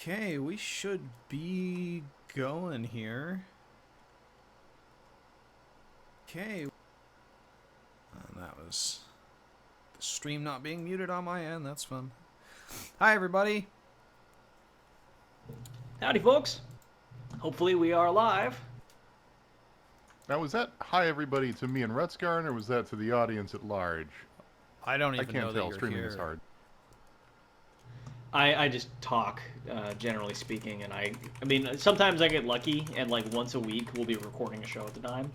Okay, we should be going here. Okay. And that was the stream not being muted on my end. That's fun. Hi, everybody. Howdy, folks. Hopefully we are live. Now, was that hi everybody to me and Rutsgarn, or was that to the audience at large? I don't I even can't know that tell. you're Streaming here. is hard. I just talk, generally speaking, and I mean, sometimes I get lucky, and like once a week we'll be recording a show at the time.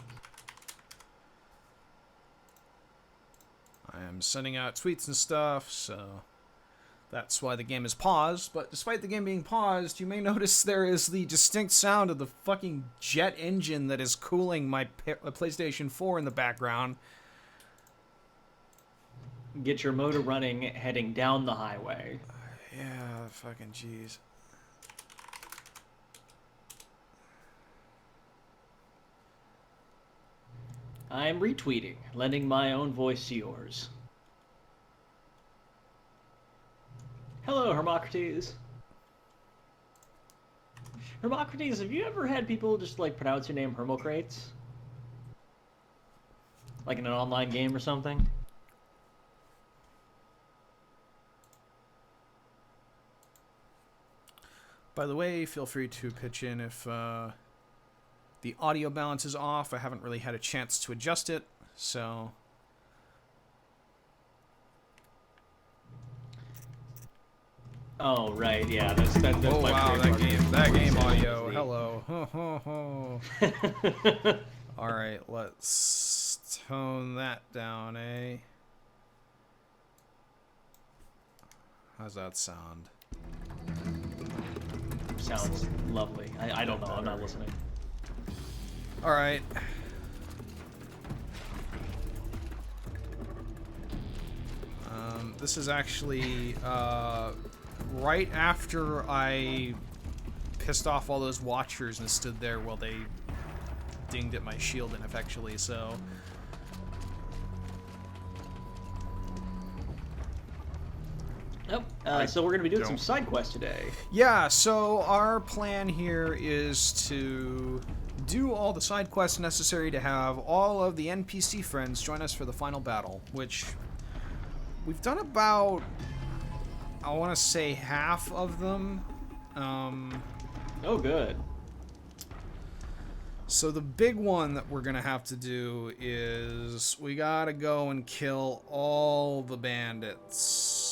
I am sending out tweets and stuff, so that's why the game is paused. But despite the game being paused, you may notice there is the distinct sound of the fucking jet engine that is cooling my PlayStation 4 in the background. Get your motor running heading down the highway. Yeah, fucking jeez. I'm retweeting, lending my own voice to yours. Hello, Hermocrates. Hermocrates, have you ever had people just like pronounce your name Hermocrates? Like in an online game or something? By the way, feel free to pitch in if the audio balance is off. I haven't really had a chance to adjust it, so... Oh, right, yeah, that's oh, my wow, favorite that game part. audio. Hello. Ho, ho, ho. Alright, let's tone that down, eh? How's that sound? Sounds lovely. I don't know, I'm not listening. Alright. This is actually right after I pissed off all those watchers and stood there while they dinged at my shield ineffectually, so... Yep. So we're going to be doing some side quests today. Yeah, so our plan here is to do all the side quests necessary to have all of the NPC friends join us for the final battle, which we've done about, I want to say, half of them. Oh, good. So the big one that we're going to have to do is we got to go and kill all the bandits.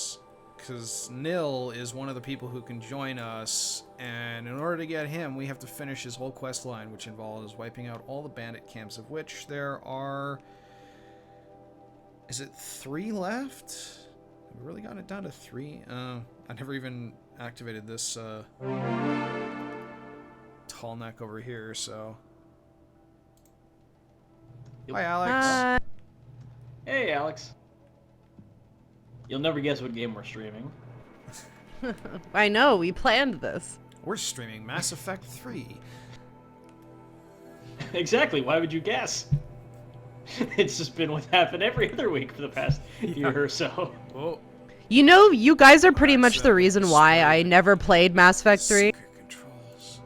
Because Nil is one of the people who can join us, and in order to get him, we have to finish his whole quest line, which involves wiping out all the bandit camps, of which there are... Is it 3 left? Have we really gotten it down to 3? I never even activated this tall neck over here, so... Hi, Alex. Hey, Alex. You'll never guess what game we're streaming. I know, we planned this. We're streaming Mass Effect 3. Exactly, why would you guess? It's just been what's happened every other week for the past year or so. Oh. You know, you guys are pretty much the reason why I never played Mass Effect 3. Controls.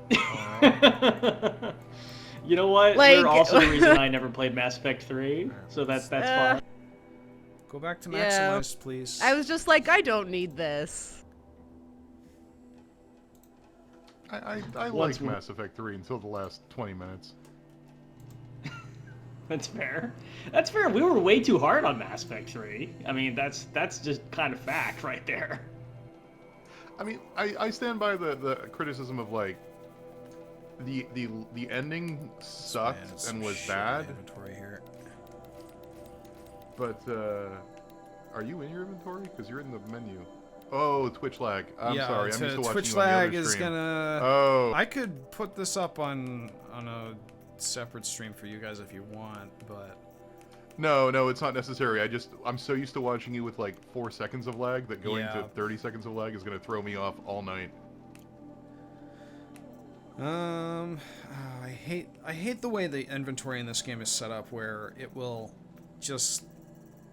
You know what? Like... We're also the reason I never played Mass Effect 3, so that's fine. Go back to maximized, please. I was just like, I don't need this. I liked Mass Effect 3 until the last 20 minutes. That's fair. That's fair. We were way too hard on Mass Effect 3. I mean, that's just kind of fact right there. I mean, I stand by the criticism of, like, the ending sucked and was bad. Inventory here. But, are you in your inventory? Because you're in the menu. Oh, Twitch lag. I'm sorry. I'm used to watching Twitch you on the lag other is stream. gonna... Oh. I could put this up on a separate stream for you guys if you want, but... No, it's not necessary. I'm so used to watching you with, like, 4 seconds of lag that going to 30 seconds of lag is going to throw me off all night. I hate the way the inventory in this game is set up, where it will just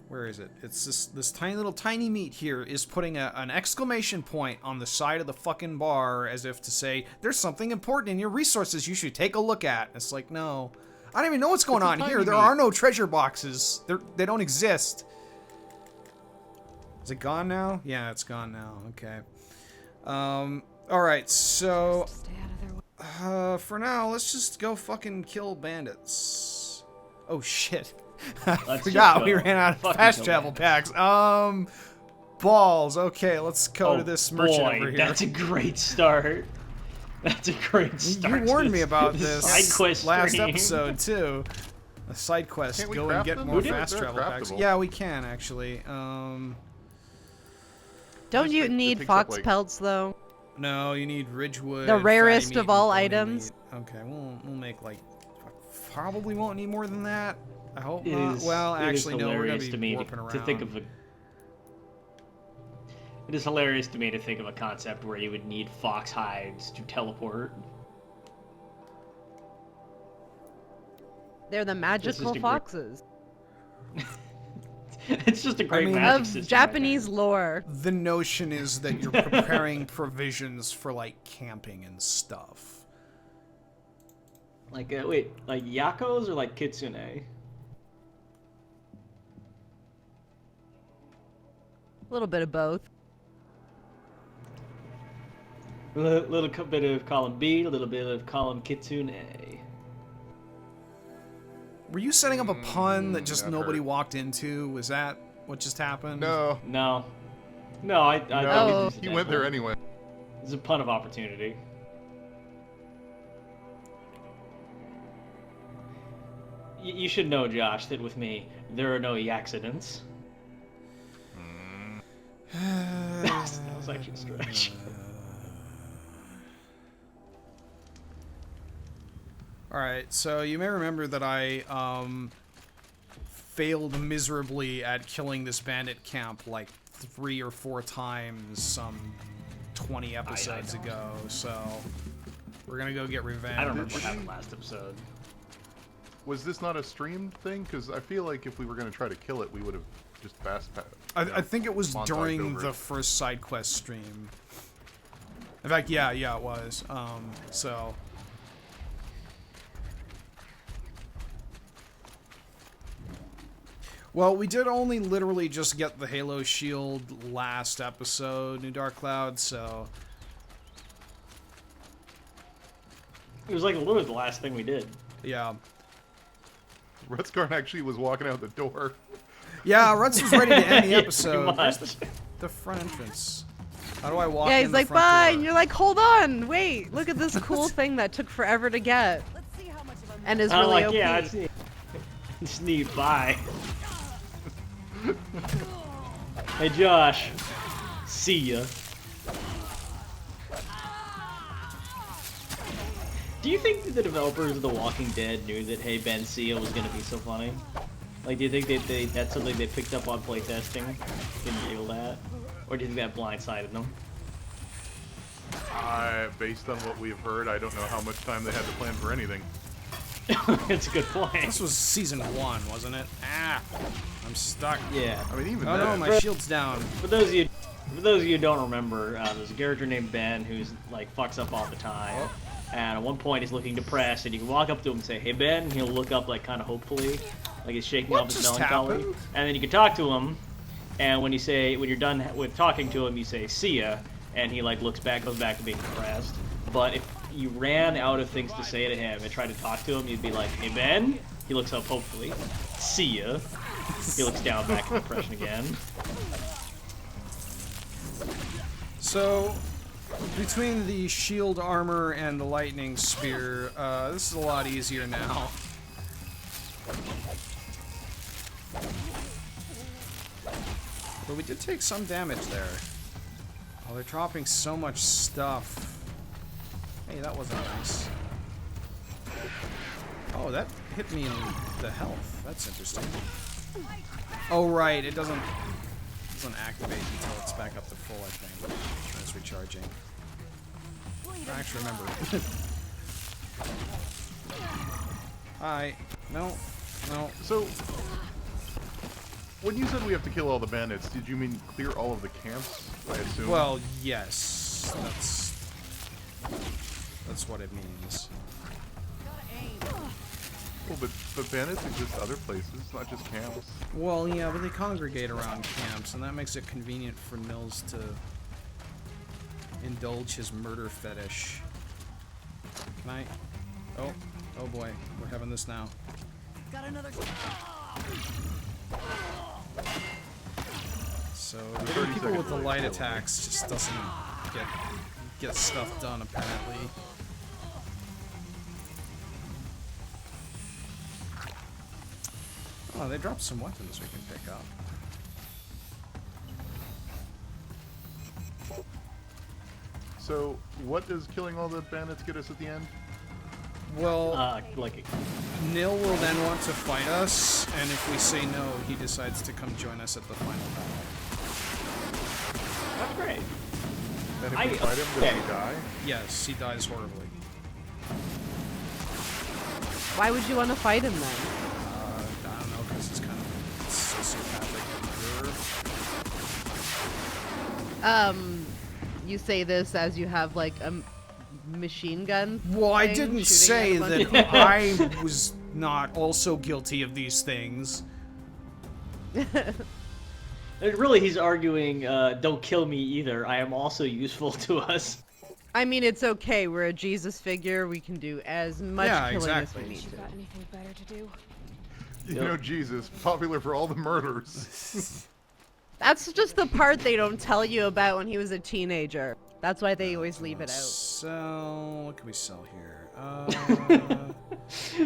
Where is it? It's this tiny meat here is putting an exclamation point on the side of the fucking bar as if to say, there's something important in your resources you should take a look at. It's like, no. I don't even know what's going on here. There are no treasure boxes. They don't exist. Is it gone now? Yeah, it's gone now. Okay. Alright, so... for now, let's just go fucking kill bandits. Oh, shit. I forgot we ran out of fast travel packs. Balls. Okay, let's go to this merchant over here. That's a great start. That's a great start. You warned me about this Sidequest last episode, too. A side quest. Go and get more fast travel packs. Yeah, we can, actually. Don't you need fox pelts, though? No, you need ridgewood. The rarest of all items. Okay, we'll make like... Probably won't need more than that. I hope not. Well, actually, no, we're gonna be warping around. It is hilarious to me to think of a concept where you would need fox hides to teleport. They're the magical foxes. It's just a great magic system. Of Japanese lore. The notion is that you're preparing provisions for like camping and stuff. Like wait, like yakos or like kitsune? A little bit of both. A little bit of column B, a little bit of column kitsune. Were you setting up a pun that just nobody walked into? Was that what just happened? No. No. He went there anyway. It's a pun of opportunity. You should know, Josh, that with me, there are no accidents. That was actually a stretch. Alright, so you may remember that I failed miserably at killing this bandit camp like 3 or 4 times some 20 episodes ago, so we're gonna go get revenge. I don't remember what happened last episode. Was this not a streamed thing? Because I feel like if we were going to try to kill it, we would have just I think it was during the first side quest stream. In fact, yeah, it was. So... Well, we did only literally just get the Halo shield last episode, New Dark Cloud, so... It was like literally the last thing we did. Yeah. Rutskarn actually was walking out the door. Yeah, Ruts was ready to end the Yeah, episode. Where's the front entrance? How do I walk in? Yeah, he's like, bye! And you're like, hold on! Wait, look at this cool thing that took forever to get. And is really OP. Yeah, just need bye. Hey Josh, see ya. Do you think that the developers of The Walking Dead knew that Hey Ben, see ya was gonna be so funny? Like, do you think that's something they picked up on playtesting? Didn't deal that, or do you think that blindsided them? Based on what we've heard, I don't know how much time they had to plan for anything. It's a good point. This was season 1, wasn't it? Ah, I'm stuck. Yeah. I mean, even oh no, my shield's down. For those of you who don't remember, there's a character named Ben who's like fucks up all the time. And at one point he's looking depressed, and you can walk up to him and say, "Hey Ben," and he'll look up like kind of hopefully, like he's shaking off his melancholy. Happened? And then you can talk to him, and when you're done with talking to him, you say, "See ya," and he like goes back to being depressed. But if you ran out of things to say to him and tried to talk to him, you'd be like, "Hey Ben," he looks up hopefully, "See ya," he looks down back in depression again. So, between the shield armor and the lightning spear, this is a lot easier now. But we did take some damage there. Oh, they're dropping so much stuff. Hey, that wasn't nice. Oh, that hit me in the health. That's interesting. Oh, right, it doesn't activate until it's back up to full, I think. When it's recharging. I actually remember. Hi. No. So, When you said we have to kill all the bandits, did you mean clear all of the camps? I assume. Well, yes. That's what it means. Well, but bandits exist other places, not just camps. Well, yeah, but they congregate around camps, and that makes it convenient for Nils to indulge his murder fetish. Can I? Oh boy, we're having this now. Got another. So hitting people with the light attacks just doesn't get stuff done, apparently. Oh, they dropped some weapons we can pick up. So, what does killing all the bandits get us at the end? Well, Like, Nil will then want to fight us, and if we say no, he decides to come join us at the final battle. that's great. Then if we fight him, does he die? Yes, he dies horribly. Why would you want to fight him then? I don't know, because he's kind of a sociopathic murderer. You say this as you have like a machine gun. Well, I thing, didn't shooting say at a bunch that of I was not also guilty of these things. Really, he's arguing, don't kill me either. I am also useful to us. I mean, it's okay. We're a Jesus figure. We can do as much killing exactly. as we need You to. got anything better to do? You know, Jesus, popular for all the murders. That's just the part they don't tell you about when he was a teenager. That's why they always leave it out. So, what can we sell here?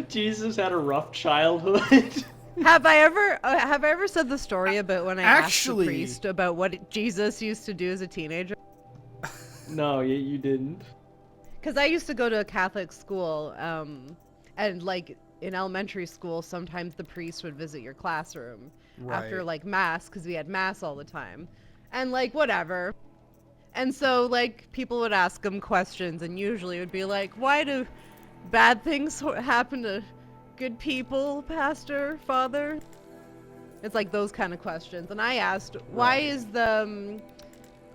Jesus had a rough childhood. Have I ever said the story about when I asked the Actually- priest about what Jesus used to do as a teenager? No, you didn't. Because I used to go to a Catholic school, and like in elementary school, sometimes the priest would visit your classroom after Right. like mass, because we had mass all the time, and like whatever. And so like people would ask him questions, and usually it would be like, "Why do bad things happen to good people, Pastor, Father?" It's like those kind of questions. And I asked, "Why is the?"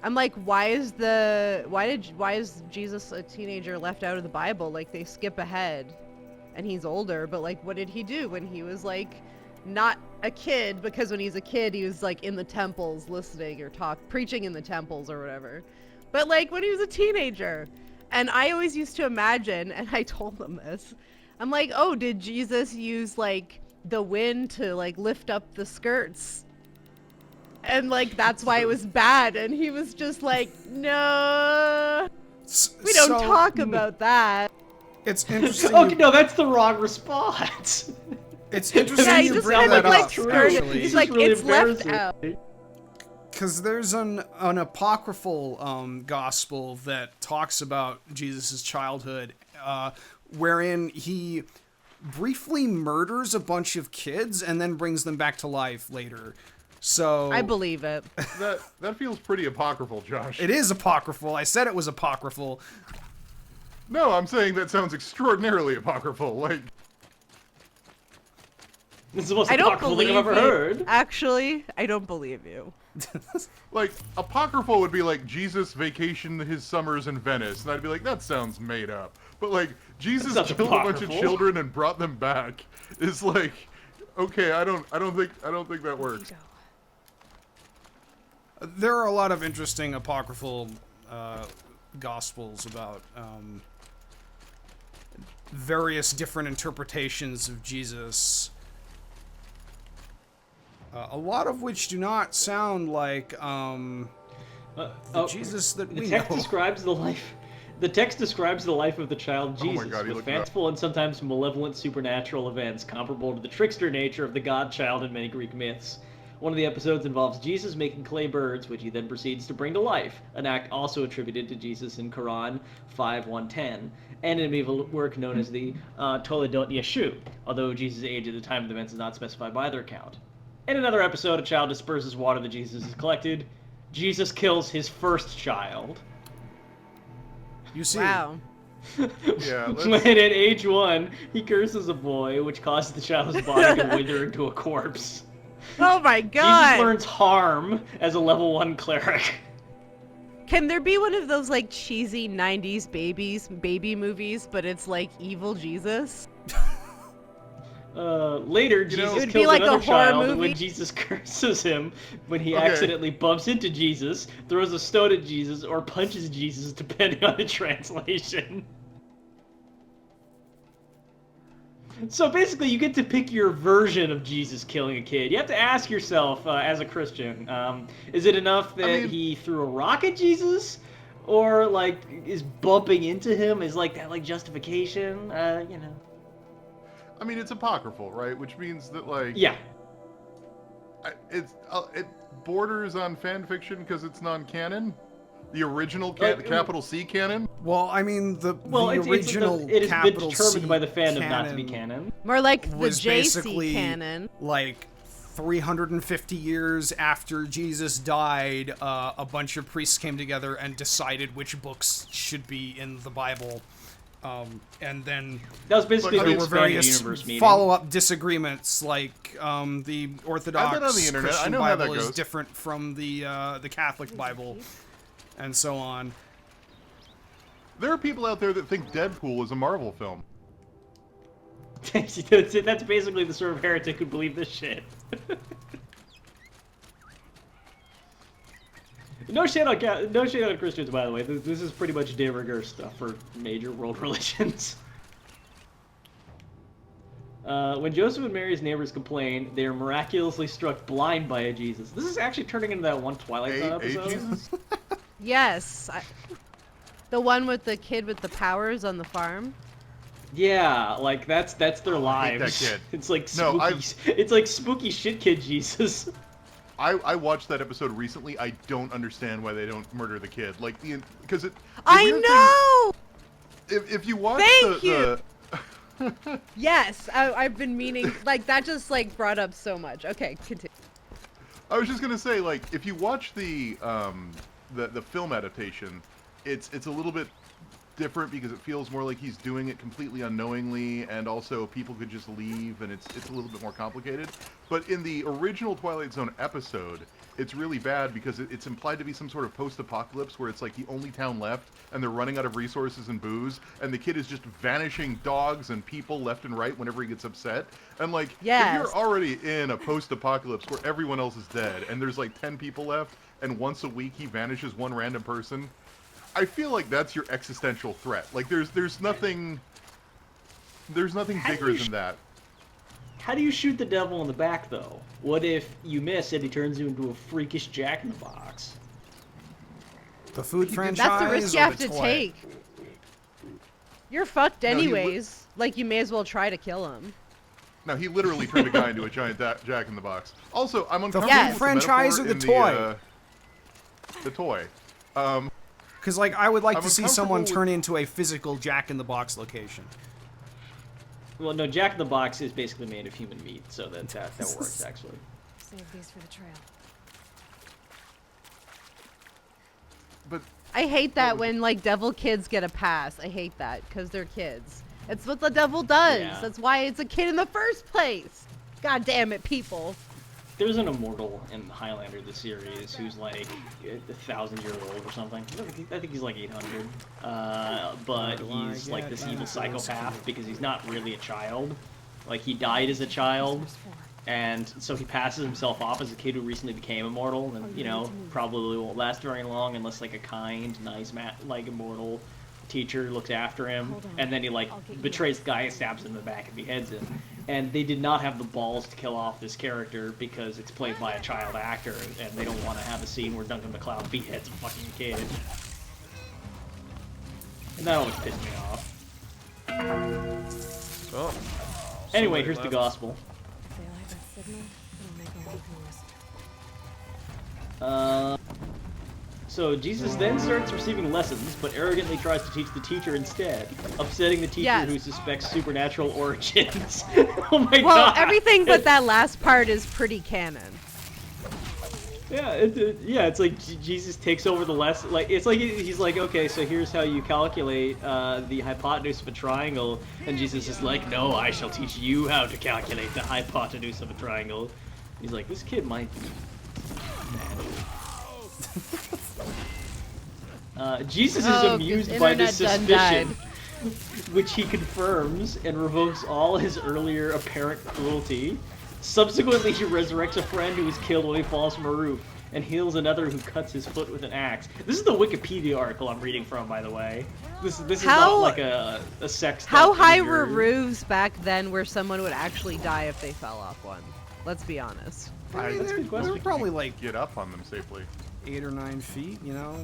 I'm like, why is Jesus a teenager left out of the Bible? Like they skip ahead, and he's older. But like, what did he do when he was like not a kid? Because when he's a kid, he was like in the temples listening or preaching in the temples or whatever. But like when he was a teenager, and I always used to imagine, and I told them this, I'm like, oh, did Jesus use like the wind to like lift up the skirts? And like that's why it was bad, and he was just like, no, we don't talk about that. It's interesting. Okay, no, that's the wrong response. It's interesting Yeah, he you just bring kind that of like up. skirted. Actually, He's like, really it's left embarrassing. out. because there's an apocryphal gospel that talks about Jesus' childhood, wherein he briefly murders a bunch of kids and then brings them back to life later. So I believe it. that feels pretty apocryphal, Josh. it is apocryphal. I said it was apocryphal. No, I'm saying that sounds extraordinarily apocryphal. Like, It's the most I don't apocryphal thing believe I've ever you. heard. Actually, I don't believe you. like apocryphal would be like Jesus vacationed his summers in Venice, and I'd be like, that sounds made up. But like Jesus That's killed a bunch of apocryphal. children and brought them back is like, okay, I don't think that works. There are a lot of interesting apocryphal gospels about various different interpretations of Jesus. A lot of which do not sound like the Jesus that we The text know. describes the life. The text describes the life of the child Oh my Jesus, God, he with looked it up. fanciful and sometimes malevolent supernatural events comparable to the trickster nature of the god-child in many Greek myths. One of the episodes involves Jesus making clay birds, which he then proceeds to bring to life, an act also attributed to Jesus in Quran 5:110, and in a medieval work known as the Toledot Yeshu, although Jesus' age at the time of the events is not specified by either account. In another episode, a child disperses water that Jesus has collected. Jesus kills his first child. You see, Wow. Yeah, When let's, at age 1, he curses a boy, which causes the child's body to wither into a corpse. Oh my Jesus god! learns harm as a level 1 cleric. Can there be one of those like cheesy 90s baby movies, but it's like evil Jesus? Later, Jesus It would be kills like a another horror child movie. when Jesus curses him, when he Okay. accidentally bumps into Jesus, throws a stone at Jesus, or punches Jesus, depending on the translation. So basically, you get to pick your version of Jesus killing a kid. You have to ask yourself, as a Christian, is it enough that he threw a rock at Jesus? Or, like, is bumping into him is, like, that, like, justification? You know. I mean, it's apocryphal, right? Which means that, like, Yeah. it borders on fan fiction because it's non-canon. The original capital C canon. Well, I mean, the It's original it has been capital determined C by the fandom not to be canon. More like the was JC basically canon. like 350 years after Jesus died, a bunch of priests came together and decided which books should be in the Bible. And then That was basically But the there were expanded various universe meeting. follow-up disagreements, like the Orthodox I've been on the internet. I Christian know how that Bible is goes. different from the Catholic Bible, and so on. There are people out there that think Deadpool is a Marvel film. That's basically the sort of heretic who believe this shit. No shit on Christians, by the way. This is pretty much de rigueur stuff for major world religions. When Joseph and Mary's neighbors complain, they are miraculously struck blind by a Jesus. This is actually turning into that one Twilight Zone episode. Jesus? Yes. The one with the kid with the powers on the farm. Yeah, like that's their I hate that lives. kid. It's like No, spooky. It's like spooky shit kid Jesus. I watched that episode recently. I don't understand why they don't murder the kid. Like because it. I know. If you watch Thank the Yes, I've been meaning. Like that just like brought up so much. Okay, continue. I was just gonna say, like, if you watch the film adaptation, it's a little bit different because it feels more like he's doing it completely unknowingly, and also people could just leave, and it's a little bit more complicated. But in the original Twilight Zone episode, it's really bad because it's implied to be some sort of post-apocalypse where it's like the only town left, and they're running out of resources and booze, and the kid is just vanishing dogs and people left and right whenever he gets upset. And like, Yes. if you're already in a post-apocalypse where everyone else is dead, and there's like 10 people left, and once a week he vanishes one random person, I feel like that's your existential threat. Like, there's nothing bigger than that. How do you shoot the devil in the back, though? What if you miss and he turns you into a freakish Jack-in-the-Box? The food franchise. That's the risk you or have the to toy? take. You're fucked No, he anyways. Like you may as well try to kill him. No, he literally turned a guy into a giant Jack in the Box. Also, I'm uncomfortable Yes. with franchise the or the metaphor in the toy. Because, like, I would like I'm to see someone uncomfortable turn into a physical Jack-in-the-Box location. Well, no, Jack-in-the-Box is basically made of human meat, so that works, actually. Save these for the trail. But I hate that when like devil kids get a pass. I hate that because they're kids. It's what the devil does. Yeah. That's why it's a kid in the first place. God damn it, people. There's an immortal in Highlander, the series, who's like 1,000-year-old or something. I think he's like 800. But he's like this evil psychopath because he's not really a child. Like, he died as a child, and so he passes himself off as a kid who recently became immortal, and, you know, probably won't last very long unless, like, a kind, nice, like, immortal teacher looks after him, and then he, like, betrays the guy and stabs him in the back and beheads him. And they did not have the balls to kill off this character because it's played by a child actor, and they don't want to have a scene where Duncan MacLeod beheads a fucking kid. And that always pissed me off. Oh. Anyway, here's the gospel. If they like that signal, it'll make a life worse. So Jesus then starts receiving lessons, but arrogantly tries to teach the teacher instead, upsetting the teacher Yes. who suspects supernatural origins. Oh my god! Well, everything but that last part is pretty canon. Yeah, it's like Jesus takes over the lesson. Like, it's like he's like, okay, so here's how you calculate the hypotenuse of a triangle, and Jesus is like, no, I shall teach you how to calculate the hypotenuse of a triangle. He's like, this kid might be magic. Jesus is Oh, amused 'cause by this internet done suspicion, which he confirms and revokes all his earlier apparent cruelty. Subsequently, he resurrects a friend who was killed when he falls from a roof, and heals another who cuts his foot with an axe. This is the Wikipedia article I'm reading from, by the way. This is not like a sex. How high image were or- roofs back then where someone would actually die if they fell off one? Let's be honest. I mean, That's a good question. they're probably like Get up on them safely. 8 or 9 feet, you know?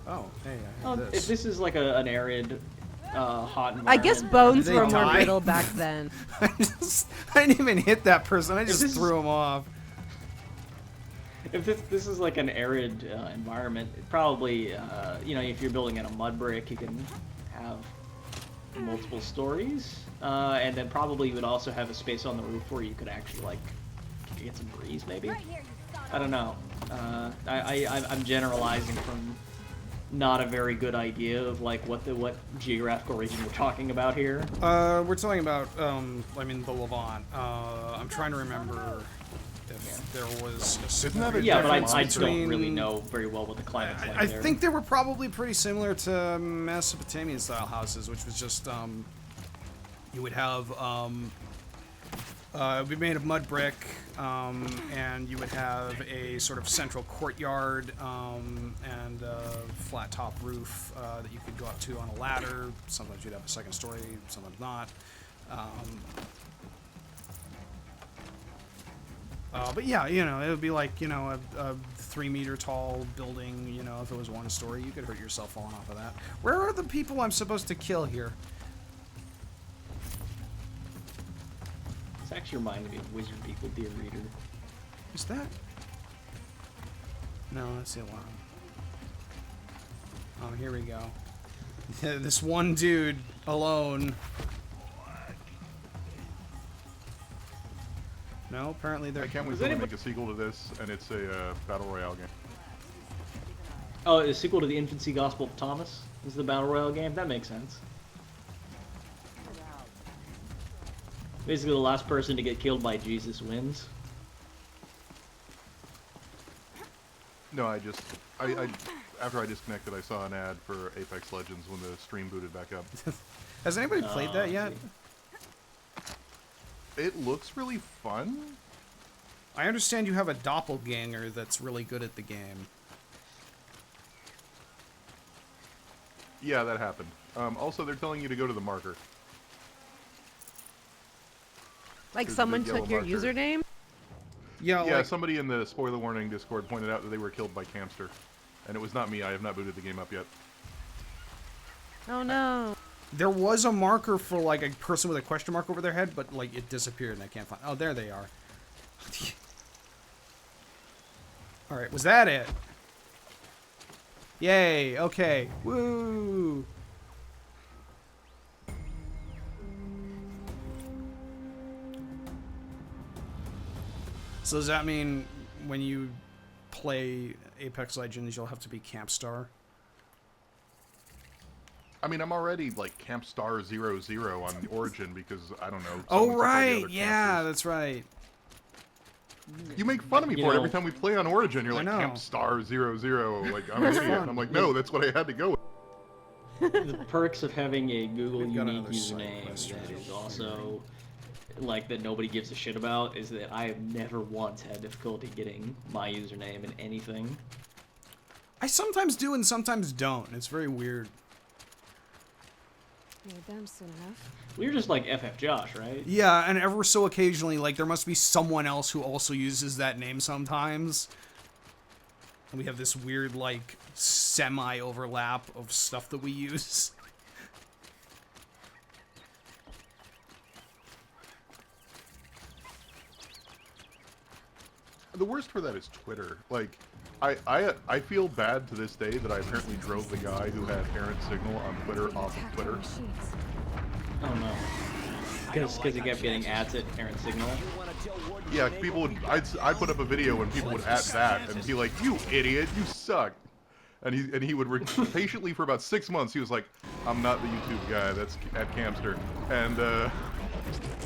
Oh, hey, I have If this. this is like an arid, hot environment. I guess bones Did they were more die? brittle back then. I didn't even hit that person. I this just is- threw him off. If this is like an arid environment, it probably, you know, if you're building in a mud brick, you can have multiple stories, and then probably you would also have a space on the roof where you could actually like get some breeze, maybe. I don't know. I'm generalizing from not a very good idea of like what geographical region we're talking about here. We're talking about, I mean, the Levant. I'm trying to remember if there was a Isn't that a Yeah, but difference I between- don't really know very well what the climate's like I there. think they were probably pretty similar to Mesopotamian style houses, which was just you would have it would be made of mud brick, and you would have a sort of central courtyard and a flat top roof that you could go up to on a ladder. Sometimes you'd have a second story, sometimes not. But yeah, you know, it would be like, you know, a 3-meter tall building, you know, if it was 1 story, you could hurt yourself falling off of that. Where are the people I'm supposed to kill here? This actually reminded me of Wizard People, Dear Reader. Is that? No, that's the alarm. Oh, here we go. This one dude alone. No, apparently they're. I can't wait Does till they anybody- make a sequel to this, and it's a battle royale game. Oh, a sequel to the Infancy Gospel of Thomas is the Battle Royale game? That makes sense. Basically, the last person to get killed by Jesus wins. No, I after I disconnected, I saw an ad for Apex Legends when the stream booted back up. Has anybody played that yet? It looks really fun. I understand you have a doppelganger that's really good at the game. Yeah, that happened. Also, they're telling you to go to the marker. Like The someone yellow took your marker. username? Yeah, Yeah, like, somebody in the spoiler warning Discord pointed out that they were killed by Camster. And it was not me, I have not booted the game up yet. Oh no. there was a marker for like a person with a question mark over their head, but like it disappeared and I can't find. Oh, there they are. All right, was that it? Yay! Okay. Woo! So does that mean when you play Apex Legends, you'll have to be Camp Star? I mean, I'm already like Camp Star 00 on the Origin because I don't know. Oh someone took all the right, other yeah, campsters. that's right. You make fun of me You for it know- every time we play on Origin. You're I like know. Camp Star 00. Like I'm an idiot. And I'm like, no, that's what I had to go with. The perks of having a Google We've got unique another username Sidequest that right is here. also like that nobody gives a shit about is that I have never once had difficulty getting my username in anything. I sometimes do and sometimes don't. It's very weird. Need them soon enough. We're just like FF Josh, right? Yeah, and ever so occasionally, like, there must be someone else who also uses that name sometimes. And we have this weird, like, semi-overlap of stuff that we use. The worst for that is Twitter. Like, I feel bad to this day that I apparently drove the guy who had errant signal on Twitter off of Twitter. Oh no. Because he kept getting ads at Aaron Signal. Yeah, people would. I'd put up a video and people would at that and be like, "You idiot, you suck," and he would patiently for about 6 months. He was like, "I'm not the YouTube guy. That's at Camster," and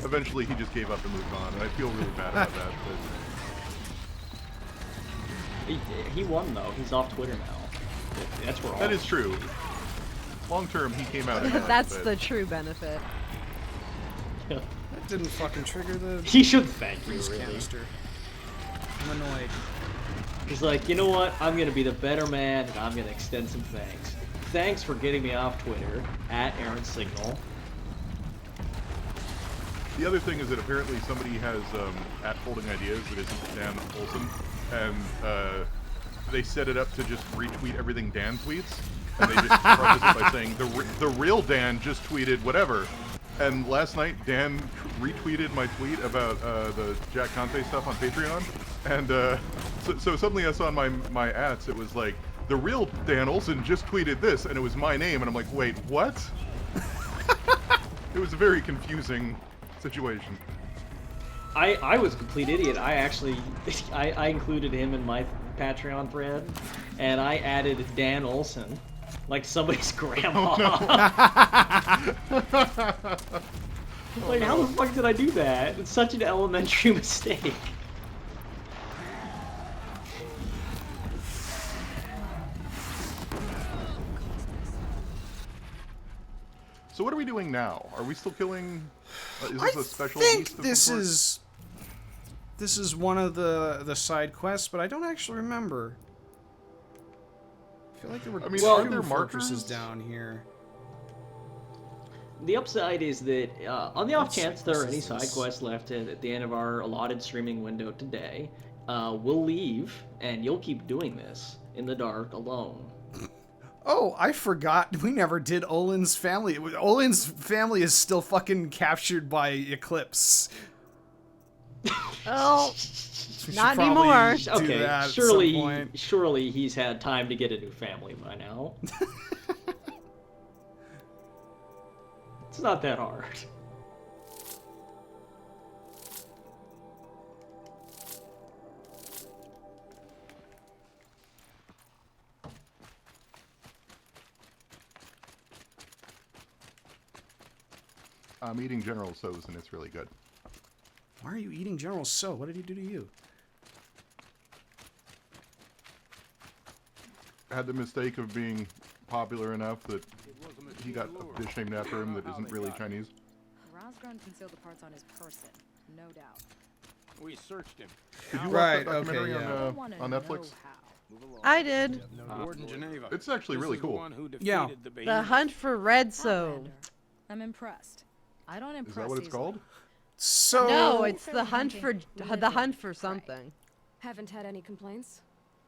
eventually he just gave up and moved on. And I feel really bad about that. But He won though. He's off Twitter now. That's where all That is true. Long term, he came out ahead. That's but- the true benefit. Yeah. That didn't fucking trigger the He should thank you, grease really. canister. I'm annoyed. He's like, you know what? I'm gonna be the better man, and I'm gonna extend some thanks. Thanks for getting me off Twitter @Aaron Signal. The other thing is that apparently somebody has @Folding Ideas that isn't Dan Olson, and they set it up to just retweet everything Dan tweets, and they just preface it by saying the real Dan just tweeted whatever. And last night Dan retweeted my tweet about the Jack Conte stuff on Patreon, and so suddenly I saw in my ads it was like the real Dan Olson just tweeted this, and it was my name, and I'm like, wait, what? It was a very confusing situation. I was a complete idiot. I actually I included him in my Patreon thread, and I added Dan Olson, like somebody's grandma. Like, how the fuck did I do that? It's such an elementary mistake. So what are we doing now? Are we still killing? Is I this a special think beast of this some sort? this is one of the side quests, but I don't actually remember. I feel like there were I mean, two aren't there fortresses markers? down here. The upside is that on the off What chance there are any sequence is side this? quests left at the end of our allotted streaming window today, we'll leave and you'll keep doing this in the dark alone. Oh, I forgot. We never did Olin's family. Olin's family is still fucking captured by Eclipse. Oh, We should not probably anymore. do Okay, that at some point. surely he's had time to get a new family by now. It's not that hard. I'm eating General So's and it's really good. Why are you eating General So? What did he do to you? Had the mistake of being popular enough that he got a dish named after him that isn't really Chinese. Rosgren concealed the parts on his person, no doubt. We searched him. Did you Right, watch that documentary okay, yeah. I wanna on know Netflix? how. I did. Gordon Geneva. It's actually This really is the cool. one who Yeah. defeated the The behemoth. Hunt for Red So. Outlander. I'm impressed. I don't impress Is that what it's easily. called? So No, it's Fairly the hunt for hunting, the hunt living, for right. something. Haven't had any complaints?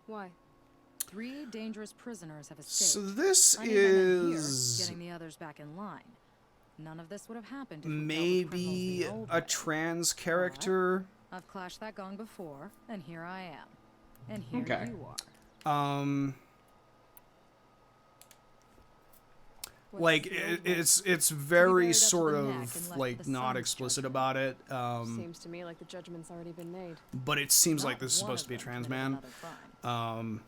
Why? 3 dangerous prisoners have escaped. so this I need men in here is getting the others back in line. None of this would have happened if we dealt with maybe criminals the old a way. trans character. I've clashed that gong before, and here I am. And here Okay. you are. What's Like the old way? it's very buried up to sort the neck and of left like the not sun's explicit judgment. about it. Seems to me like the judgment's already been made. But it seems like Not this is one supposed of to be a them trans committed man. another crime.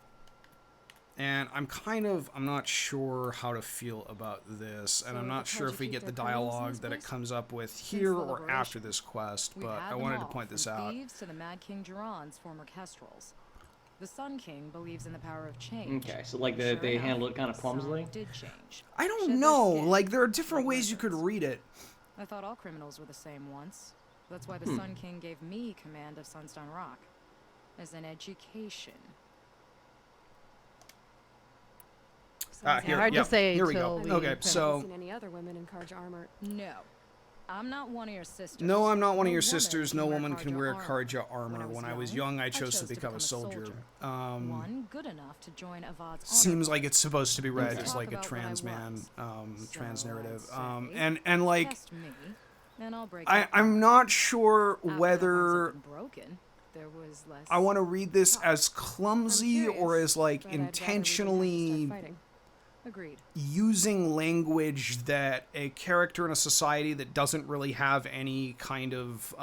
And I'm not sure how to feel about this, and So I'm not it's sure how'd if you we keep get the their criminals in dialogue this that it place? comes up with here the or after liberation. this quest, We've but had I them wanted to all, point this from out. thieves to the Mad King Duran's former kestrels. The Sun King believes in the power of change. Okay, so like Sure they enough, handle it kind of the sun clumsily. did change. I Shed don't their know. skin, Like there are different like ways you could lizards. read it. I thought all criminals were the same once. That's why the Hmm. Sun King gave me command of Sunstone Rock. As an education. Here, Hard to yep, say here we till go. we Okay, finish. so Seen any other women in Karja armor? No. I'm not one of your sisters. no, I'm not one of No your woman sisters. can No wear woman can Karja wear armor. Karja armor. When I was young, I chose to become a soldier. One good enough to join Avad's honor Seems roll. like it's supposed to be read Let's as talk like a about what I trans man, was. trans So narrative. I'd say, And like Test me, and I'll break it I'm not sure After the whether house had been broken, there was less I want to read this as clumsy or curious, as like but I'd rather we didn't have to start intentionally fighting. agreed. using language that a character in a society that doesn't really have any kind of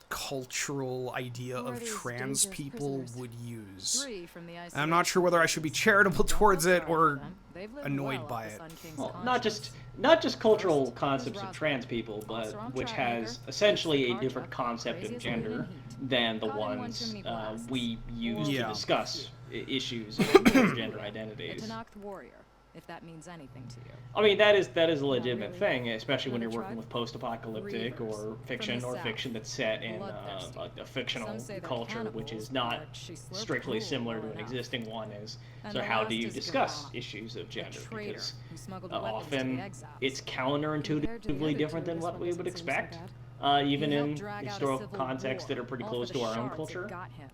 cultural idea Who are of these trans dangerous people prisoners? would use. 3 from the I'm not sure whether I should be charitable towards it or They've lived annoyed well by off the it. Sun King's Well, conscience. not just cultural First, concepts of Roadside. trans people, but Also on which Troutmaker, has essentially a car different truck, concept of craziest woman in gender heat. than the Caught in one ones too many blasts. we use Yeah. to discuss issues of gender A identities. Tanakh warrior, if that means anything to you. I mean, that is a legitimate really. thing, especially when you're Another working tribe? with post-apocalyptic Reavers, or from fiction, the or south. fiction that's set in Bloodthirsty. a fictional Some say they're culture, which cannibals, is not but she slurped strictly gruel similar to well an enough. existing one. Is And so the how last do you is discuss Garan, issues of a gender? traitor Because who smuggled the weapons to often the exiles. it's Compared to the counterintuitively other different two, than this what one we doesn't would seem so expect, bad. even He helped in drag out a historical civil contexts that war, are pretty all close for to the our own shards that culture. got him.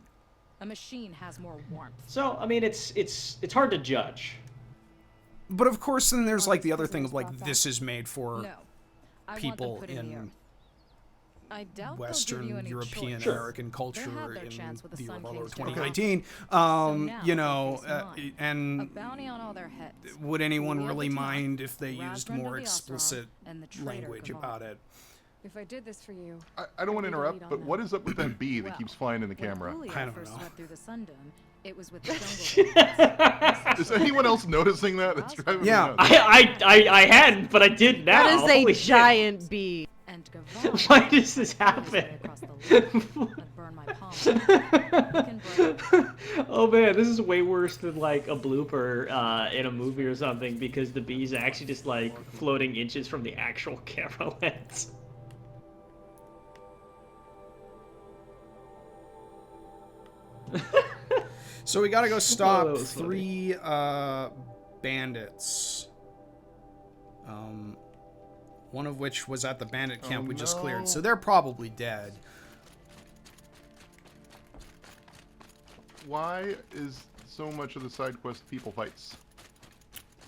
A machine has more warmth. So I mean, it's hard to judge. But of course, then there's like the other Honest thing of prisoners like brought this is made for No. I people want them put in the in earth. I doubt they'll give you Western any European choice. American culture had their in chance with the the Sun World War King's 2019. So now You they know, face mine. A and bounty on all their heads. would anyone We have really the Tanakh, mind if they used Razvan more to the Osram, explicit and the traitor language Gavan. about it? If I did this for you, I don't want to I'd need interrupt, lead on but that. what is up with that bee that Well, keeps flying in the when camera? Julio I don't first know. went through the Sundom, it was with the jungle. Is anyone else noticing that? It's driving Yeah. me nuts. I hadn't, but I did now. That is a Holy shit. giant bee. And Gavan Why does this always lay happen? across the lake and burn my palms. You can break Oh man, this is way worse than like a blooper in a movie or something, because the bee's actually just like floating inches from the actual camera lens. So we gotta go stop that was funny. 3 bandits. One of which was at the bandit camp we just cleared, so they're probably dead. Why is so much of the side quest people fights?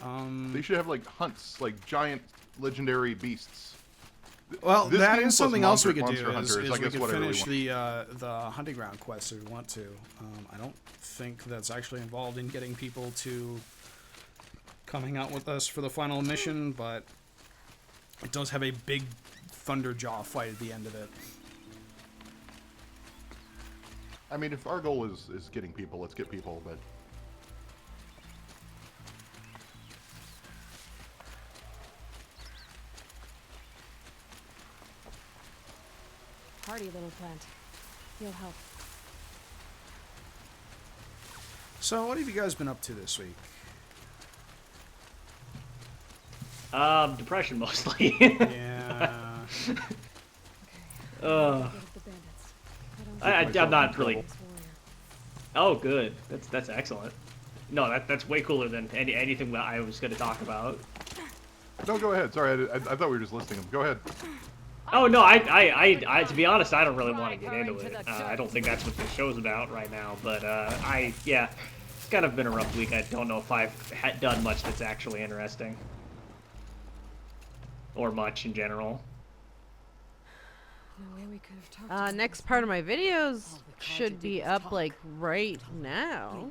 Um, They should have like hunts, like giant legendary beasts. Well, This that game is plus something else we could Monster do. Hunter Is I we guess could what I really finish want. the hunting ground quest if we want to. I don't think that's actually involved in getting people to coming out with us for the final mission, but it does have a big Thunderjaw fight at the end of it. I mean, if our goal is getting people, let's get people, but hardy little plant. You'll help. So, what have you guys been up to this week? Depression mostly. Yeah. Get at the bandits. I'm not really. This warrior. Oh, good. That's excellent. No, that's way cooler than anything that I was going to talk about. no, go ahead. Sorry, I thought we were just listing them. Go ahead. Oh no, I to be honest, I don't really want to get into it. I don't think that's what this show's about right now. But yeah, it's kind of been a rough week. I don't know if I've done much that's actually interesting, or much in general. No way we could have talked about Next this. part of my videos All we tried to should do be was up talk. like right now.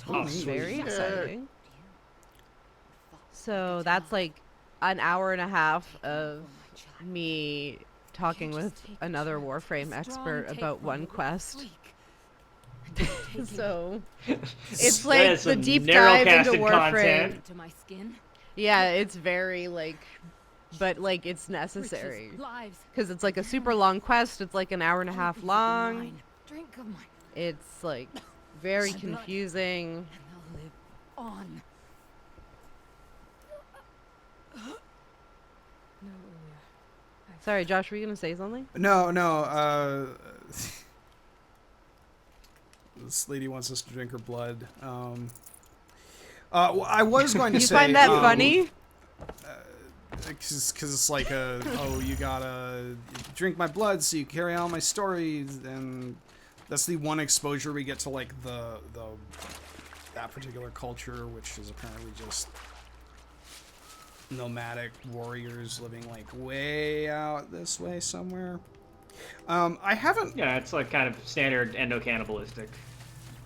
Oh, neat. sweet. Very Yeah. exciting. So that's like an hour and a half of me talking with another Warframe expert about one quest. So it's That like is the some deep dive into narrowcasted Warframe. content. to my skin. Yeah, it's very like, but like it's necessary Lives. because it's like a super long quest. It's like an hour and a half long. Drink of mine, It's like very My blood. confusing. and they'll live on. No, Ulia. Sorry, Josh, were you gonna say something? No. This lady wants us to drink her blood. Well, I was going to You say. find that funny? Because it's like you gotta drink my blood so you carry on my stories, and that's the one exposure we get to like that particular culture, which is apparently just nomadic warriors living like way out this way somewhere. I haven't Yeah, it's like kind of standard endo-cannibalistic.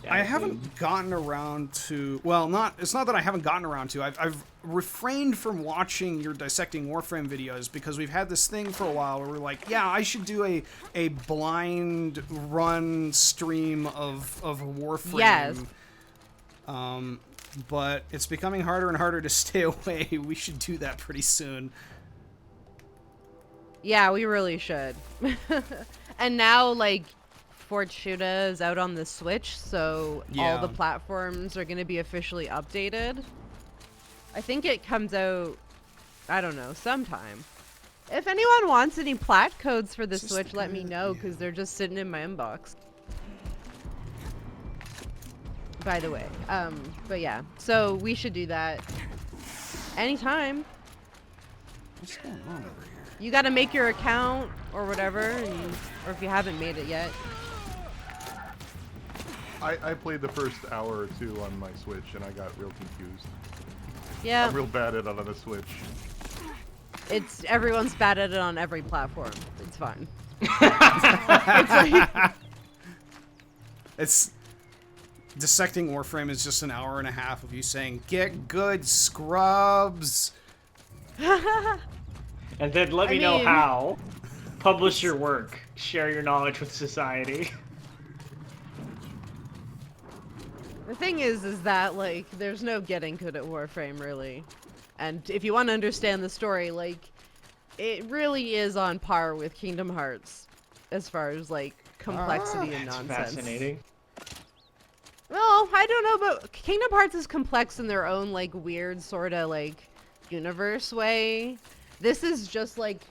I haven't gotten around to. Well, it's not that I haven't gotten around to. I've refrained from watching your dissecting Warframe videos because we've had this thing for a while where we're like, yeah, I should do a blind run stream of Warframe. Yes. but it's becoming harder and harder to stay away. We should do that pretty soon. Yeah, we really should. And now, like, Fortuna is out on the Switch, so all the Yeah. platforms are going to be officially updated. I think it comes out, I don't know, sometime. If anyone wants any plat codes for the Just Switch, let me good, know, yeah. because they're just sitting in my inbox. By the way. But yeah, so we should do that anytime. What's going on over here? You got to make your account or whatever, or if you haven't made it yet. I played the first hour or two on my Switch and I got real confused. Yeah, I'm real bad at it on the Switch. everyone's bad at it on every platform. It's fine. It's dissecting Warframe is just an hour and a half of you saying, "Get good, scrubs." And then let I me know mean- how. Publish your work. Share your knowledge with society. The thing is that, like, there's no getting good at Warframe, really. And if you want to understand the story, like, it really is on par with Kingdom Hearts as far as, like, complexity and It's nonsense. fascinating. Well, I don't know, but Kingdom Hearts is complex in their own, like, weird sort of, like, universe way. This is just, like,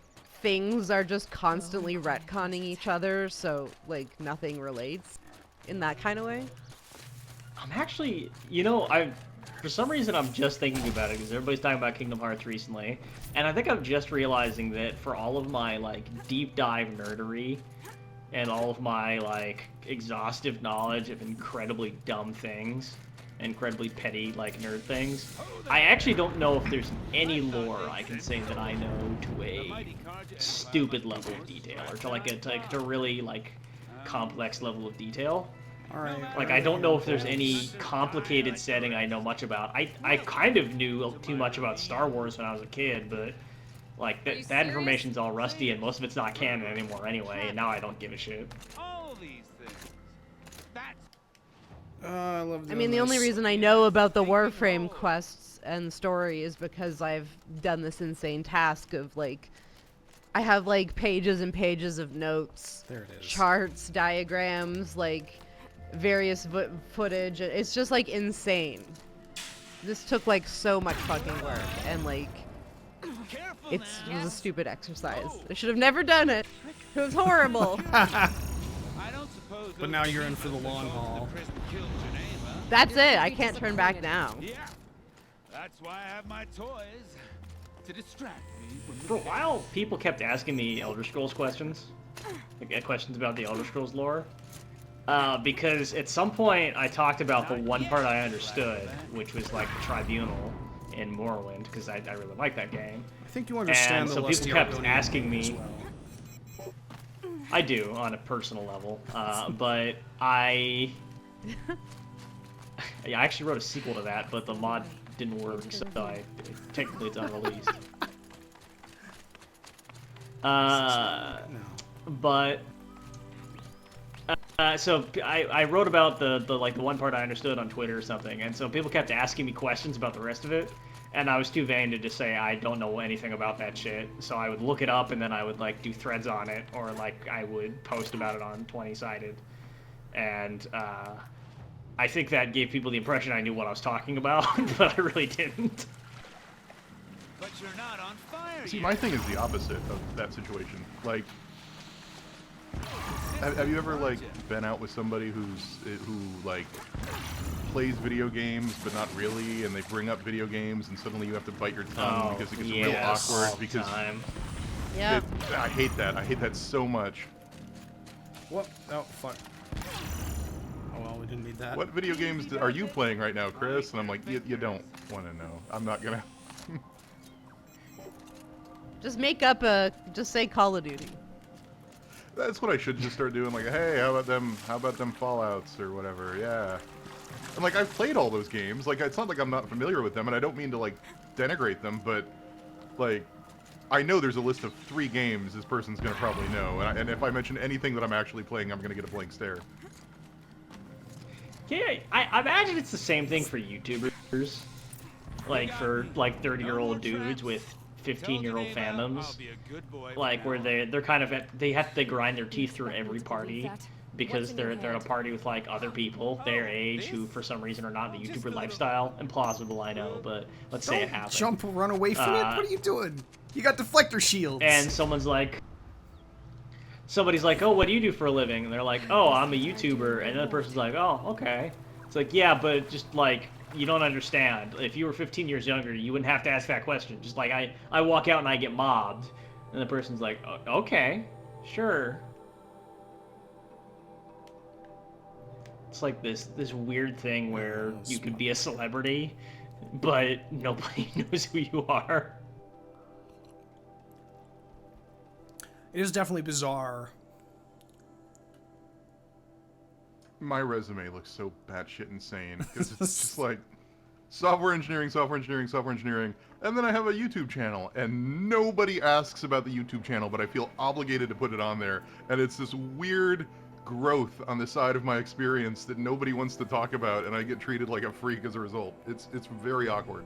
things are just constantly retconning each other, so, like, nothing relates in that kind of way. I'm actually, for some reason I'm just thinking about it because everybody's talking about Kingdom Hearts recently, and I think I'm just realizing that for all of my, like, deep dive nerdery and all of my, like, exhaustive knowledge of incredibly dumb things, incredibly petty, like, nerd things, I actually don't know if there's any lore I can say that I know to a stupid level of detail, or to a really, like, complex level of detail. All right. Like, I don't know if there's any complicated setting I know much about. I kind of knew too much about Star Wars when I was a kid, but, like, that information's all rusty, and most of it's not canon anymore anyway, and now I don't give a shit. All these things. That's I love I doing mean, the only this. reason I know about the Warframe quests and story is because I've done this insane task of, like, I have, like, pages and pages of notes, There it is. charts, diagrams, like, various footage. It's just, like, insane. This took, like, so much fucking work, and, like, careful it now. was a stupid exercise. I should have never done it. It was horrible. I don't suppose. But now you're in for the long haul. That's it. I can't turn back now. Yeah. That's why I have my toys to distract me from the For a while, people kept asking me Elder Scrolls questions, like questions about the Elder Scrolls lore, because at some point I talked about the one part I understood, which was like the Tribunal in Morrowind, because I really like that game. I think you understand And the so Lusty people kept Argonian asking as me- well. I do on a personal level, but I actually wrote a sequel to that, but the mod didn't work, so technically it's unreleased. No. But so I wrote about the one part I understood on Twitter or something, and so people kept asking me questions about the rest of it, and I was too vain to just say I don't know anything about that shit. So I would look it up, and then I would, like, do threads on it, or, like, I would post about it on 20-sided, and I think that gave people the impression I knew what I was talking about, but I really didn't. But you're not on fire See, yet. my thing is the opposite of that situation. Like, have you ever, like, been out with somebody who like plays video games but not really, and they bring up video games and suddenly you have to bite your tongue because it gets real yes, all awkward the because time. Yeah. I hate that. I hate that so much. What? Oh, fuck. Oh, well, we didn't need that. What video games are you playing right now, Chris? And I'm like, you don't want to know. I'm not gonna. Just just say Call of Duty. That's what I should just start doing. Like, hey, how about them Fallouts or whatever? Yeah. And, like, I've played all those games. Like, it's not like I'm not familiar with them, and I don't mean to, like, denigrate them, but, like, I know there's a list of 3 games this person's gonna probably know, and if I mention anything that I'm actually playing, I'm gonna get a blank stare. Yeah, I imagine it's the same thing for YouTubers. Like for like 30-year-old dudes with 15-year-old fandoms. Like where they're kind of they grind their teeth through every party because they're at a party with like other people their age who for some reason are not in the YouTuber lifestyle. Implausible, I know, but let's say it happened. Jump, run away from it. What are you doing? You got deflector shields. And somebody's like, oh, what do you do for a living? And they're like, oh, I'm a YouTuber. And the other person's like, oh, okay. It's like, yeah, but just like, you don't understand. If you were 15 years younger, you wouldn't have to ask that question. Just like I walk out and I get mobbed. And the person's like, okay, sure. It's like this weird thing where you could be a celebrity, but nobody knows who you are. It is definitely bizarre. My resume looks so batshit insane because it's just like software engineering, and then I have a YouTube channel, and nobody asks about the YouTube channel, but I feel obligated to put it on there, and it's this weird growth on the side of my experience that nobody wants to talk about, and I get treated like a freak as a result. It's very awkward.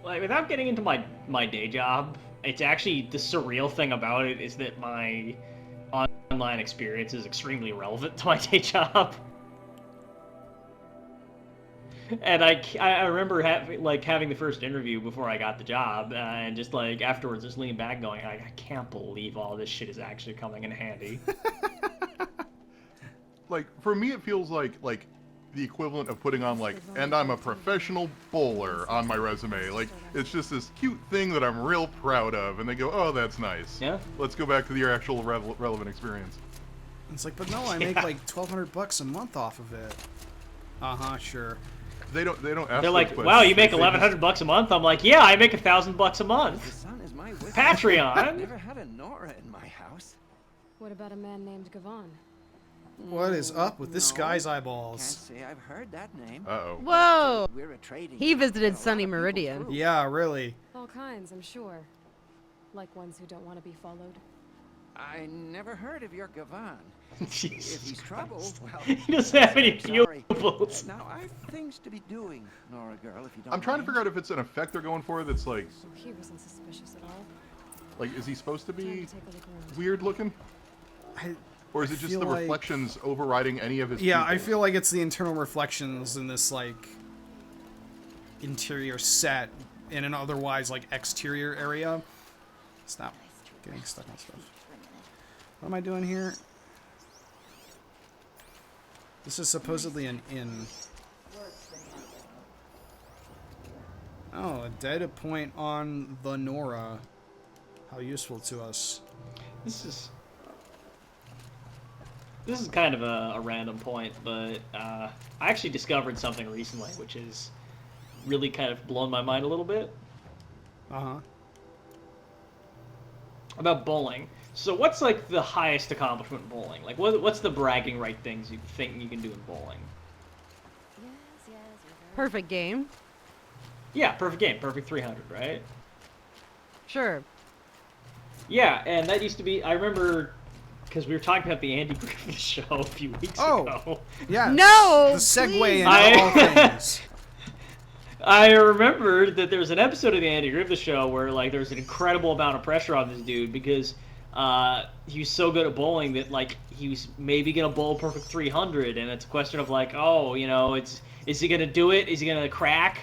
Like, without getting into my day job, it's actually the surreal thing about it is that my online experience is extremely relevant to my day job. And I remember having the first interview before I got the job, and just like afterwards, just leaning back, going, I can't believe all this shit is actually coming in handy. Like for me, it feels like the equivalent of putting on like, and I'm a professional bowler on my resume. Like it's just this cute thing that I'm real proud of, and they go, oh, that's nice. Yeah. Let's go back to your actual relevant experience. It's like, but no, I make like $1,200 a month off of it. Sure. They don't ask. They're like, wow, you make $1,100 a month. I'm like, yeah, I make $1,000 a month. The sun is my whistle. Patreon. I've never had a Nora in my house. What about a man named Gavon? What is up with this No, guy's Can't eyeballs? say I've heard that name. Uh-oh. Whoa! We're a trading He company visited that a lot sunny of people Meridian. through. Yeah, really. All kinds, I'm sure. Like ones who don't want to be followed. I never heard of your Gavon. Jesus If he's trouble, Christ. well, He doesn't have any sorry. pupils. Now I've things to be doing, Nora girl. If you don't. I'm trying to mind. figure out if it's an effect they're going for that's like, Oh, he wasn't suspicious at all. like is he supposed to Time be to take a look around. weird looking? Or is I it just feel the like- reflections overriding any of his Yeah, I pupils? feel like it's the internal reflections in this like interior set in an otherwise like exterior area. Stop getting stuck on stuff. What am I doing here? This is supposedly an inn. Oh, a data point on the Nora. How useful to us. This is kind of a random point, but I actually discovered something recently, which is really kind of blown my mind a little bit about bowling. So what's like the highest accomplishment in bowling? Like what's the bragging right things you think you can do in bowling? Perfect game. Yeah, perfect game, perfect 300, right? Sure. Yeah, and that used to be, I remember, because we were talking about the Andy Griffith show a few weeks ago. Yeah. No, The segue please. into all things. I remembered that there was an episode of the Andy Griffith show where like there was an incredible amount of pressure on this dude because he was so good at bowling that like he was maybe gonna bowl a perfect 300, and it's a question of like, oh, you know, is he gonna do it? Is he gonna crack?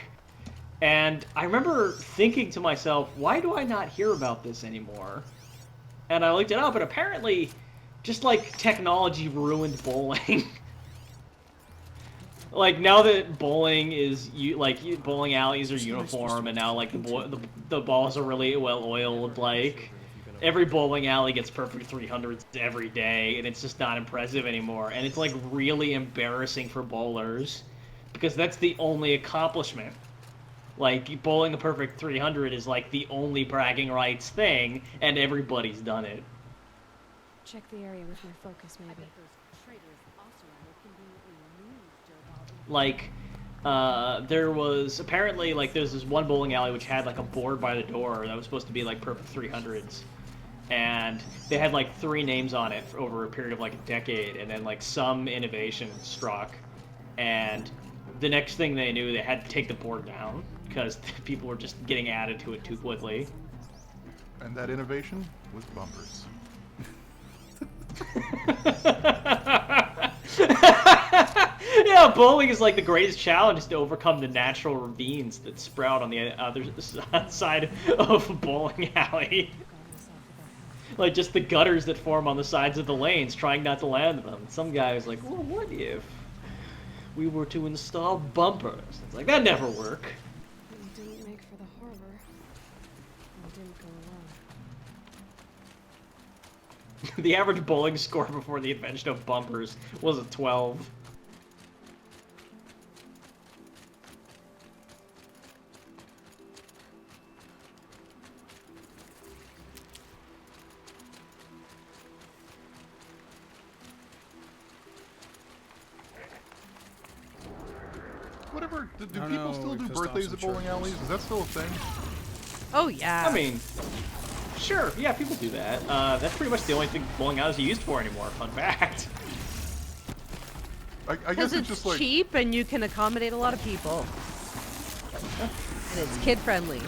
And I remember thinking to myself, why do I not hear about this anymore? And I looked it up, and apparently, just like technology ruined bowling. Like now that bowling is bowling alleys are uniform, and now like the balls are really well oiled. Like every bowling alley gets perfect 300s every day, and it's just not impressive anymore. And it's like really embarrassing for bowlers because that's the only accomplishment. Like bowling a perfect 300 is like the only bragging rights thing, and everybody's done it. Check the area with my focus, maybe. Like, there was apparently like there's this one bowling alley which had like a board by the door that was supposed to be like perfect 300s, and they had like 3 names on it for over a period of like a decade, and then like some innovation struck and the next thing they knew, they had to take the board down because people were just getting added to it too quickly. And that innovation was bumpers. Yeah, bowling is like the greatest challenge is to overcome the natural ravines that sprout on the other side of a bowling alley. Like just the gutters that form on the sides of the lanes, trying not to land them. Some guy was like, well, what if we were to install bumpers? It's like, that'd never work. It didn't make for the harbor. It didn't go well. The average bowling score before the invention of bumpers was a 12. Whatever. Do I don't people know, still we do pissed off birthdays some at bowling churches. alleys? Is that still a thing? Oh yeah. I mean, sure, yeah, people do that. That's pretty much the only thing bowling alleys are used for anymore, fun fact. I guess Because it's it's just like cheap and you can accommodate a lot of people. And it's kid friendly.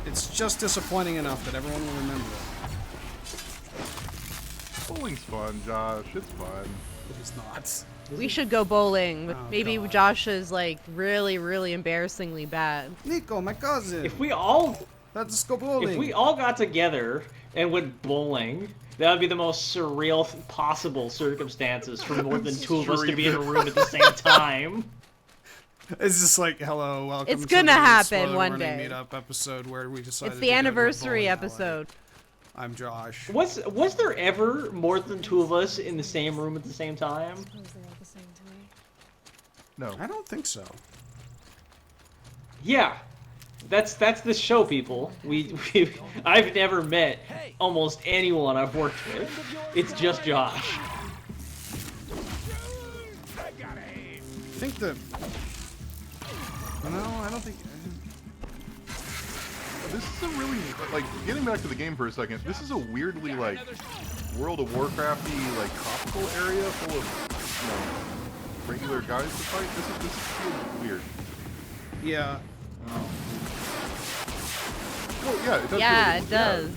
It's just disappointing enough that everyone will remember it. bowling's fun, Josh. It's fun. It is not. We should go bowling with Oh, maybe God. Josh's like really embarrassingly bad. Nico, my cousin. If we all Let's go bowling. If we all got together and went bowling, that would be the most surreal possible circumstances for more than two of us to be in a room at the same time. It's just like, hello, welcome It's to gonna the happen Spoiler one Warning day. meetup episode where we decided It's to the go to a anniversary bowling alley. episode. I'm Josh. Was there ever more than two of us in the same room at the same time? Suppose they're all the same to me. No. I don't think so. Yeah. That's this show, people. I've never met almost anyone I've worked with. It's just Josh. I think that... No, I don't think... This is a really, like, getting back to the game for a second, this is a weirdly, like, World of Warcrafty, like, tropical area full of, you know, regular guys to fight. This feels weird. Yeah. Well, yeah, it does. Yeah, it does.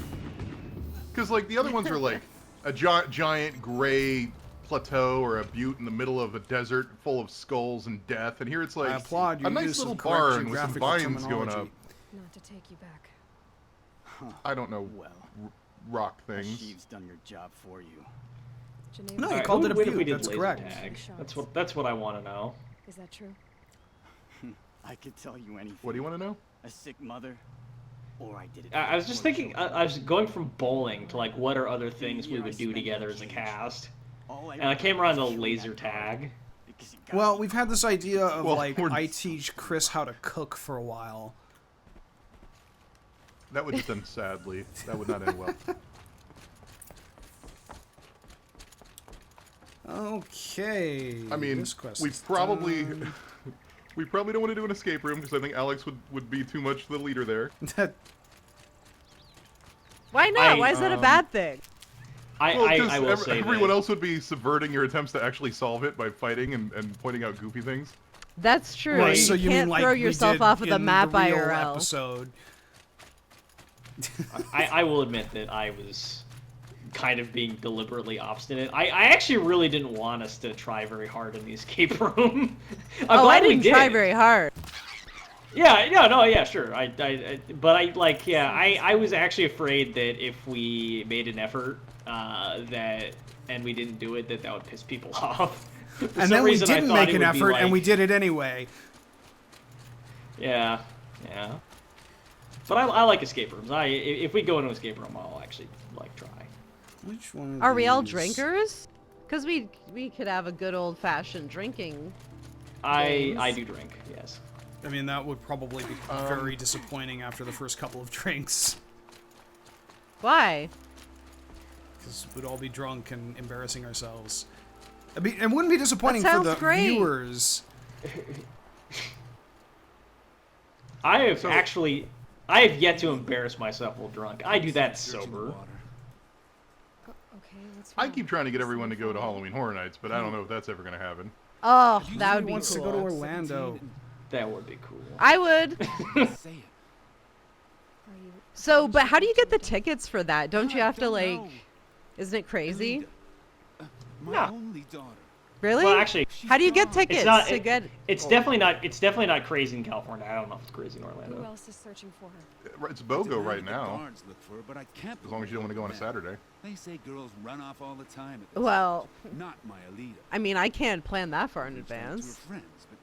Because, like, the other ones are, like, a giant gray plateau or a butte in the middle of a desert full of skulls and death, and here it's like I applaud your a nice use little of correct barn with some geographical vines going up. terminology. Not to take you back. I don't know Well, rock things. she's done your job for you. Geneva, No, you Alright, called who it a would win if butte, we did that's laser correct. tag? That's what I want to know. is that true? I could tell you anything. What do you want to know? A sick mother, or I did it. I was for just the thinking. children. I was going from bowling to like, what are other things we year I would do spent together in as a cage, cast? All And I came around to wanted was laser that car, tag. because it got Well, me. we've had this idea of, Well, like, we're- I teach Chris how to cook for a while. That would just end sadly. That would not end well. Okay. I mean, this quest we is probably done. we probably don't want to do an escape room because I think Alex would be too much the leader there. Why not? I, Why is that a bad thing? Well, 'cause I will say everyone that. else would be subverting your attempts to actually solve it by fighting and pointing out goofy things. That's true. Right, You so you can't mean like throw we yourself did off of the in map the real IRL. episode. I will admit that I was kind of being deliberately obstinate. I actually really didn't want us to try very hard in the escape room. I'm Oh, glad I we didn't did. try very hard. Yeah, no, yeah, sure. But I was actually afraid that if we made an effort, and we didn't do it, that would piss people off. For And some then we reason, I didn't thought make it an would be effort, and like- we did it anyway. Yeah. But I like escape rooms. If we go into an escape room, I'll actually like try. Which one? Of Are we all these? drinkers? Because we could have a good old fashioned drinking. I do drink. Yes. I mean, that would probably be very disappointing after the first couple of drinks. Why? Because we'd all be drunk and embarrassing ourselves. I mean, it wouldn't be disappointing for sounds the great. viewers. I have yet to embarrass myself while drunk. I do that sober. Okay, what's I wrong? keep trying to get everyone to go to Halloween Horror Nights, but I don't know if that's ever going to happen. Oh, If you that say would be wants to cool. go to Orlando. That would be cool. I would. Say it. Are you? So, but how do you get the tickets for that? Don't you I have to don't like? know. Isn't it crazy? Elida, my No. only daughter. Really? Well, actually, She's How do you get gone. tickets it's not. to get? It's definitely not. It's definitely not crazy in California. I don't know if it's crazy in Who Orlando. else is searching for her? It's It's BOGO a right the now, guards look for her, but I can't as long as you don't want to go on a believe that. Saturday. They say girls run off all the time. At this Well, age. Not my Alita. I mean, I can't plan that far in I've told her to her advance. friends, but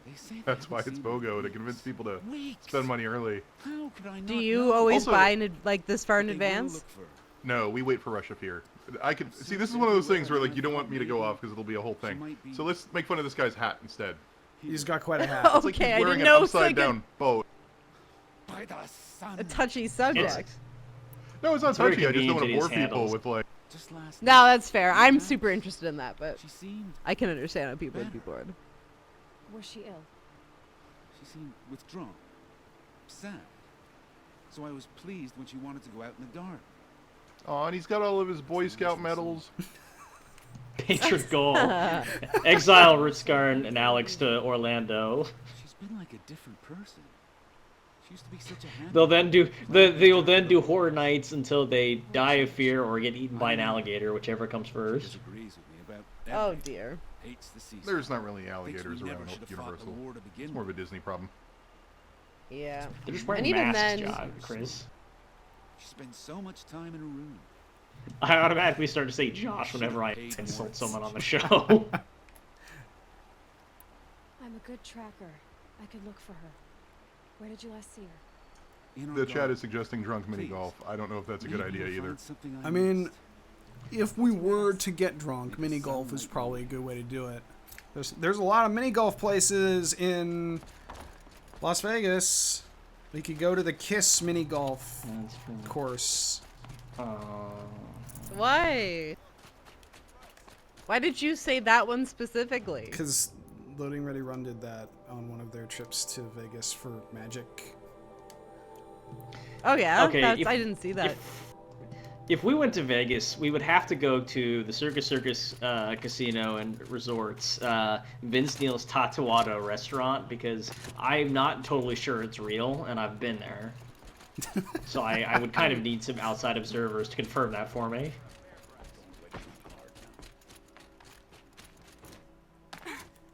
they say they That's haven't why it's seen her BOGO, to in convince people to weeks. spend money early. How could I Do not you know? always Also- buy in like this far in But they will advance? look for her. No, we wait for Rush of Fear. I could see. This is one of those things where like you don't want me to go off because it'll be a whole thing. So let's make fun of this guy's hat instead. He's got quite a hat. It's like Okay, I he's wearing didn't an know it's like upside down boat. By the sun. a touchy subject. No, it's not It's very touchy. I just don't want to convenient bore that he people handles. with like. Just last No, night, that's fair. I'm super interested in that, but She seemed I can understand how people would be bored. Was she ill? She seemed withdrawn, sad. So I was pleased when she wanted to go out in the dark. Oh, and he's got all of his Boy Scout medals. Patron goal. Exile Ritzgarn and Alex to Orlando. She's been like a different person. She used to be such a happy. They'll then do horror nights until they die of fear or get eaten by an alligator, whichever comes She first. disagrees with me about Oh everything. dear. Hates the season. There's not really Thinks alligators we around never should have fought the Universal. war to begin It's more of a with. Disney problem. Yeah. They're just wearing And even masks, then- Chris. She spends so much time in her room. I automatically start to say Josh whenever I insult someone on the show. I'm a good tracker. I could look for her. Where did you last see her? In our The chat garden. is suggesting drunk mini golf. I don't know if that's a good Maybe idea you'll either. find something I mean, missed. if we were to get drunk, mini golf is probably a good way to do it. There's a lot of mini golf places in Las Vegas. We could go to the Kiss mini golf That's true. course. Why? Why did you say that one specifically? Because Loading Ready Run did that on one of their trips to Vegas for Magic. Oh yeah, Okay, that's, if- I didn't see that. If we went to Vegas, we would have to go to the Circus Casino and Resorts, Vince Neil's Tatuado restaurant, because I'm not totally sure it's real, and I've been there. So I would kind of need some outside observers to confirm that for me.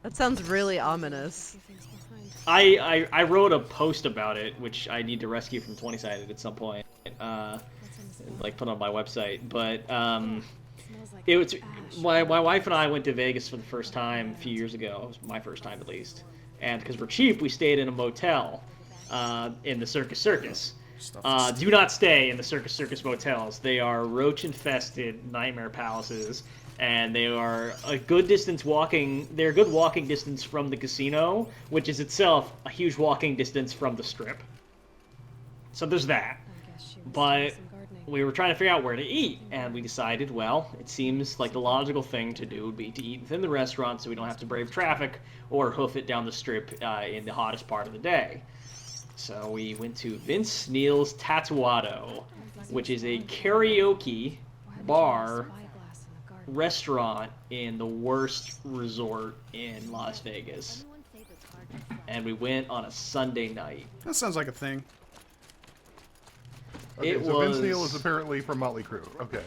That sounds really ominous. Few things behind. I wrote a post about it, which I need to rescue from 20-sided at some point, What's in this one? like put on my website. But Smells like it was ash. my wife and I went to Vegas for the first time a few years ago. It was my first time at least, and because we're cheap, we stayed in a motel in the Circus. Do not stay in the Circus motels. They are roach-infested nightmare palaces, and they are a good distance walking. They're a good walking distance from the casino, which is itself a huge walking distance from the Strip. So there's that. I guess she was But doing some gardening. we were trying to figure out where to eat, and we decided, well, it seems like the logical thing to do would be to eat within the restaurant so we don't have to brave traffic or hoof it down the Strip in the hottest part of the day. So we went to Vince Neil's Tatuado, which is a karaoke Why would you bar have a spyglass in the garden? restaurant in the worst resort in Las Vegas. And we went on a Sunday night. That sounds like a thing. Okay, It so Vince Neil was- is apparently from Motley Crue. Okay.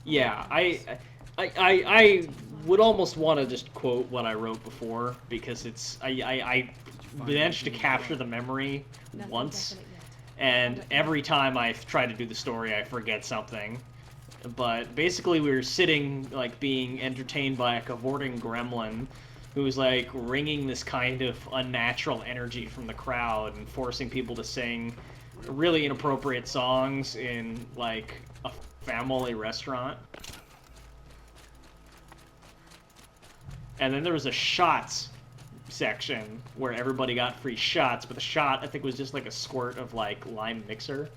Yeah, I would almost want to just quote what I wrote before, because it's I managed to capture the memory Nothing once, definite yet. and every time I try to do the story, I forget something. But basically, we were sitting, like, being entertained by a cavorting gremlin who's, like, wringing this kind of unnatural energy from the crowd and forcing people to sing really inappropriate songs in, like, a family restaurant. And then there was a shots section where everybody got free shots, but the shot, I think, was just like a squirt of, like, lime mixer.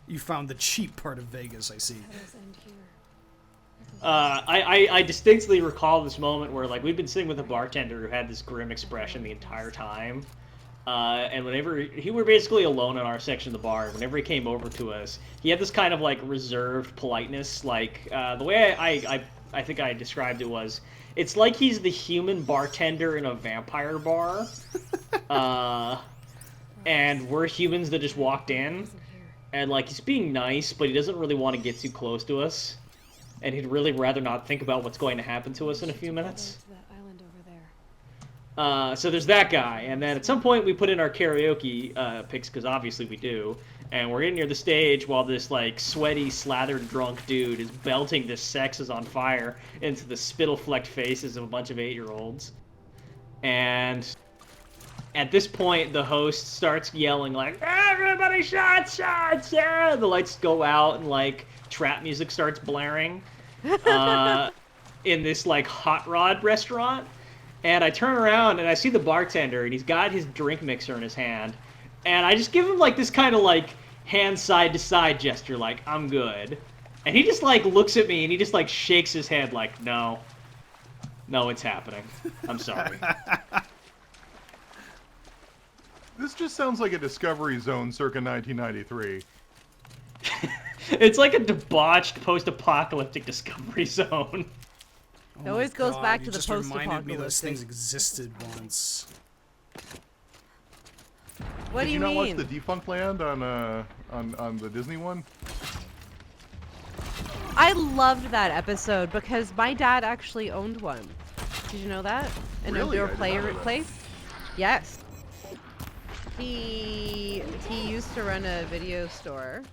You found the cheap part of Vegas, I see. Petals end here. I distinctly recall this moment where, like, we'd been sitting with a bartender who had this grim expression the entire time, And whenever he were basically alone in our section of the bar, whenever he came over to us, he had this kind of like reserved politeness. Like the way I think I described it was, it's like he's the human bartender in a vampire bar, and we're humans that just walked in, and like he's being nice, but he doesn't really want to get too close to us, and he'd really rather not think about what's going to happen to us in a few minutes. So there's that guy, and then at some point we put in our karaoke picks, because obviously we do, and we're getting near the stage while this like sweaty, slathered, drunk dude is belting this sex is on fire into the spittle-flecked faces of a bunch of 8-year-olds. And at this point, the host starts yelling like, "Everybody shots, shots!" Yeah! The lights go out and like trap music starts blaring in this like hot rod restaurant. And I turn around and I see the bartender, and he's got his drink mixer in his hand, and I just give him like this kind of like hand side to side gesture, like I'm good, and he just like looks at me and he just like shakes his head like no, it's happening. I'm sorry. This just sounds like a Discovery Zone circa 1993. It's like a debauched post-apocalyptic Discovery Zone. It always goes back to you the just reminded me those post-apocalyptic. things existed once. What do you Did you not watch mean? the Defunct Land on the Disney one? I loved that episode because my dad actually owned one. Did you know that? An Really? outdoor I did player not know that. place? Yes. He used to run a video store,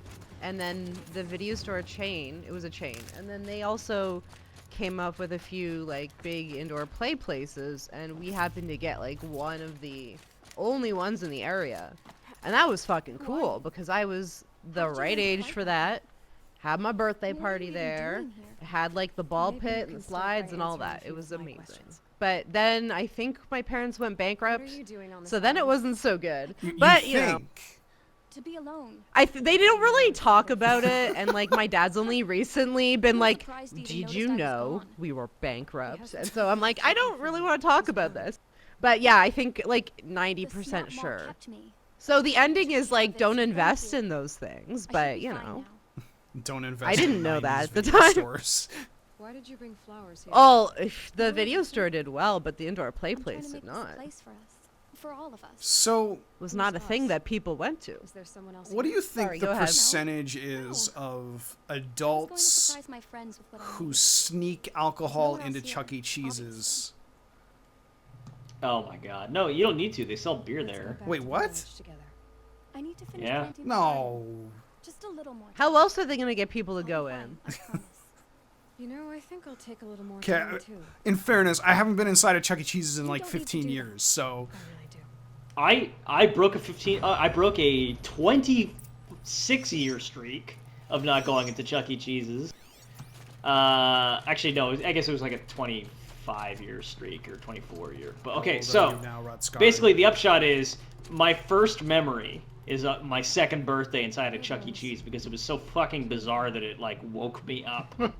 and then the video store chain, it was a chain, and then they also came up with a few like big indoor play places, and we happened to get like one of the only ones in the area, and that was fucking cool because I was the right age for that. Had my birthday party there. It had like the ball pit and the slides and all that. It was amazing. But then I think my parents went bankrupt, so then it wasn't so good. But you know, To be alone. they don't really talk about it, and like my dad's only recently been like, "Did you know we were bankrupt?" And so I'm like, I don't really want to talk about this. But yeah, I think like 90% sure. So the ending is like, don't invest in those things, but you know. Don't invest. I didn't in know 90s that at the video time. Stores. Why did you bring flowers here? Oh, the video store did well, but the indoor play place did not. For all of us. So, Was not a thing that people went to. Is there someone else what do here? you think Sorry, the go ahead. percentage is of I was going to adults surprise my friends with what I who made. sneak alcohol No one into else Chuck here, E. Cheese's? Oh my god. No, you don't need to. They sell beer Let's go there. back Wait, to the what? village together. I need to finish Yeah. planting the garden. No. Just a little more. How time. else are they gonna get people to I'll go be fine, in? I promise. You know, I think I'll take a little more Okay, time too. in fairness, I haven't been inside a Chuck E. Cheese's in You like don't need to 15 do that. years, so I really do. I broke a 26-year streak of not going into Chuck E. Cheese's. Actually, no. I guess it was like a 25-year streak or 24-year. But How okay, old are so you now, Rutscar? basically the upshot is my first memory is my second birthday inside a Chuck E. Cheese because it was so fucking bizarre that it like woke me up. A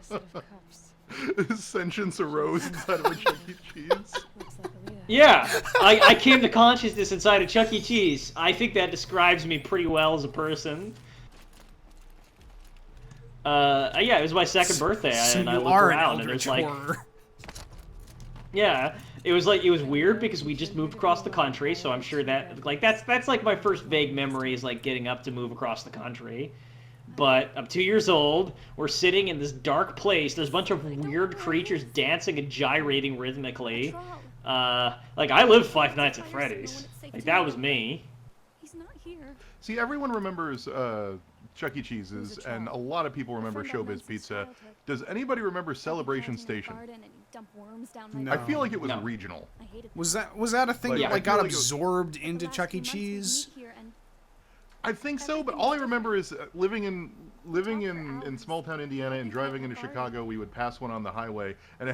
set of cups. Sentience arose inside of a Chuck E. Cheese. Looks like Alita. Yeah, I came to consciousness inside a Chuck E. Cheese. I think that describes me pretty well as a person. Yeah, it was my second birthday, So and I you looked are an around, and eldritch there's like, horror. yeah, it was weird because we just moved across the country, so I'm sure that like that's like my first vague memory is like getting up to move across the country. But I'm 2 years old. We're sitting in this dark place. There's a bunch of weird creatures dancing and gyrating rhythmically. Like I lived Five Nights at Freddy's. Like that was me. He's not here. See, everyone remembers Chuck E. Cheese's, and a lot of people remember Showbiz Pizza. Does anybody remember Celebration Station? No. I feel like it was No. regional. Was that a thing Like, that I like feel got like it was- absorbed into Chuck E. Cheese? I think so, but all I remember is living in small town Indiana and driving into Chicago. We would pass one on the highway, and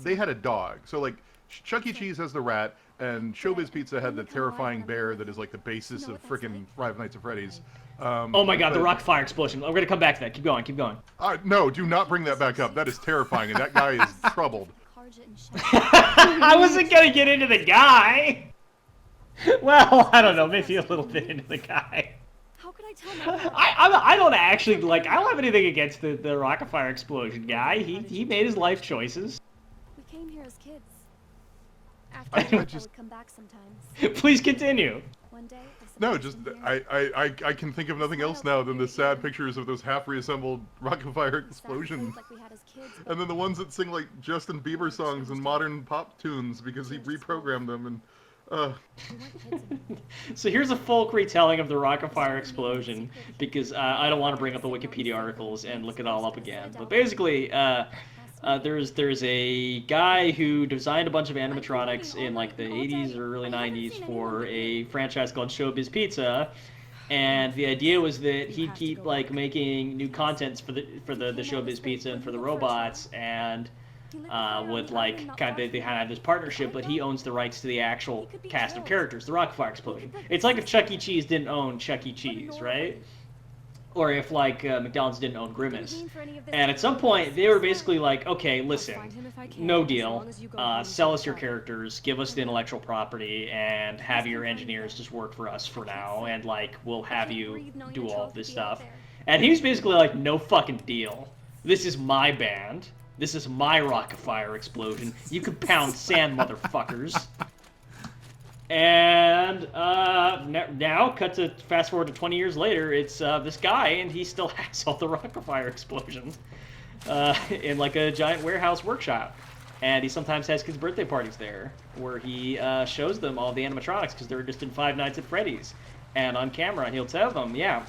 they had a dog. So like Chuck E. Cheese has the rat, and Showbiz Pizza had the terrifying bear that is like the basis of frickin' Five Nights at Freddy's. Oh my god, the but- rock fire explosion. We're gonna come back to that. Keep going, keep going. No, do not bring that back up. That is terrifying, and that guy is troubled. I wasn't gonna get into the guy. Well, I don't know, maybe a little bit into the guy. How could I tell my mother? I don't actually like. I don't have anything against the rocket fire explosion guy. He made his life choices. We came here as kids. I After I just- would come back sometimes. Please continue. One day, I No, suppose just I'm here. I can think of nothing else now than the sad pictures of those half reassembled rocket fire The sad explosions, clothes like we had as kids, but and then the ones that sing like Justin Bieber songs and modern pop tunes because he reprogrammed them. And we weren't kids anymore. So here's a folk retelling of the rocket fire explosion because I don't want to bring up the Wikipedia articles and look it all up again. But basically, there's a guy who designed a bunch of animatronics in like the 80s or early 90s for a franchise called Showbiz Pizza, and the idea was that he'd keep like making new contents for the Showbiz Pizza and for the robots, and would like kind of they had this partnership, but he owns the rights to the actual cast of characters, the rocket fire explosion. It's like if Chuck E. Cheese didn't own Chuck E. Cheese, right? Or if like McDonald's didn't own Grimace. And at some point they were basically like, okay, listen, no deal, sell us your characters, give us the intellectual property, and have your engineers just work for us for now, and like we'll have you do all of this stuff. And he was basically like, no fucking deal. This is my band. This is my rocket fire explosion. You can pound sand, motherfuckers. And now, fast forward to 20 years later, it's this guy, and he still has all the rocket fire explosions in like a giant warehouse workshop. And he sometimes has kids' birthday parties there, where he shows them all the animatronics because they're just in Five Nights at Freddy's. And on camera, he'll tell them, yeah,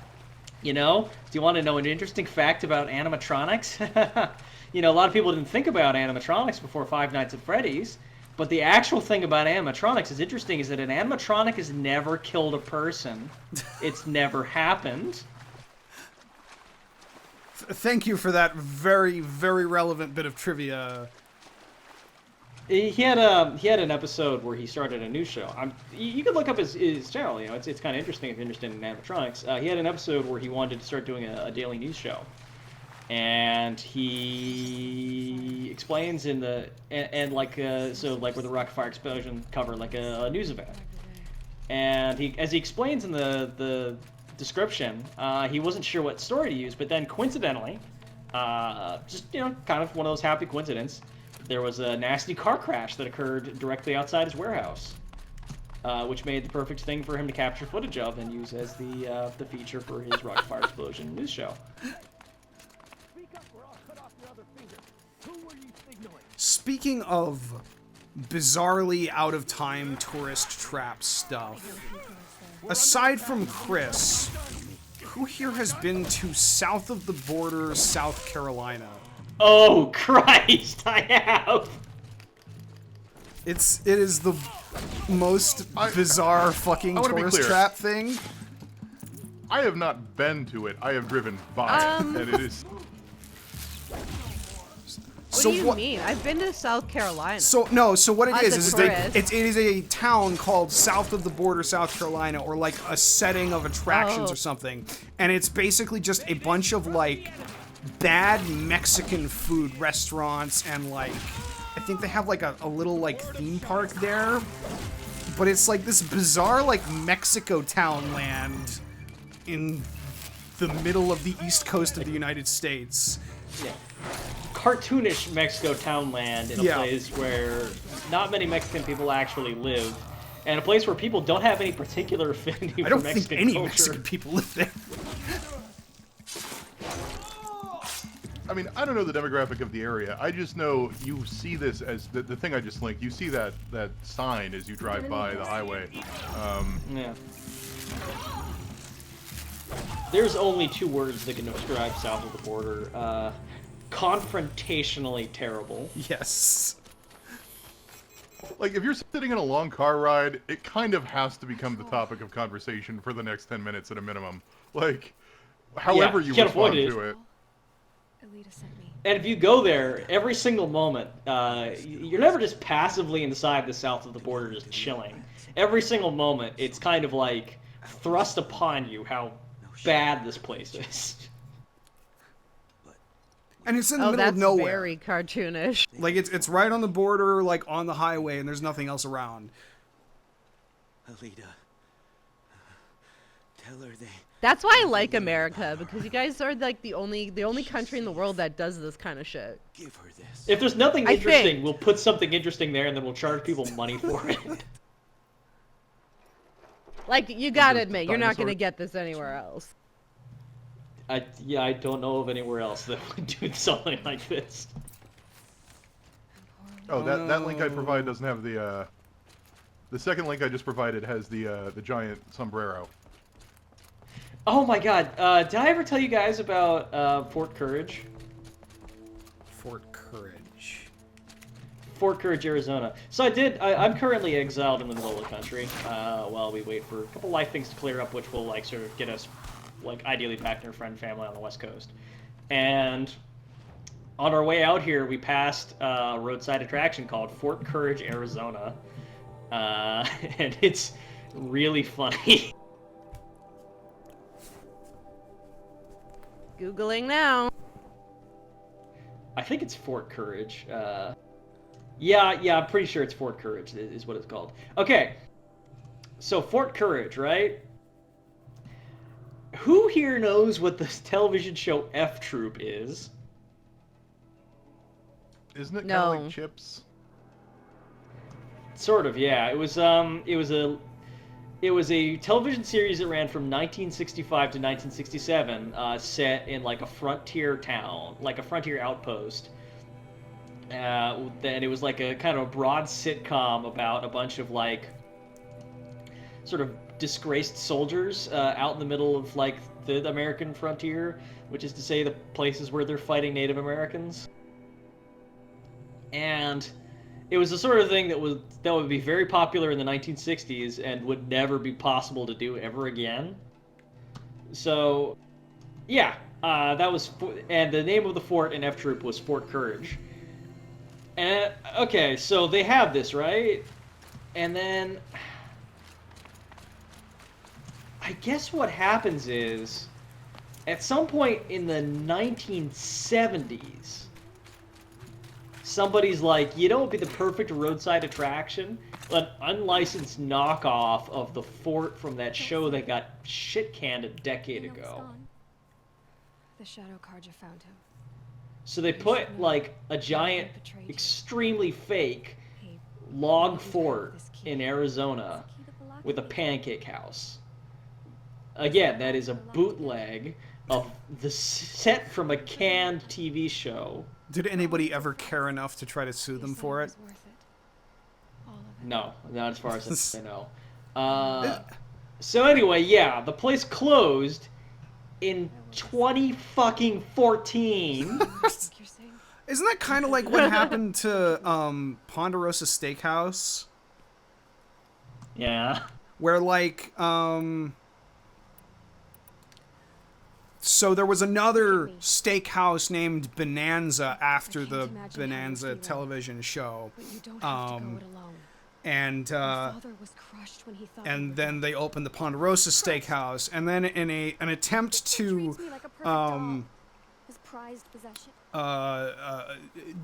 you know, do you want to know an interesting fact about animatronics? You know, a lot of people didn't think about animatronics before Five Nights at Freddy's. But the actual thing about animatronics is interesting is that an animatronic has never killed a person. It's never happened. Thank you for that very, very relevant bit of trivia. He had an episode where he started a news show. You could look up his channel. You know, it's kind of interesting if you're interested in animatronics. He had an episode where he wanted to start doing a daily news show. And he explains in the like so like with the rocket fire explosion cover like a news event, and as he explains in the description, he wasn't sure what story to use, but then coincidentally, just you know kind of one of those happy coincidences, there was a nasty car crash that occurred directly outside his warehouse, which made the perfect thing for him to capture footage of and use as the feature for his rocket fire explosion news show. Speaking of bizarrely out-of-time tourist trap stuff, aside from Chris, who here has been to south of the border, South Carolina? Oh Christ, I have! It is the most bizarre fucking I wanna be tourist clear. trap thing. I have not been to it. I have driven by it, and it is. What So do you what- mean? I've been to South Carolina. So what it As is a that tourist. it is a town called south of the border, South Carolina, or like a setting of attractions Oh. or something, and it's basically just a bunch of like bad Mexican food restaurants, and like I think they have like a little like theme park there, but it's like this bizarre like Mexico town land in the middle of the east coast of the United States. Yeah. Cartoonish Mexico townland in a Yeah. place where not many Mexican people actually live, and a place where people don't have any particular affinity I don't for think Mexican any culture. Mexican people live there. I mean, I don't know the demographic of the area. I just know you see this as the thing I just linked. You see that sign as you drive by the highway. Yeah. There's only two words that can describe south of the border. Confrontationally terrible. Yes. Like, if you're sitting in a long car ride, it kind of has to become the topic of conversation for the next 10 minutes at a minimum. Like, however you can't respond avoid it. to it. Alita sent me. And if you go there, every single moment, you're never just passively inside the south of the border just chilling. Every single moment, it's kind of like thrust upon you how bad this place is. And it's in the Oh, middle that's of nowhere. very cartoonish. Like it's right on the border, like on the highway, and there's nothing else around. Alita. Tell her they... That's why I like America, because you guys are like the only country in the world that does this kind of shit. Give her this. If there's nothing I interesting, think. we'll put something interesting there, and then we'll charge people money for it. Like, you gotta There's admit, you're not gonna dinosaurs. get this anywhere else. I don't know of anywhere else that would do something like this. Oh, that link I provided doesn't have the second link I just provided has the giant sombrero. Oh my god, did I ever tell you guys about Fort Courage? Fort Courage. Fort Courage, Arizona. So I'm currently exiled in the middle of the country while we wait for a couple life things to clear up, which will like sort of get us like ideally back to our friend and family on the West Coast. And on our way out here, we passed a roadside attraction called Fort Courage, Arizona. And it's really funny. Googling now. I think it's Fort Courage. Yeah, I'm pretty sure it's Fort Courage is what it's called. Okay, so Fort Courage, right? Who here knows what this television show F Troop is? Isn't it kind No. of like Chips? Sort of, yeah. It was a television series that ran from 1965 to 1967, set in like a frontier town, like a frontier outpost. Then it was like a kind of a broad sitcom about a bunch of like sort of disgraced soldiers out in the middle of like the American frontier, which is to say the places where they're fighting Native Americans. And it was the sort of thing that would be very popular in the 1960s and would never be possible to do ever again. So, yeah, that was, and the name of the fort in F Troop was Fort Courage. And okay, so they have this, right? And then I guess what happens is at some point in the 1970s, somebody's like, you know what would be the perfect roadside attraction? An unlicensed knockoff of the fort from that show that got shit canned a decade You know it's ago. gone. The shadow Karja found him. So they put like a giant, extremely fake log fort in Arizona with a pancake house. Again, that is a bootleg of the set from a canned TV show. Did anybody ever care enough to try to sue them for it? No, not as far as I know. So anyway, yeah, the place closed in 2014. Isn't that kind of like what happened to Ponderosa Steakhouse? Yeah. Where like so there was another steakhouse named Bonanza after the Bonanza television show. And then they opened the Ponderosa Steakhouse, and then in an attempt to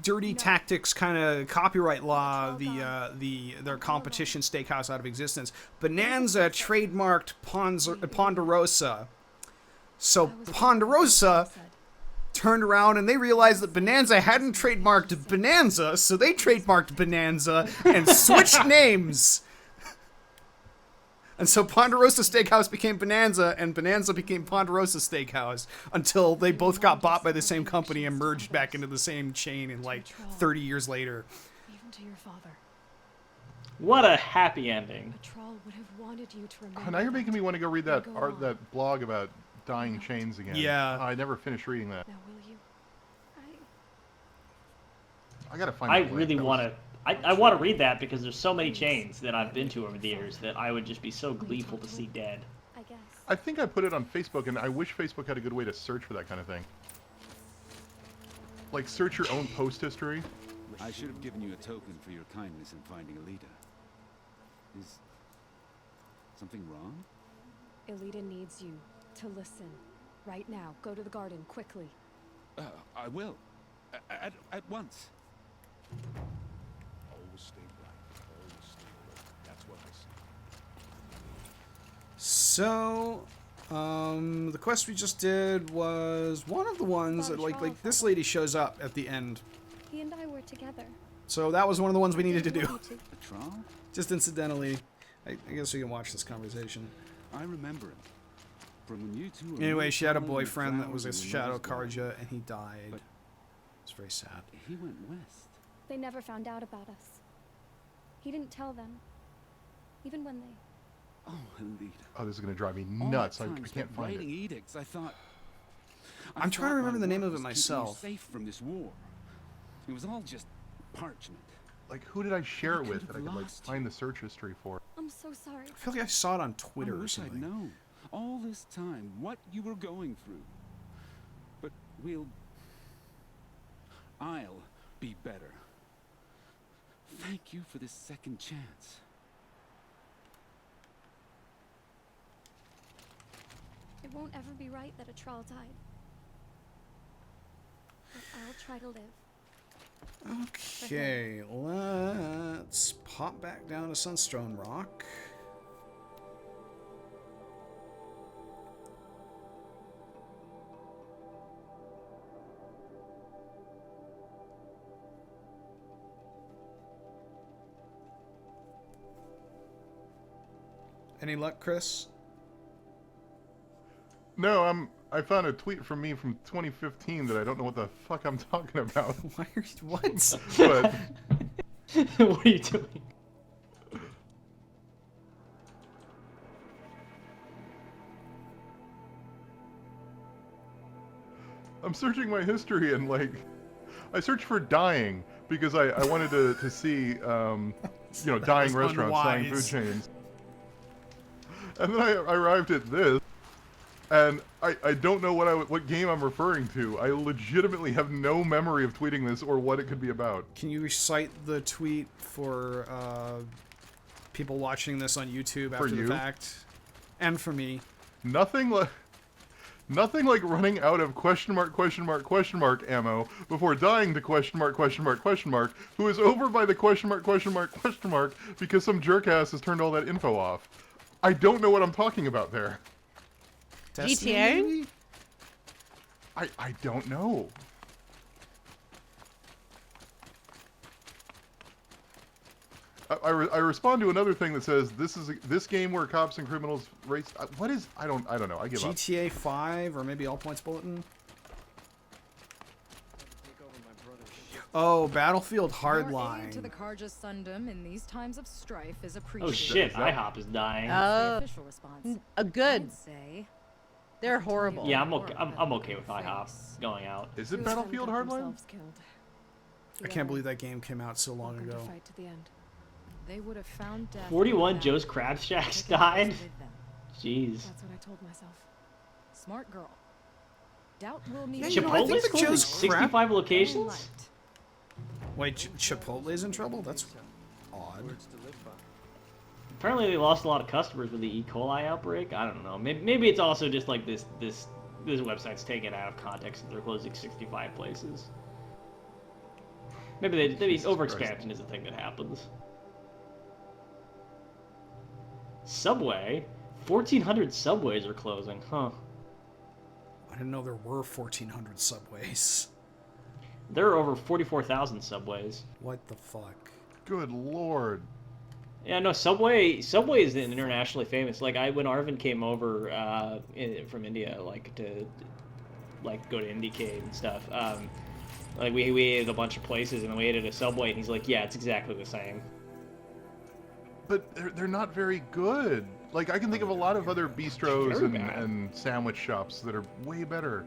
dirty tactics kind of copyright law their competition steakhouse out of existence, Bonanza trademarked Ponderosa. So Ponderosa turned around and they realized that Bonanza hadn't trademarked Bonanza, so they trademarked Bonanza and switched names. And so Ponderosa Steakhouse became Bonanza, and Bonanza became Ponderosa Steakhouse, until they both got bought by the same company and merged back into the same chain in like 30 years later. Even to your father. What a happy ending. Patrol would have wanted you to Oh, remember. now you're making me want to go read that blog about dying chains again. Yeah. I never finished reading that. Now will you? I gotta find. I that link. really That want was- to. I want to read that because there's so many chains that I've been to over the years that I would just be so gleeful to see dead. I guess. I think I put it on Facebook, and I wish Facebook had a good way to search for that kind of thing. Like, search your own post history. I should have given you a token for your kindness in finding Alita. Is something wrong? Elita needs you to listen. Right now. Go to the garden, quickly. I will. At once. Always stay bright. Always stay alert. That's what I say. So, the quest we just did was one of the ones that, like this lady shows up at the end. He and I were together. So that was one of the ones we needed to do. The trial? Just incidentally. I guess we can watch this conversation. I remember it. From when you two were Anyway, she had a following the boyfriend that was a flowers in Shadow Mother's garden. Karja, and he died. But- It's very sad. He went west. They never found out about us. He didn't tell them. Even when they... Oh, Alita. Oh, this is gonna drive me All nuts. that I time can't spent find writing it. edicts. I thought I'm trying to my remember the name work of it was keeping you myself. Safe from this war. It was all just parchment. Like, who did I share it I with could that I have could like lost find the search history for? I'm so sorry. I feel like I saw it on Twitter I or wish I'd something. known all this time what you were going through. But I'll be better. Thank you for this second chance. It won't ever be right that a troll died. But I'll try to live. Okay, let's pop back down to Sunstone Rock. Any luck, Chris? No, I found a tweet from me from 2015 that I don't know what the fuck I'm talking about. Why are you, what? But What are you doing? I'm searching my history and like, I searched for dying because I wanted to see, you know, dying was restaurants, dying food unwise. chains. And then I arrived at this, and I don't know what game I'm referring to. I legitimately have no memory of tweeting this or what it could be about. Can you recite the tweet for people watching this on YouTube after you? the fact? And for me. Nothing like running out of question mark ammo before dying to question mark, who is over by the question mark because some jerkass has turned all that info off. I don't know what I'm talking about there. Destiny, GTA? maybe? I don't know. I respond to another thing that says this game where cops and criminals race. What is? I don't know. I give up. GTA 5 or maybe All Points Bulletin? Oh, Battlefield Your aid to Hardline. the Karja Sundom in these times of strife is Oh appreciated. shit, IHOP is dying. The official response. A good. I'd say. They're horrible. Yeah, I'm okay. I'm okay with IHOP going out. Is it Battlefield Hardline? I can't believe that game came out so long ago. Fight to the end. They would have found death. 41 without Joe's Crab Shacks taking us died. with them. Jeez. That's what I told myself. Smart girl. Doubt we'll need Yeah, you you know, I think Chipotle's the closing Joe's Crab- 65 locations? light. Wait, Chipotle's in trouble? That's odd. Apparently they lost a lot of customers with the E. coli outbreak. I don't know. Maybe it's also just like this website's taken out of context and they're closing 65 places. Maybe overexpansion is a thing that happens. Subway? 1,400 subways are closing, huh? I didn't know there were 1,400 subways. There are over 44,000 subways. What the fuck? Good lord. Yeah, no, Subway is internationally famous. Like, when Arvin came over from India, like, to, like, go to Indiecade and stuff, like, we ate at a bunch of places, and then we ate at a Subway, and he's like, yeah, it's exactly the same. But they're not very good. Like, I can think of a lot of other bistros Very bad. and sandwich shops that are way better.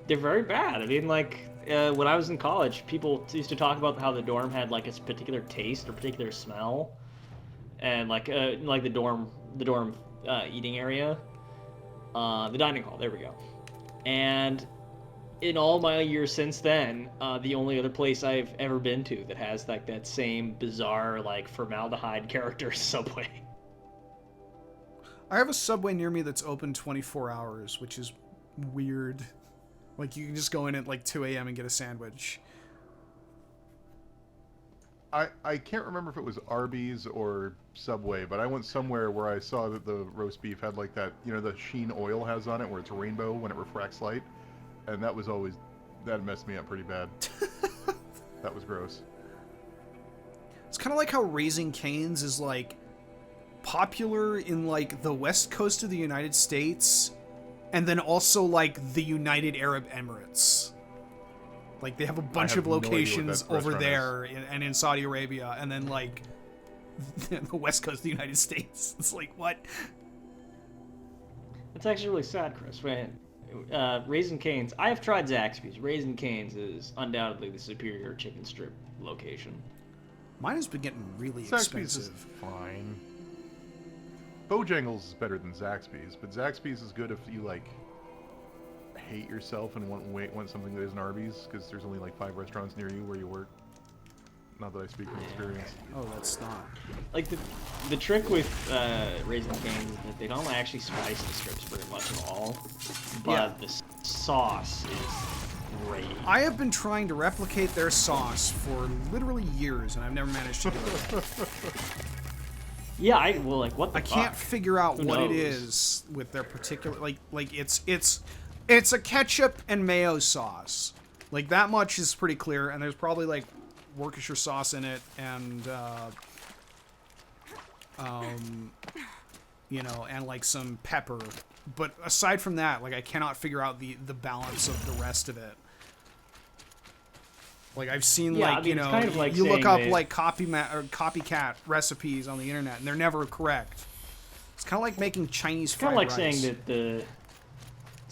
They're very bad. I mean, like, when I was in college, people used to talk about how the dorm had, like, a particular taste or particular smell. And, like the dorm eating area. The dining hall, there we go. And in all my years since then, the only other place I've ever been to that has, like, that same bizarre, like, formaldehyde character is Subway. I have a Subway near me that's open 24 hours, which is weird. Like, you can just go in at, like, 2 a.m. and get a sandwich. I can't remember if it was Arby's or Subway, but I went somewhere where I saw that the roast beef had like that, you know, the sheen oil has on it where it's rainbow when it refracts light, and that was always, that messed me up pretty bad. That was gross. It's kind of like how Raising Cane's is like popular in like the west coast of the United States, and then also like the United Arab Emirates. Like they have a bunch of locations over there and in Saudi Arabia, and then like the west coast of the United States. It's like, what? That's actually really sad, Chris. Man, Raising Cane's. I have tried Zaxby's. Raising Cane's is undoubtedly the superior chicken strip location. Mine has been getting really Zaxby's expensive. is fine. Bojangles is better than Zaxby's, but Zaxby's is good if you like hate yourself and want something that isn't Arby's, because there's only like 5 restaurants near you where you work. Not that I speak from experience. Oh, that's not. Like the trick with Raising Cane's is that they don't actually spice the strips very much at all, but the sauce is great. I have been trying to replicate their sauce for literally years, and I've never managed to do it. Yeah, what the I can't fuck? figure out Who what it knows? is with their particular like it's a ketchup and mayo sauce. Like that much is pretty clear, and there's probably like Worcestershire sauce in it, and you know, and like some pepper. But aside from that, like I cannot figure out the balance of the rest of it. Like I've seen, Yeah, like, I mean, you know, it's kind of like you look saying up that- like copycat recipes on the internet, and they're never correct. It's kind of like making Chinese fried rice. It's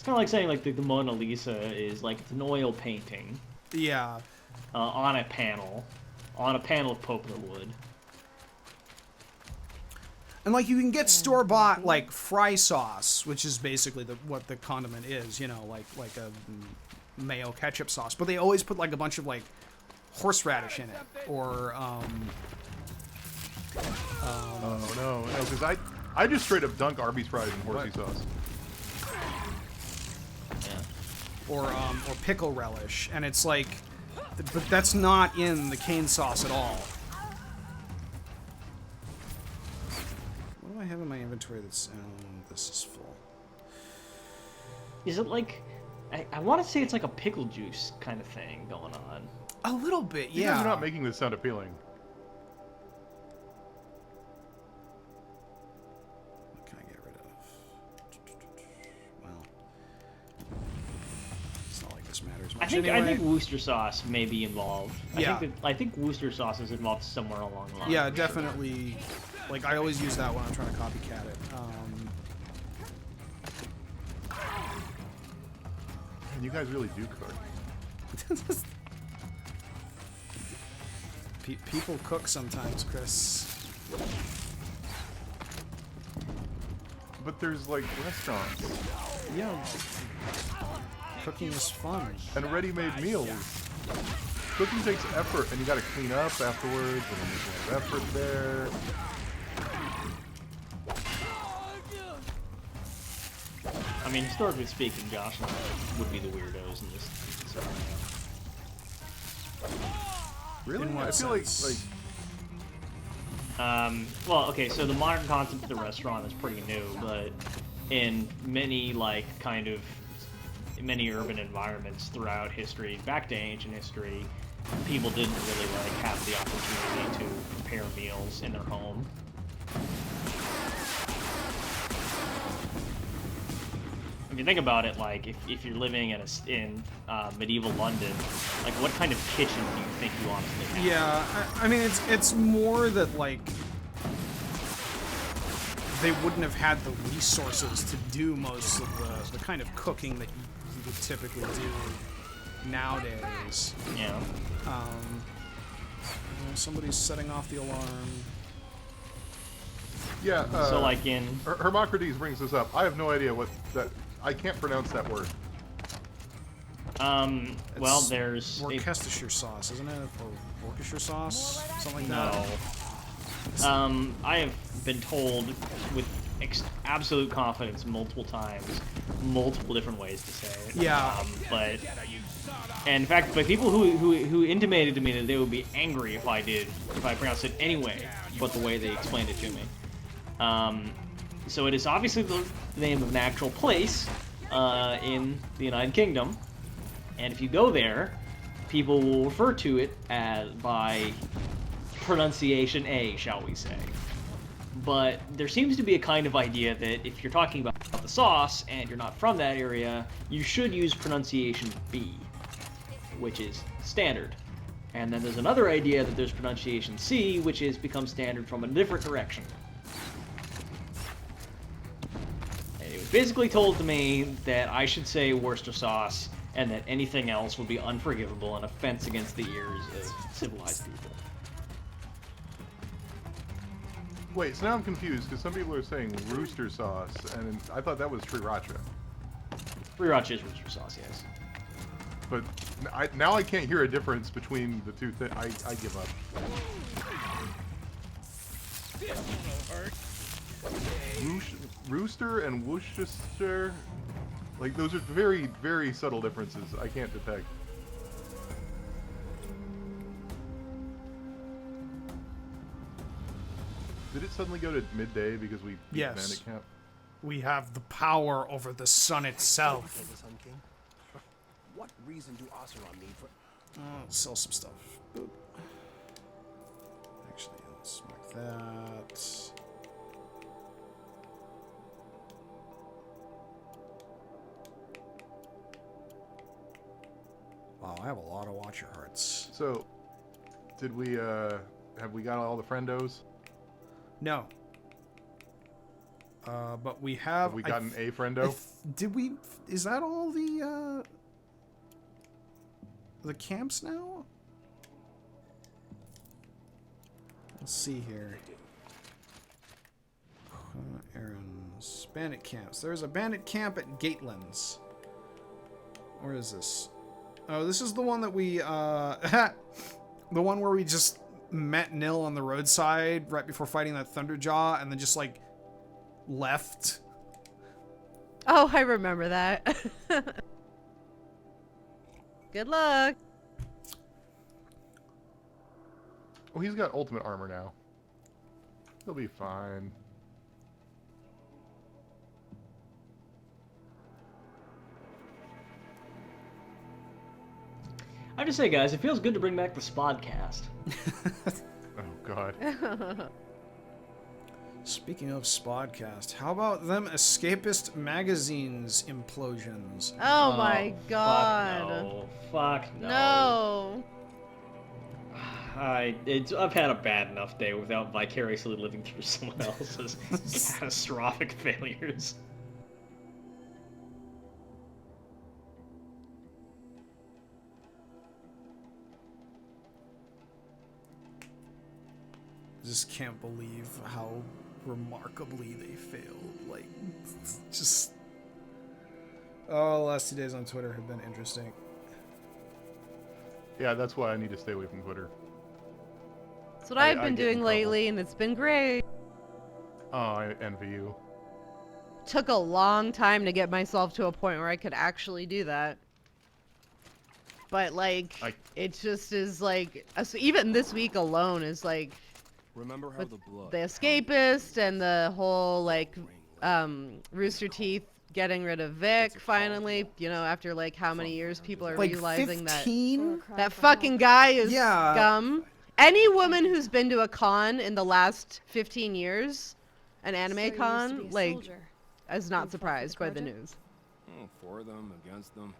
kind of like saying like the Mona Lisa is like it's an oil painting Yeah. on a panel of poplar wood. And like you can get store-bought like fry sauce, which is basically what the condiment is, you know, like a mayo ketchup sauce, but they always put like a bunch of like horseradish in it, or Oh no, because I just straight up dunk Arby's fries in horsey sauce. or pickle relish, and it's like, but that's not in the cane sauce at all. What do I have in my inventory that's this is full? Is it like I want to say it's like a pickle juice kind of thing going on. A little bit, You yeah. guys are not making this sound appealing. What can I get rid of? Well, it's not like this matters much I think anyway. Worcester sauce may be involved. Yeah. I think Worcester sauce is involved somewhere along the line. Yeah, for sure. definitely. Like, I always use that when I'm trying to copycat it. And you guys really do cook. People cook sometimes, Chris. But there's like restaurants Yeah. Cooking is fun. and ready-made meals. Cooking takes effort, and you got to clean up afterwards, and then there's a lot of effort there. I mean, historically speaking, Josh and I would be the weirdos in this scenario. Really? In what I feel sense? Well, okay, so the modern concept of the restaurant is pretty new, but in many, many urban environments throughout history, back to ancient history, people didn't really, have the opportunity to prepare meals in their home. If you think about it, if you're living in medieval London, what kind of kitchen do you think you honestly have? Yeah, I mean, it's more that, like, they wouldn't have had the resources to do most of the kind of cooking that you would typically do nowadays. Yeah. Somebody's setting off the alarm. Yeah. So, in... Hermocrates brings this up. I have no idea what that. I can't pronounce that word. Well, there's... Worcestershire sauce, isn't it? Or Worcestershire sauce? Something like No. that. I have been told with absolute confidence multiple times multiple different ways to say it. Yeah. But and in fact, but people who intimated to me that they would be angry if I pronounced it anyway, but the way they explained it to me. So it is obviously the name of an actual place in the United Kingdom, and if you go there, people will refer to it as by pronunciation A, shall we say. But there seems to be a kind of idea that if you're talking about the sauce and you're not from that area, you should use pronunciation B, which is standard. And then there's another idea that there's pronunciation C, which is becomes standard from a different direction. And it was basically told to me that I should say Worcester sauce, and that anything else would be unforgivable, an offense against the ears of civilized people. Wait, so now I'm confused because some people are saying rooster sauce, and I thought that was sriracha. Sriracha is rooster sauce, yes. But now I can't hear a difference between the two things. I give up. Rooster and Worcestershire, like those are very, very subtle differences I can't detect. Did it suddenly go to midday because we beat Yes. Bandit Camp? We have the power over the sun itself. What reason do Oseron need for... Sell some stuff. Boop. Actually, let's mark that. Wow, I have a lot of Watcher Hearts. So, did we, have we got all the friendos? No. But we have... Have we gotten a friendo? Did we... Is that all the camps now? Let's see here. Errands. Bandit camps. There's a bandit camp at Gatelands. Where is this? Oh, this is the one that we, the one where we just met Nil on the roadside right before fighting that Thunderjaw and then just, like, left. Oh, I remember that. Good luck. Oh, he's got ultimate armor now. He'll be fine. I just say, guys, it feels good to bring back the Spodcast. Oh, God. Speaking of Spodcast, how about them escapist magazines implosions? Oh my god. Fuck no. No. I've had a bad enough day without vicariously living through someone else's catastrophic failures. Just can't believe how remarkably they failed. Like, just... Oh, the last 2 days on Twitter have been interesting. Yeah, that's why I need to stay away from Twitter. That's what I've I been get in doing trouble. lately, and it's been great. Oh, I envy you. Took a long time to get myself to a point where I could actually do that. But, like, it just is, like... So even this week alone is, like... Remember how with the blood... the escapist and the whole, like, Rooster Teeth getting rid of Vic, finally. You know, after, like, how many years people are Like realizing 15? that fucking guy is Yeah. scum. Any woman who's been to a con in the last 15 years, an anime con, like, is not surprised by the news. For them, against them.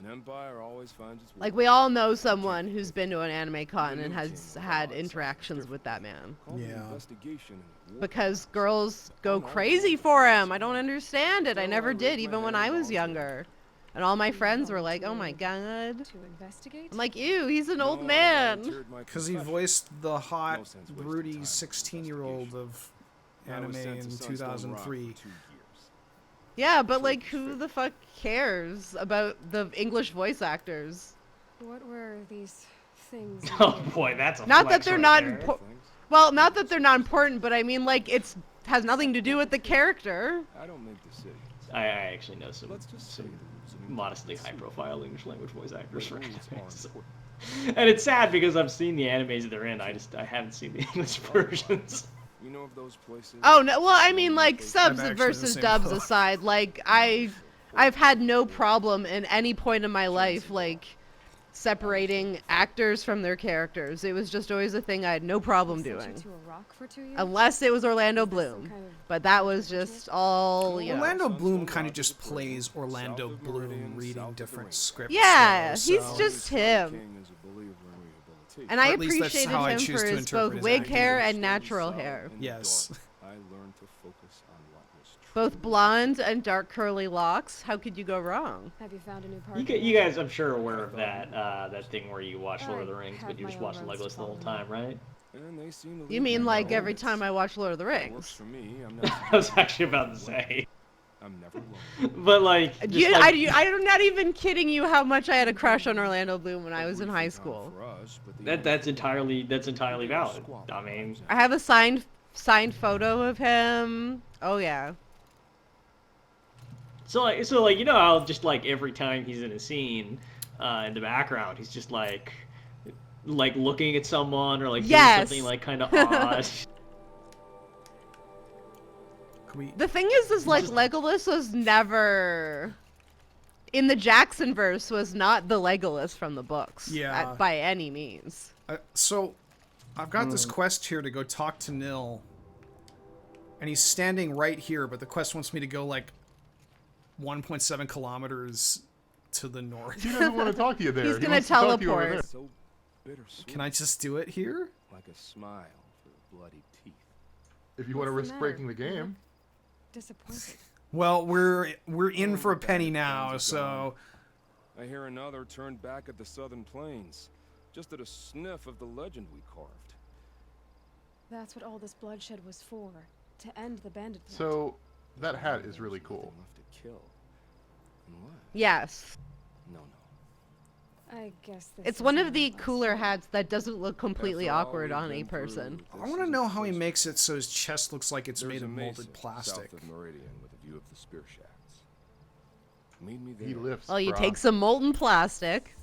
An empire always finds its way. Like, we all know someone who's been to an anime con and has had interactions with that man. Yeah. Because girls go crazy for him. I don't understand it. I never did, even when I was younger. And all my friends were like, oh my god. To investigate? I'm like, ew, he's an old man. Because he voiced the hot, broody 16-year-old of anime in 2003. Yeah, but like, who the fuck cares about the English voice actors? What were these things? Oh boy, that's a Not flex that they're right not there. well, not that they're not important, but I mean, like, it's has nothing to do with the character. I don't make decisions. I actually know some Let's just say some there was an modestly emergency. high-profile English language voice actors for Rules anime. are So. important. And it's sad because I've seen the animes they're in. I haven't seen the English versions. You know of those places? Oh no, well I mean like subs I'm actually in the versus same dubs boat. aside, like I've had no problem in any point in my life like separating actors from their characters. It was just always a thing I had no problem They sent doing. you to a rock for 2 years? Unless it was Orlando Is this some Bloom. kind of But that was ritual? just all, you know. Orlando Sun's Bloom no kind of logic just of the prison, plays Orlando south of Bloom Meridian, reading south of the different ring. scripts. Yeah, though, he's so- just him. King is a believer in rehabilitation. And I Or at least that's appreciated how I him choose for to his interpret both his wig acting. hair Stayed and natural solid hair. in the Yes. dark. I learned to focus on what was true. Both blonde and dark curly locks. How could you go wrong? Have you found a new partner? You guys, I'm sure, are aware of that thing where you watch Lord of the I Rings, have but you just my watch own roads to Legolas the whole follow. time, right? And they seem to You leave mean me like alone. every time I watch Lord of the That works Rings? for me. I'm not I was actually about to say, I'm never alone. but like, just like I'm not even kidding you how much I had a crush on Orlando Bloom when I was in high Briefing time school. for us, but the that's entirely valid. I mean, I have a signed photo of him. Oh yeah. so like you know how just like every time he's in a scene, in the background, he's just like looking at someone or like Yes. doing something like kind of odd. Can we- The thing is like Legolas was never in the Jackson verse was not the Legolas from the books. Yeah. By any means. So, I've got this quest here to go talk to Nil. And he's standing right here, but the quest wants me to go like 1.7 kilometers to the north. He doesn't want to talk to you there. He's He gonna wants to talk to you over teleport. there. So bittersweet. Can I just do it here? Like a smile for bloody teeth. If you want to What's risk the breaking the matter? You game. look disappointed. Well, we're in for a penny Bandit now, plans are so gone. I hear another turned back at the southern plains, just at a sniff of the legend we carved. That's what all this bloodshed was for. To end the bandit threat. So, that hat is really There's cool. nothing left to kill. Unless... Yes. No. I guess this It's is one none of the my cooler story. hats that doesn't look completely After all awkward we've on a been through, person. I this want to is know the how he place makes to it so his chest looks like it's There's made a of mesa molded plastic. south of Meridian with a view of the spear shafts. Meet me there. He lifts. Well, you brah. take some molten plastic.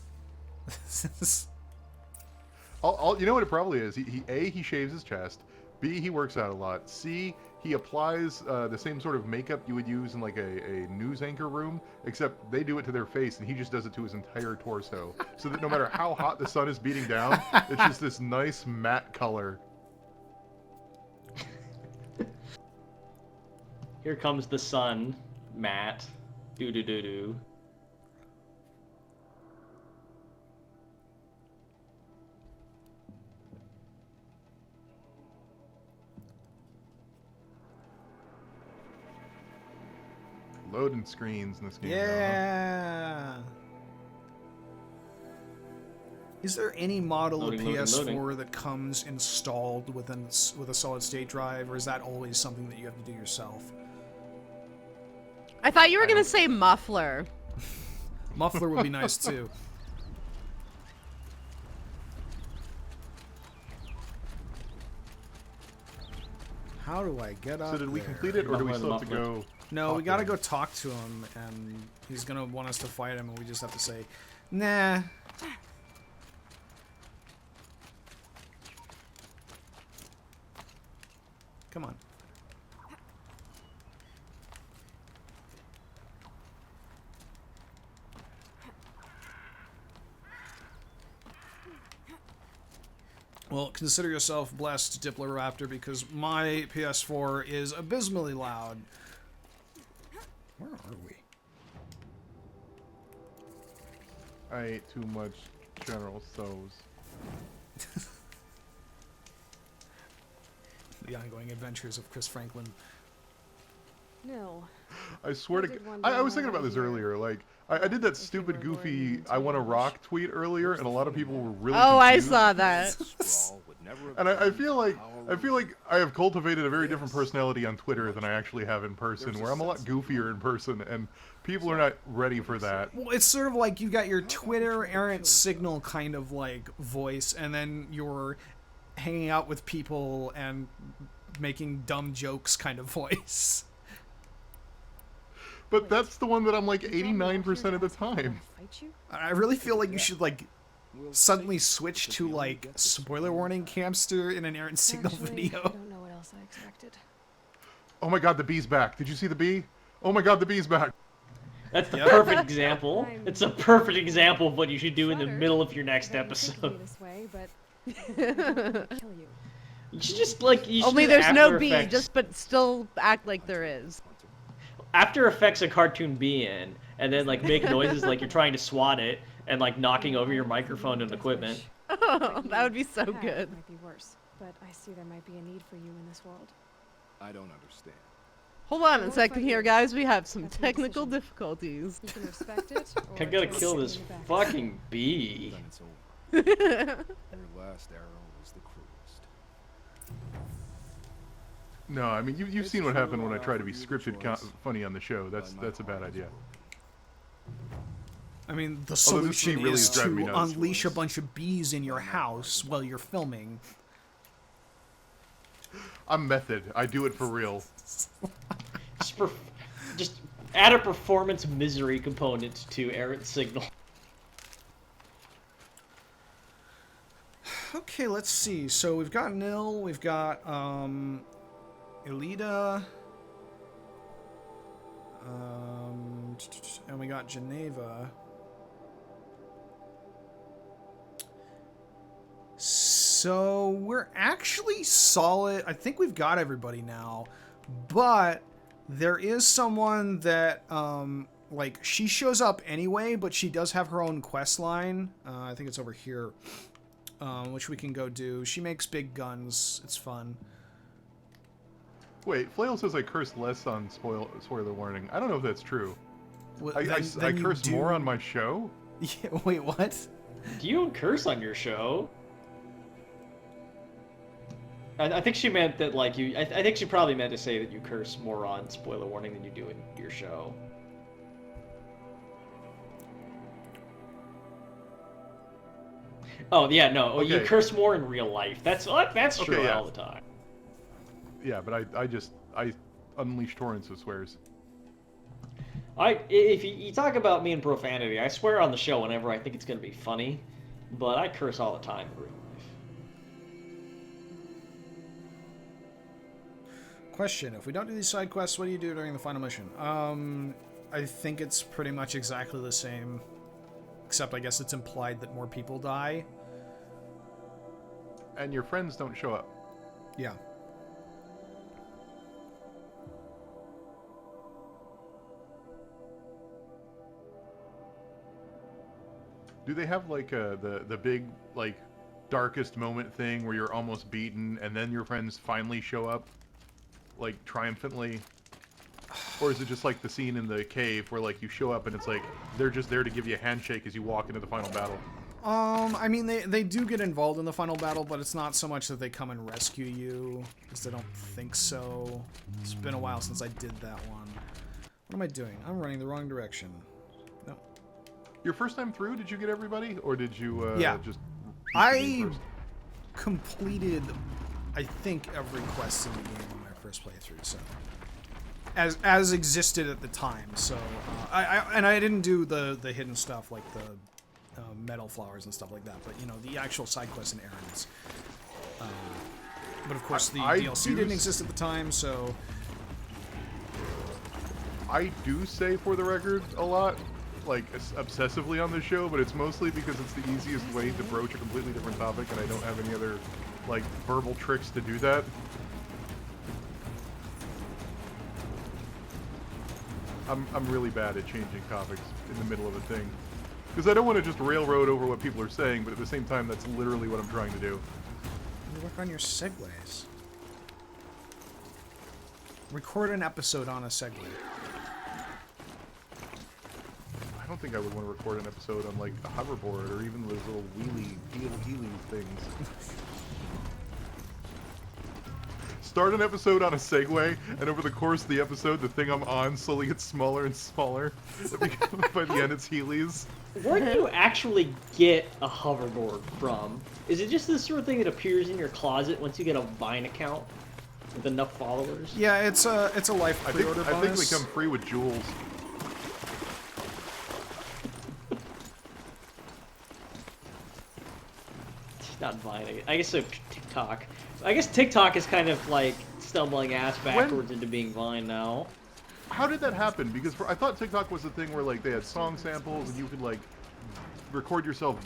You know what it probably is? He shaves his chest. B, he works out a lot. C, he applies the same sort of makeup you would use in like a news anchor room, except they do it to their face and he just does it to his entire torso. So that no matter how hot the sun is beating down, it's just this nice matte color. Here comes the sun, Matt. Do do do do. Loading screens in this game. Yeah. Is there any model Loading, of loading, PS4 loading. that comes installed with a solid state drive, or is that always something that you have to do yourself? I thought you were gonna say muffler. Muffler would be nice too. How do I get up So did we there? complete it, or do we Muffler, still have to muffler. go? No, talk we to gotta him? go talk to him, and he's gonna want us to fight him, and we just have to say, nah. Come on. Well, consider yourself blessed, Diploraptor, because my PS4 is abysmally loud. Where are we? I ate too much General Tso's. The ongoing adventures of Chris Franklin. No. I swear to I did God, wonder I was why thinking about I'm this here. earlier. Like, I did that stupid, were goofy, learning I want to English. rock tweet earlier, and a lot of people were really Oh, I confused. saw that. Sprawl would never have And I been feel like power I have cultivated a very different personality on Twitter than I actually have in person, where I'm a lot goofier in person, and people are not ready for that. Well, it's sort of like you got your Twitter errant signal kind of like voice, and then you're hanging out with people and making dumb jokes kind of voice. But that's the one that I'm like You brought me out here 89% of to the ask me to time. fight you? I really feel like you should like suddenly switch to like spoiler warning camster in an errant signal Actually, video. I don't know what else I expected. Oh my god, the bee's back. Did you see the bee? Oh my god, the bee's back. That's the Yep. perfect example. I'm It's a perfect example of what you should do in the flattered middle of your next that you think of me episode. this way, but I'm gonna kill you. You should just like you should Only do there's no After bee, Effects. just but still act like there is. After Effects a cartoon bee in, and then like make noises like you're trying to swat it, and like knocking over your microphone and equipment. Oh, that would be so Path good. Might be worse, but I see there might be a need for you in this world. I don't understand. Hold on a Or second fight here, you. guys. We have some That's my technical decision. difficulties. You can respect it, or I gotta just kill shoot me this in the back. fucking bee. Then it's over. Your last arrow was the cruelest. No, I mean you've It's seen what true, happened when I I'll try to be offer you the scripted choice, funny on the show. but my That's a bad heart is idea. broken. I mean, the Although this solution scene really is is driving me to nuts. unleash a bunch of bees in your house while you're filming. I'm method. I do it for real. Just add a performance misery component to errant signal. Okay, let's see. So we've got Nil, we've got Elida, and we got Geneva. So we're actually solid. I think we've got everybody now, but there is someone that like she shows up anyway, but she does have her own quest line. I think it's over here. Which we can go do. She makes big guns. It's fun. Wait, Flail says I curse less on spoiler warning. I don't know if that's true. Well, I then you curse do- more on my show? Yeah, wait, what? You don't curse on your show. I think she meant that, like, you. I think she probably meant to say that you curse more on spoiler warning than you do in your show. Oh yeah, no. You Okay. curse more in real life. That's true Okay, yeah. all the time. Yeah, but I unleash torrents of swears. If you talk about me in profanity, I swear on the show whenever I think it's gonna be funny, but I curse all the time in real life. Question: if we don't do these side quests, what do you do during the final mission? I think it's pretty much exactly the same, except I guess it's implied that more people die. And your friends don't show up. Yeah. Do they have like the big like darkest moment thing where you're almost beaten and then your friends finally show up, like triumphantly? Or is it just like the scene in the cave where like you show up and it's like they're just there to give you a handshake as you walk into the final battle? I mean, they do get involved in the final battle, but it's not so much that they come and rescue you, because I don't think so. It's been a while since I did that one. What am I doing? I'm running the wrong direction. No. Your first time through, did you get everybody, or did you Yeah. just? I completed, I think, every quest in the game on my first playthrough, so as existed at the time. So I didn't do the hidden stuff like the metal flowers and stuff like that, but you know, the actual side quests and errands. But of course, the DLC didn't exist at the time, so I do say for the record a lot, like obsessively on the show, but it's mostly because it's the easiest way to broach a completely different topic, and I don't have any other like verbal tricks to do that. I'm really bad at changing topics in the middle of a thing. Because I don't want to just railroad over what people are saying, but at the same time, that's literally what I'm trying to do. you work on your segues. Record an episode on a segue. I don't think I would want to record an episode on like a hoverboard or even those little wheelie things. Start an episode on a Segway, and over the course of the episode, the thing I'm on slowly gets smaller and smaller. By the end, it's Heelys. Where do you actually get a hoverboard from? Is it just this sort of thing that appears in your closet once you get a Vine account with enough followers? Yeah, it's a life I pre-order think they bonus. come free with jewels. Not Vine. I guess so. TikTok. I guess TikTok is kind of like stumbling ass backwards into being Vine now. How did that happen? Because I thought TikTok was the thing where like they had song samples and you could like record yourself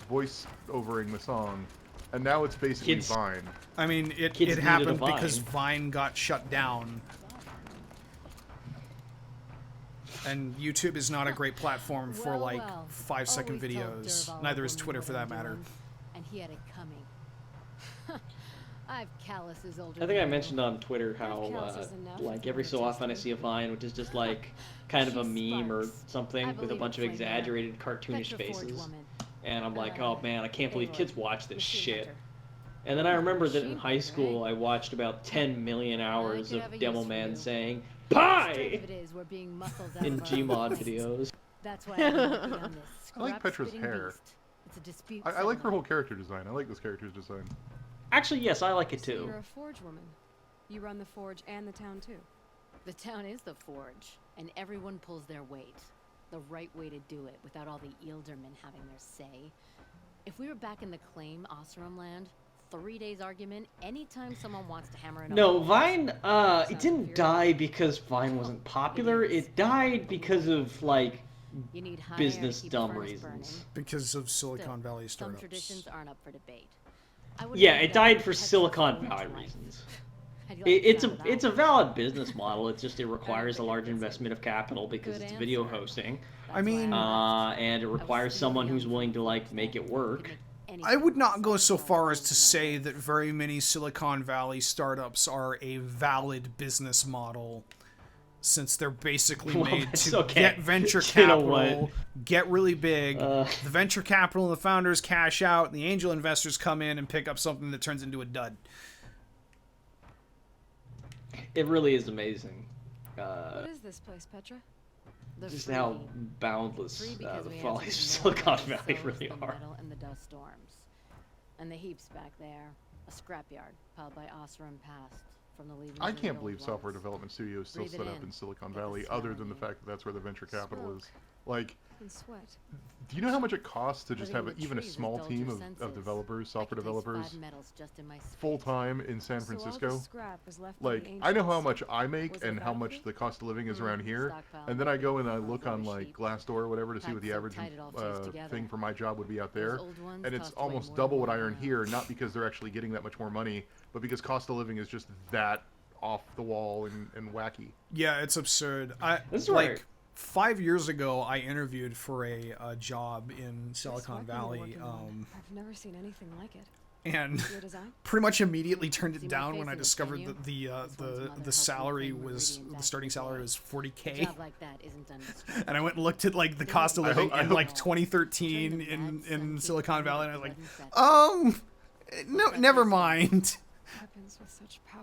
voice overing the song, and now it's basically Vine. I mean, it happened because Vine got shut down. And YouTube is not a great platform for like 5-second videos. Neither is Twitter for that matter. And he had it coming. I've calluses older. I think I mentioned on Twitter how like every so often I see a Vine which is just like kind of a meme or something with a bunch of exaggerated cartoonish faces. And I'm like, oh man, I can't believe kids watch this shit. And then I remember that in high school I watched about 10 million hours of Demo Man saying pie in Gmod videos. That's why I like Petra's hair. I like her whole character design. I like this character's design. Actually, yes, I like it too. You're a forge woman. You run the forge and the town too. The town is the forge, and everyone pulls their weight. The right way to do it, without all the Ealdermen having their say. If we were back in the claim Osram land, 3 days argument, anytime someone wants to hammer in. No, Vine, it didn't die because Vine wasn't popular. It died because of, like, business dumb reasons. Because of Silicon Valley startups. Some traditions aren't up for debate. Yeah, it died for Silicon Valley reasons. It's a valid business model. It's just it requires a large investment of capital because it's video hosting. I mean, and it requires someone who's willing to like make it work. I would not go so far as to say that very many Silicon Valley startups are a valid business model, since they're basically made to get venture capital, get really big. The venture capital and the founders cash out, and the angel investors come in and pick up something that turns into a dud. It really is amazing. What is this place, Petra? Just how boundless the follies of Silicon Valley really are. And the dust storms, and the heaps back there, a scrapyard piled by Osram past from the leaving. I can't believe software development studios still set up in Silicon Valley, other than the fact that that's where the venture capital is. Like, do you know how much it costs to just have even a small team of developers, software developers, full-time in San Francisco? Like, I know how much I make and how much the cost of living is around here, and then I go and I look on, like, Glassdoor or whatever to see what the average thing for my job would be out there, and it's almost double what I earn here, not because they're actually getting that much more money, but because cost of living is just that off the wall and wacky. Yeah, it's absurd. That's right. 5 years ago, I interviewed for a job in Silicon Valley. I've never seen anything like it. And pretty much immediately turned it down when I discovered that the salary was the starting salary was $40K. And I went and looked at like the cost of living in like 2013 in Silicon Valley, and I was like, no, never mind. Weapons with such power.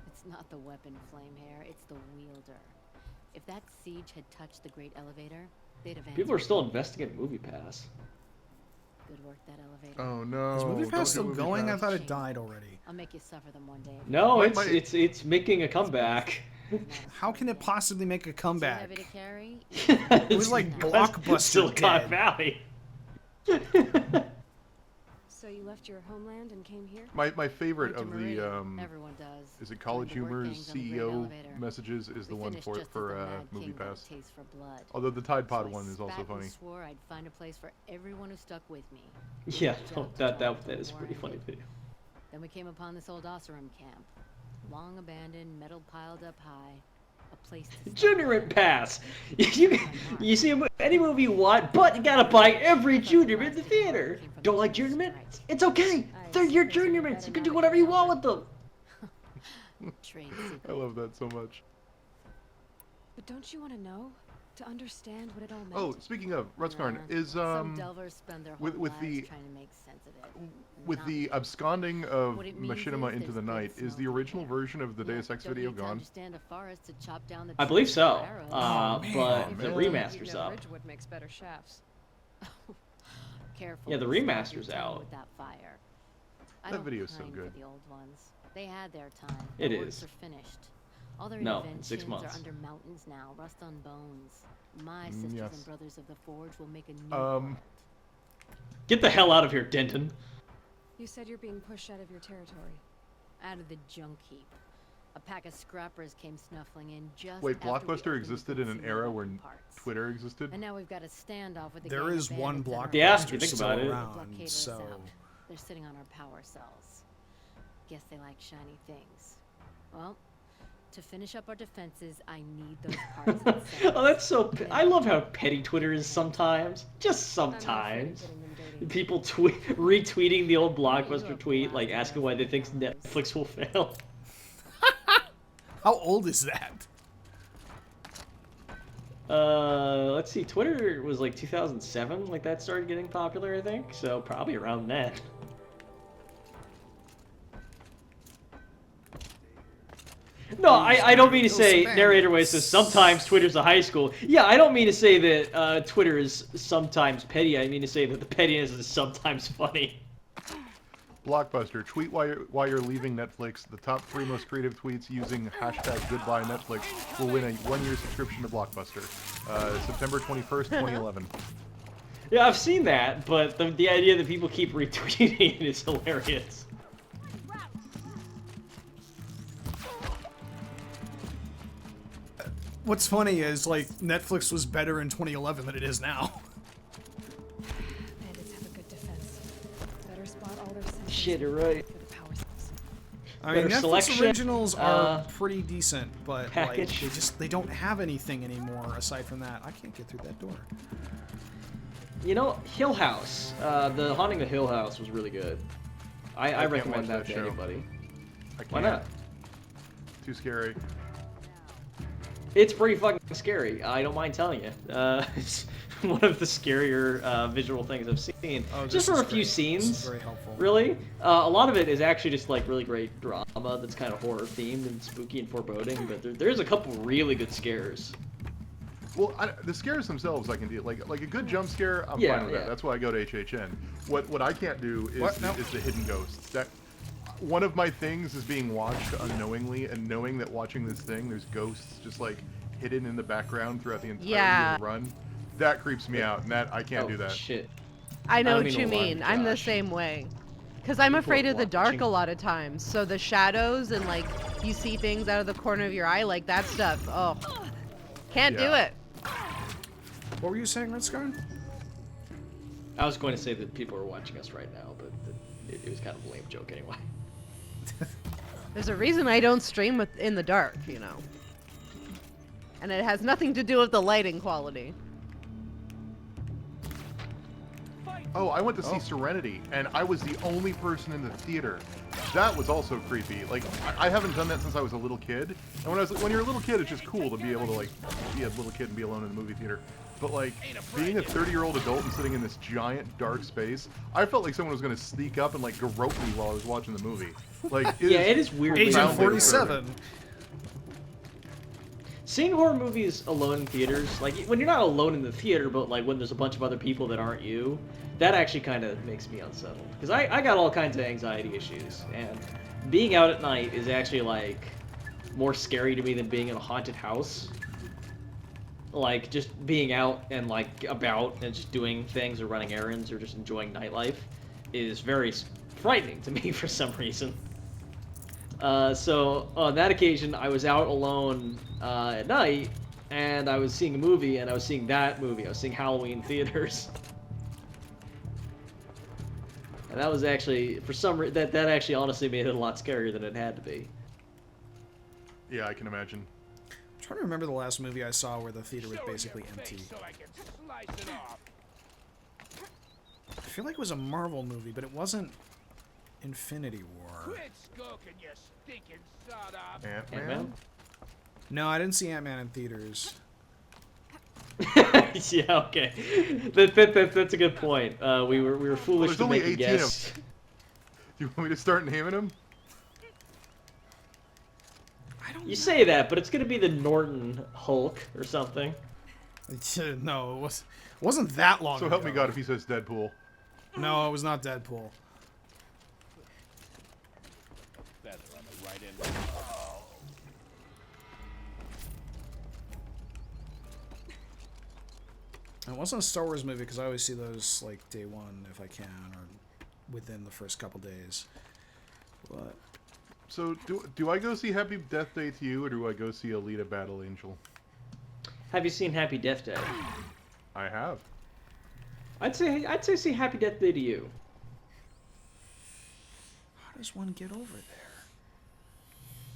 It's not the weapon, Flamehair. It's the wielder. If that siege had touched the Great Elevator, they'd have. People are still investing in MoviePass. Good work, that elevator. Oh no! Is MoviePass still going? I thought it died already. I'll make you suffer them one day. No, it's making a comeback. How can it possibly make a comeback? Too heavy to carry? It was like Blockbuster Silicon Valley. So you left your homeland and came here? My favorite of the Everyone does. is it College Humor's CEO messages is the one for MoviePass. Although the Tide Pod one is also funny. Swore I'd find a place for everyone who stuck with me. Yeah, that is pretty funny too. Then we came upon this old Osram camp, long abandoned, metal piled up high. A place to Juniorment pass. You see any movie you want, but you gotta buy every Junior in the theater. Don't like Juniorment? It's okay. They're your Juniorments. You can do whatever you want with them. I love that so much. But don't you want to know? To understand what it all meant? Oh, speaking of, Rutskarn, is with the absconding of Machinima into the night, is the original version of the Deus Ex video gone? I believe so, but the remaster's up. Ridgewood makes better shafts. Careful. Yeah, the remaster's out. With that fire. That video's so good. The old ones. They had their time. It the is. works are finished. All their No, in inventions 6 months. are under mountains now, rust on bones. My sisters and brothers of the forge will make a new world. Get the hell out of here, Denton. You said you're being pushed out of your territory. Out of the junk heap. A pack of scrappers came snuffling in just Wait, after we Blockbuster opened existed the in an concealment era of where the parts. Twitter existed? And now we've got a standoff with the There gang of is one bandits and our Blockbuster Yeah, friends. you think still about it. around, Blockaded us so... out. They're sitting on our power cells. Guess they like shiny things. Well, to finish up our defenses, I need those parts. and Oh, that's so. cells. I love how petty Twitter is sometimes. Just I'm not afraid of sometimes. getting them dirty. People retweeting the old Blockbuster tweet, like asking why they think Netflix will fail. How old is that? Let's see. Twitter was like 2007, like that started getting popular, I think. So probably around then. No, I don't mean to say, narrator way says sometimes Twitter's a high school. Yeah, I don't mean to say that Twitter is sometimes petty. I mean to say that the pettiness is sometimes funny. Blockbuster, tweet why you're leaving Netflix. The top 3 most creative tweets using hashtag goodbye Netflix will win a 1-year subscription to Blockbuster. September 21st, 2011. Yeah, I've seen that, but the idea that people keep retweeting it is hilarious. What's funny is, like, Netflix was better in 2011 than it is now. Bandits have a good defense. Better spot all their sentries Shit, you're right. for the power cells. I mean, Better Netflix selection, originals are pretty decent, but package. like they don't have anything anymore aside from that. I can't get through that door. You know, Hill House. The Haunting of Hill House was really good. I can't recommend watch that to that show. anybody. I can't. Why not? Too scary. It's pretty fucking scary. I don't mind telling you. It's one of the scarier visual things I've seen. Oh, Just this for is a few great. This is scenes. very helpful. Really. A lot of it is actually just like really great drama that's kind of horror themed and spooky and foreboding. But there's a couple really good scares. Well, the scares themselves I can do. Like a good jump scare, I'm Yeah, fine with yeah. that. That's why I go to HHN. What I can't do is the hidden ghosts. That one of my things is being watched unknowingly and knowing that watching this thing, there's ghosts just like hidden in the background throughout the entirety of the run. That creeps me out, and that I can't do that. Shit. I know don't what mean you to alarm mean. you, I'm the Josh. same way. Because I'm People afraid are of the dark watching. a lot of times. So the shadows and like you see things out of the corner of your eye, like that stuff. Oh, can't do Yeah. it. What were you saying, Red Scar? I was going to say that people are watching us right now, but it was kind of a lame joke anyway. There's a reason I don't stream in the dark, you know. And it has nothing to do with the lighting quality. Oh, I went to see Serenity, and I was the only person in the theater. That was also creepy. Like, I haven't done that since I was a little kid. And when you're a little kid, it's just cool to be able to, like, be a little kid and be alone in the movie theater. But, like, being a 30-year-old adult and sitting in this giant, dark space, I felt like someone was going to sneak up and, like, garrote me while I was watching the movie. Like, It is weird. Agent 47. Seeing horror movies alone in theaters, like when you're not alone in the theater, but like when there's a bunch of other people that aren't you, that actually kind of makes me unsettled. Because I got all kinds of anxiety issues, and being out at night is actually like more scary to me than being in a haunted house. Like just being out and like about and just doing things or running errands or just enjoying nightlife is very frightening to me for some reason. So on that occasion, I was out alone at night, and I was seeing a movie, and I was seeing that movie. I was seeing Halloween theaters, and that was actually for some reason that actually honestly made it a lot scarier than it had to be. Yeah, I can imagine. I'm trying to remember the last movie I saw where the theater was basically empty. I feel like it was a Marvel movie, but it wasn't Infinity War. Ant-Man? No, I didn't see Ant-Man in theaters. Yeah, okay, that's a good point. We were foolish There's to only make a 18 guess. Do you want me to start naming them? You say that, but it's gonna be the Norton Hulk or something. No, it wasn't that long So ago. help me God if he says Deadpool. No, it was not Deadpool. it wasn't a Star Wars movie because I always see those like day one if I can, or within the first couple days. But So do I go see Happy Death Day to you, or do I go see Alita Battle Angel? Have you seen Happy Death Day? I have. I'd say see Happy Death Day to you. how does one get over there?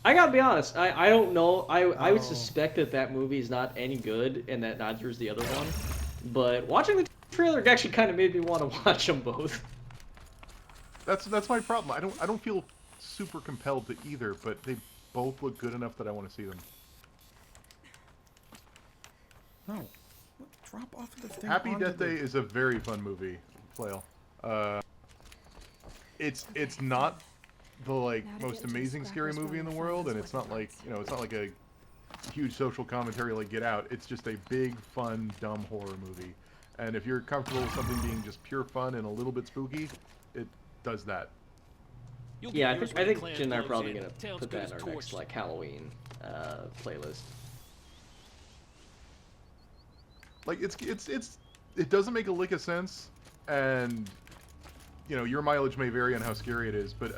I gotta be honest, I don't know. I would Oh. suspect that movie is not any good, and that neither is the other one. But watching the trailer actually kind of made me want to watch them both. That's my problem. I don't feel super compelled to either, but they both look good enough that I want to see them. No. What? Drop off of the thing. Happy onto Death the- Day is a very fun movie, Flail. It's not the like Now to most get to amazing scary Scrapper's movie in the Running world, Fast and is it's what not he like wants. it's not like a huge social commentary like Get Out. It's just a big, fun, dumb horror movie. And if you're comfortable with something being just pure fun and a little bit spooky, it does that. Yeah, I think Jen and I are probably gonna put that in our next like Halloween playlist. Like it doesn't make a lick of sense, and you know your mileage may vary on how scary it is, but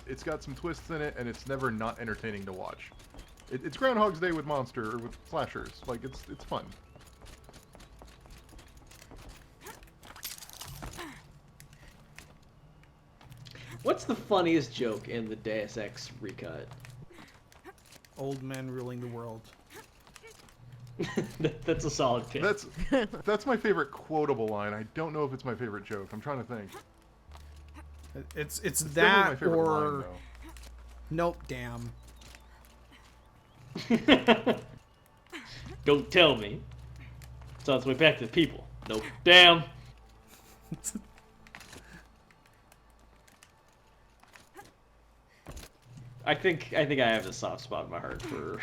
it's got some twists in it, and it's never not entertaining to watch. It's Groundhog's Day with monster or with slashers. Like it's fun. What's the funniest joke in the Deus Ex recut? Old men ruling the world. That's a solid pick. That's my favorite quotable line. I don't know if it's my favorite joke. I'm trying to think. It's Definitely that my favorite line, or though. nope, damn. Don't tell me. So it's way back to the people. Nope. Damn. I think I have a soft spot in my heart for.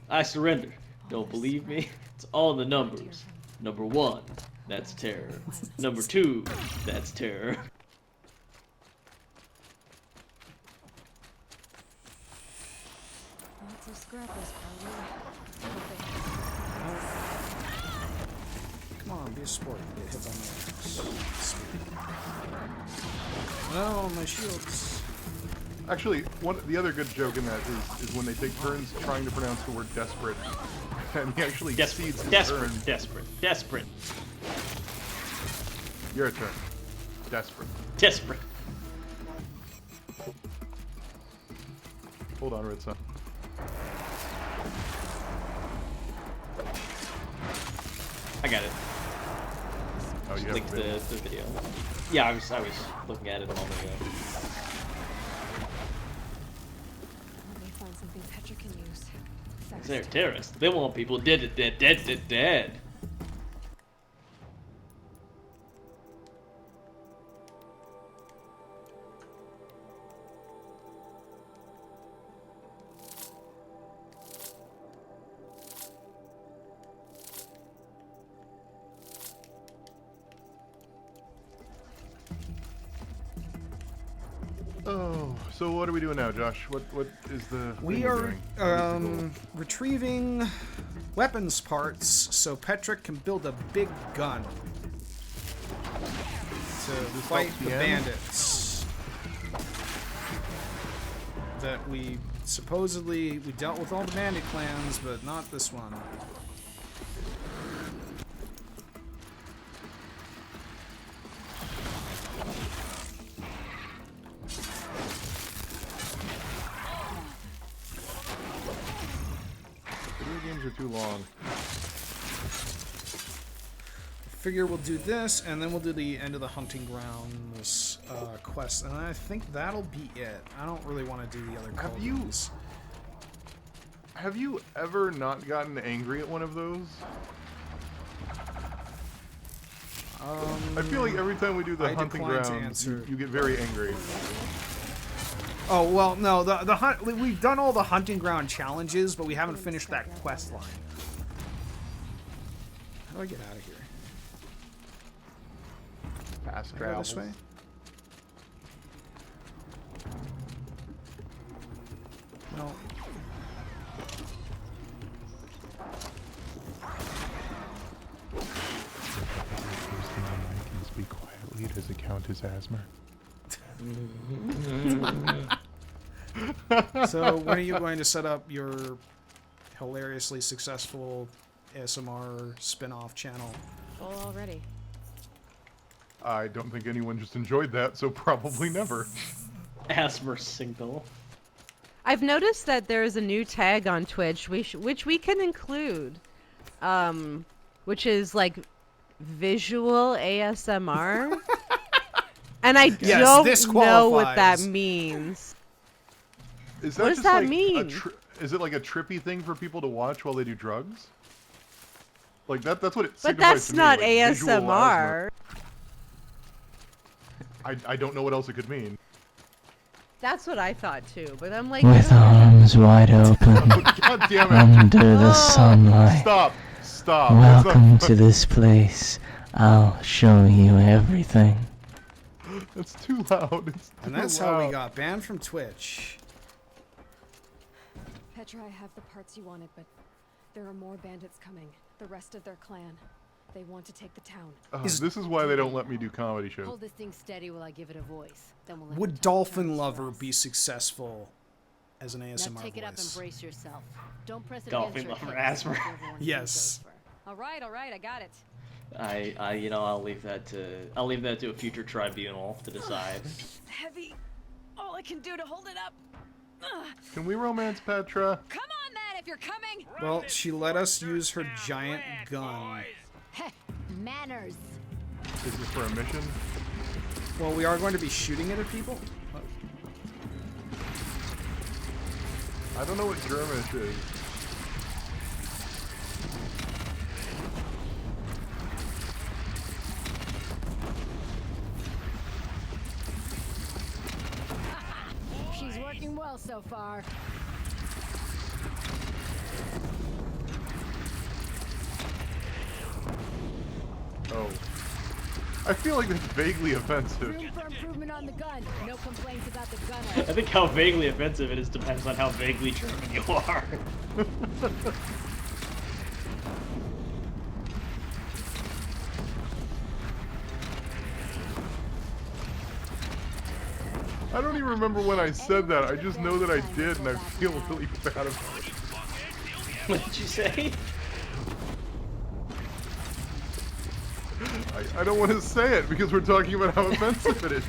I surrender. Don't believe me? It's all in the numbers. Number 1, that's terror. Number 2, that's terror. Lots of scrappers, probably. Come on, be a sport. Get hit by my no, my shields. Actually, the other good joke in that is when they take turns trying to pronounce the word desperate, and he actually Desperate. exceeds his Desperate. turn. Desperate. Desperate. Your turn. Desperate. Desperate. Hold on, Red Sun. I got it. Oh, you have Linked a the video. video. Yeah, I was looking at it a moment ago. Let me find something Petra can use. Sex. They're terrorists. They want people dead. Oh, so what are we doing now, Josh? What is the We thing we're are doing? What is the goal? retrieving weapons parts so Petrick can build a big gun to fight help the the end? bandits that we dealt with all the bandit clans, but not this one. Video games are too long. Figure we'll do this, and then we'll do the end of the hunting grounds quest, and I think that'll be it. I don't really want to do the other cauldrons. Have you ever not gotten angry at one of those? I feel like every time we do the I hunting decline to grounds, answer. you get very angry. Oh well, no. The hunt. We've done all the hunting ground challenges, but we haven't finished that quest line. How do I get out of here? Fast Can I go travel. this way? No. want his asthma. So when are you going to set up your hilariously successful ASMR spin-off channel? Full already. I don't think anyone just enjoyed that, so probably never. Asthma signal. I've noticed that there is a new tag on Twitch, which we can include, which is like visual ASMR, and I Yes, don't know what that disqualifies. means. Is What does just that like mean? Is it like a trippy thing for people to watch while they do drugs? Like that's what it But signifies that's to me, not like visual ASMR. asthma. I don't know what else it could mean. That's what I thought too, but I'm like, With arms wide open, God damn it! under the sunlight. Stop! Stop! That's Welcome not to this place. I'll show you everything. That's too loud. It's too And that's loud. how we got banned from Twitch. Petra, I have the parts you wanted, but there are more bandits coming. The rest of their clan. They want to take the town. This is why they don't let me do comedy shows. Hold this thing steady while I give it a voice. Then we'll let Would the top Dolphin turns for Lover us. be successful as an ASMR Now take it up and voice? brace yourself. Don't press it Dolphin against your Lover hips asthma. until everyone Yes. goes for. All right, I got it. I'll leave that to a future tribunal to decide. Heavy. All I can do to hold it up. Ugh. Can we romance Petra? Come on, then, if you're coming. Well, she let us use her giant gun. Heh, manners. Is this for a mission? Well, we are going to be shooting it at people? I don't know what Kermit is. She's working well so far. Oh. I feel like that's vaguely offensive. Room for improvement on the gun. No complaints about the gun. I think how vaguely offensive it is depends on how vaguely German you are. I don't even remember when I said that. I just know that I did, and I feel really bad about it. What did you say? I don't want to say it because we're talking about how offensive it is.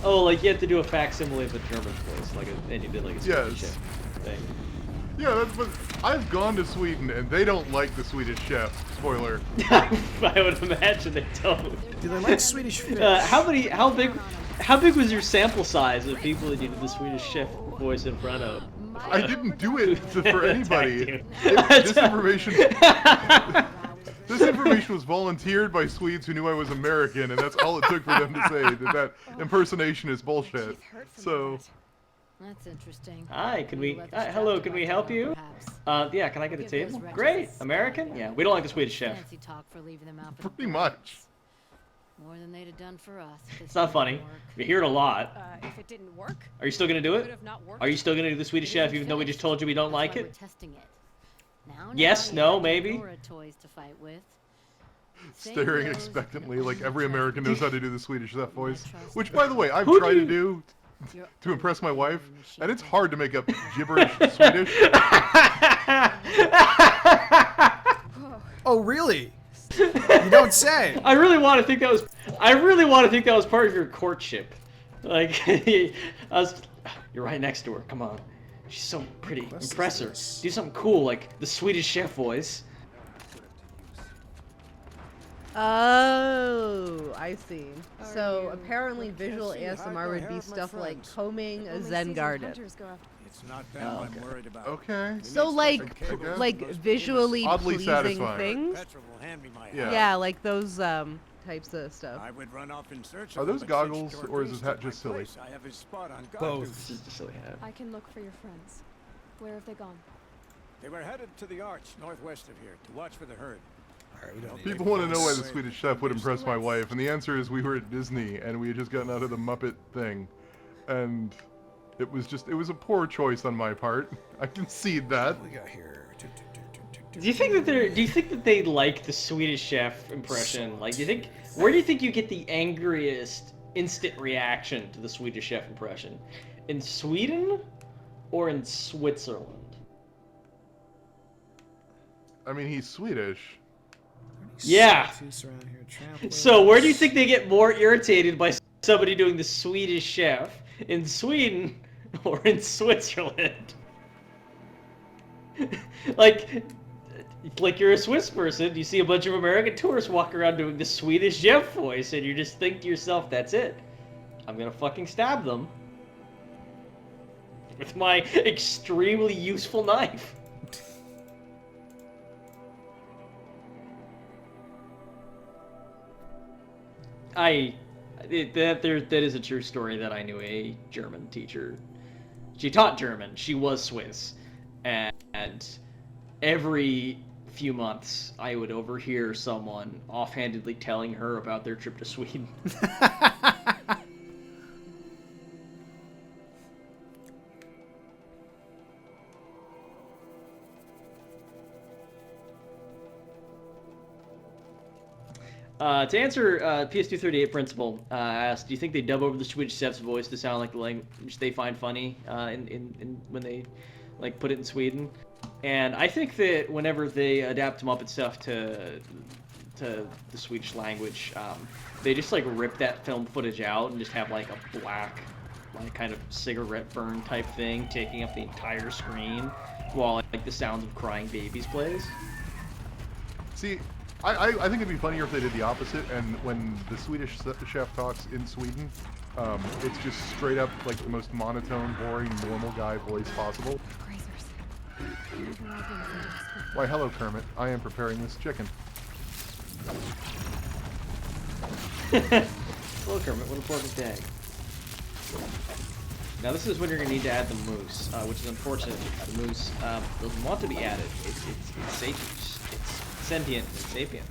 Oh, like you have to do a facsimile of a German voice, and you did like a Swedish Yes. thing. Yeah, that's what. I've gone to Sweden, and they don't like the Swedish chef. Spoiler. I would imagine they don't. Do they like Swedish fish? How big was your sample size of people that you did the Swedish chef voice in front of? I didn't do it for anybody. Attack This information. This information was volunteered by Swedes who knew I was American, and that's all it took for them to say that impersonation is bullshit. So. That's interesting. Hi, can we? Let the hello, strap can we direct help them, you? perhaps. Yeah, can I get a Give table? those Great, wretches American? Yeah, we don't like the Swedish chef. Fancy talk for leaving them out for the Pretty much. More than they'd have done for us. It's not funny. We hear it a lot. If it didn't work, Are you still gonna do it would it? have not worked. Are you still gonna do the Swedish chef even though we just told you we don't like We're it? testing it. Now, Yes, you no, have maybe? Laura toys to fight with. Same Staring goes expectantly with like the every trust American me. knows how to do the Swedish chef voice. trust Which, me. by the way, I've Who tried do to do You're to impress my wife, machine and it's gun. hard to make up gibberish Swedish. Oh, really? You don't say. I really want to think that was. I really want to think that was part of your courtship. Like, you're right next to her. Come on, she's so pretty. Quest is Impress her. this? Do something cool like the Swedish chef voice. Oh, I see. So you apparently visual ASMR would be stuff like combing a Zen garden. It's not them I'm worried about. Okay. So like guess. visually Oddly pleasing satisfying. things. Petra will hand me my Yeah. Yeah, like those types of stuff. I would run off in search Are of those him, but since goggles, George or is his East hat took my just silly? place, I have his spot on guard Both. duty. Just a silly hat. I can look for your friends. Where have they gone? They were headed to the arch northwest of here to watch for the herd. Alright, we don't need People want to know why the Swedish chef would impress my wife, and the answer is we were at Disney and we had just gotten out of the Muppet thing, and it was a poor choice on my part. I concede that. What we got here? Do you think that they like the Swedish Chef impression? Like, where do you think you get the angriest instant reaction to the Swedish Chef impression? In Sweden or in Switzerland? I mean, he's Swedish. Yeah. So where do you think they get more irritated by somebody doing the Swedish Chef? In Sweden or in Switzerland? like you're a Swiss person, you see a bunch of American tourists walk around doing the Swedish Chef voice, and you just think to yourself, that's it. I'm gonna fucking stab them. With my extremely useful knife. That is a true story that I knew a German teacher. She taught German. She was Swiss. And every few months, I would overhear someone offhandedly telling her about their trip to Sweden. To answer PS238 Principal asked, do you think they dub over the Swedish Chef's voice to sound like the language they find funny when they like put it in Sweden? And I think that whenever they adapt Muppet stuff to the Swedish language, they just like rip that film footage out and just have like a black, like kind of cigarette burn type thing taking up the entire screen while like the sounds of crying babies plays. See, I think it'd be funnier if they did the opposite, and when the Swedish chef talks in Sweden, it's just straight up like the most monotone, boring, normal guy voice possible. Why, hello, Kermit. I am preparing this chicken. Hello, Kermit. What a pleasant day. Now, this is when you're going to need to add the moose, which is unfortunate. The moose doesn't want to be added. It's sapient. It's sentient and sapient.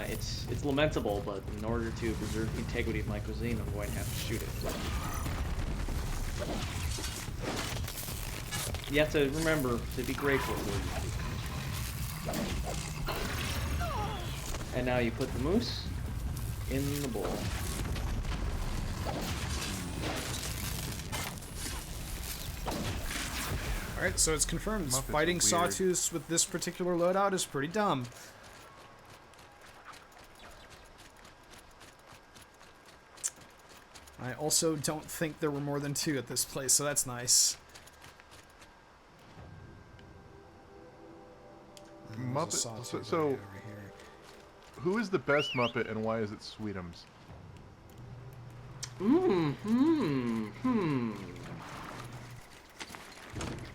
It's lamentable, but in order to preserve the integrity of my cuisine, I'm going to have to shoot it. You have to remember to be grateful for it. And now you put the moose in the bowl. Alright, so it's confirmed. Muppets Fighting are weird. Sawtooths with this particular loadout is pretty dumb. I also don't think there were more than 2 at this place, so that's nice. Muppet. So who is the best Muppet, and why is it Sweetums?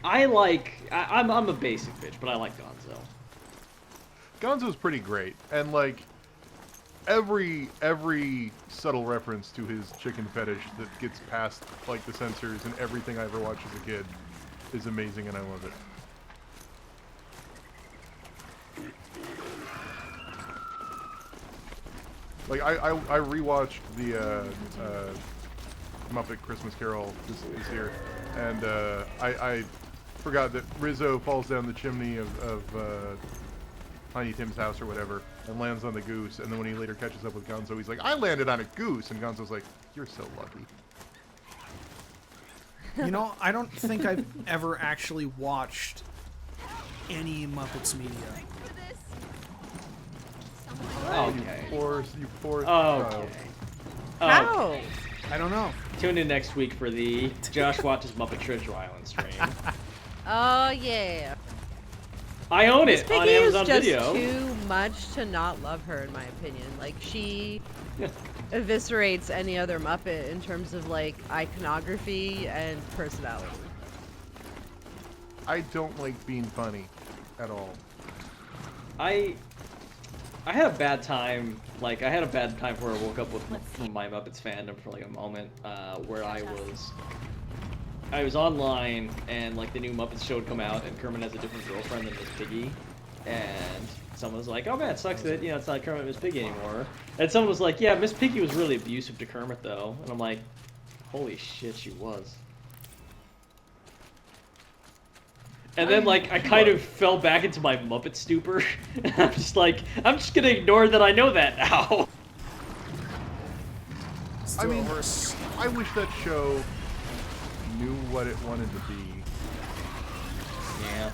I'm a basic bitch, but I like Gonzo. Gonzo's pretty great, and like every subtle reference to his chicken fetish that gets past like the censors and everything I ever watched as a kid is amazing, and I love it. Like I rewatched the Muppet Christmas Carol this year, and I forgot that Rizzo falls down the chimney of Tiny Tim's house or whatever and lands on the goose, and then when he later catches up with Gonzo, he's like, I landed on a goose, and Gonzo's like, you're so lucky. You know, I don't think I've ever actually watched any Muppets media. Okay. You poor Okay. child. How? I don't know. Tune in next week for the Josh Watches Muppet Treasure Island stream. Oh yeah. I own Miss it on Piggy is Amazon just Video. too much to not love her, in my opinion. Like, she eviscerates any other Muppet in terms of like iconography and personality. I don't like being funny at all. I had a bad time. Like, I had a bad time where I woke up with from my Muppets fandom for like a moment, where I was online and like the new Muppets show had come out and Kermit has a different girlfriend than Miss Piggy, and someone was like, "Oh man, it sucks that it's not Kermit and Miss Piggy anymore." And someone was like, "Yeah, Miss Piggy was really abusive to Kermit though," and I'm like, "Holy shit, she was." And then, like, I kind of fell back into my Muppet stupor. And I'm just like, I'm just gonna ignore that I know that now. I mean, I wish that show knew what it wanted to be. Yeah.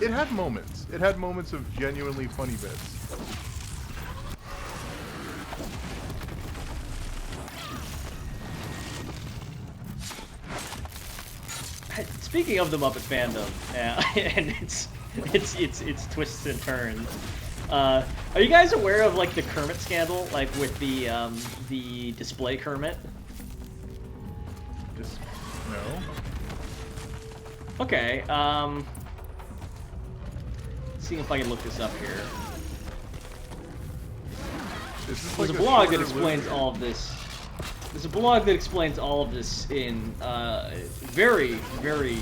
It had moments. It had moments of genuinely funny bits. Speaking of the Muppet fandom, and its twists and turns, are you guys aware of like the Kermit scandal, like with the display Kermit? Just no. Okay. See if I can look this up here. There's a blog that explains all of this. There's a blog that explains all of this in very, very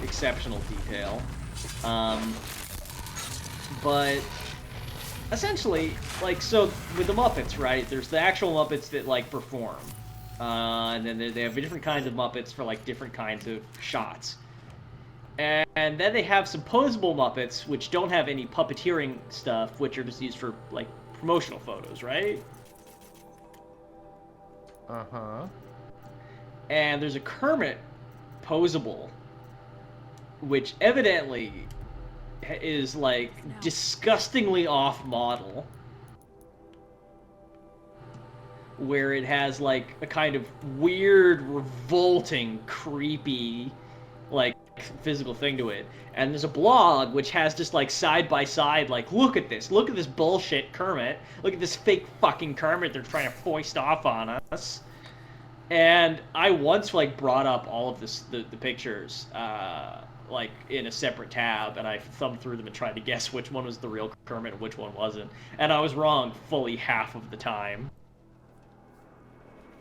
exceptional detail. But essentially, like, so with the Muppets, right? There's the actual Muppets that like perform, and then they have different kinds of Muppets for like different kinds of shots. And then they have some posable Muppets, which don't have any puppeteering stuff, which are just used for like promotional photos, right? Uh-huh. And there's a Kermit posable, which evidently is like disgustingly off model, where it has like a kind of weird, revolting, creepy, like physical thing to it. And there's a blog which has just like side by side, like, look at this bullshit Kermit, look at this fake fucking Kermit they're trying to foist off on us. And I once like brought up all of this the pictures like in a separate tab, and I thumbed through them and tried to guess which one was the real Kermit and which one wasn't, and I was wrong fully half of the time.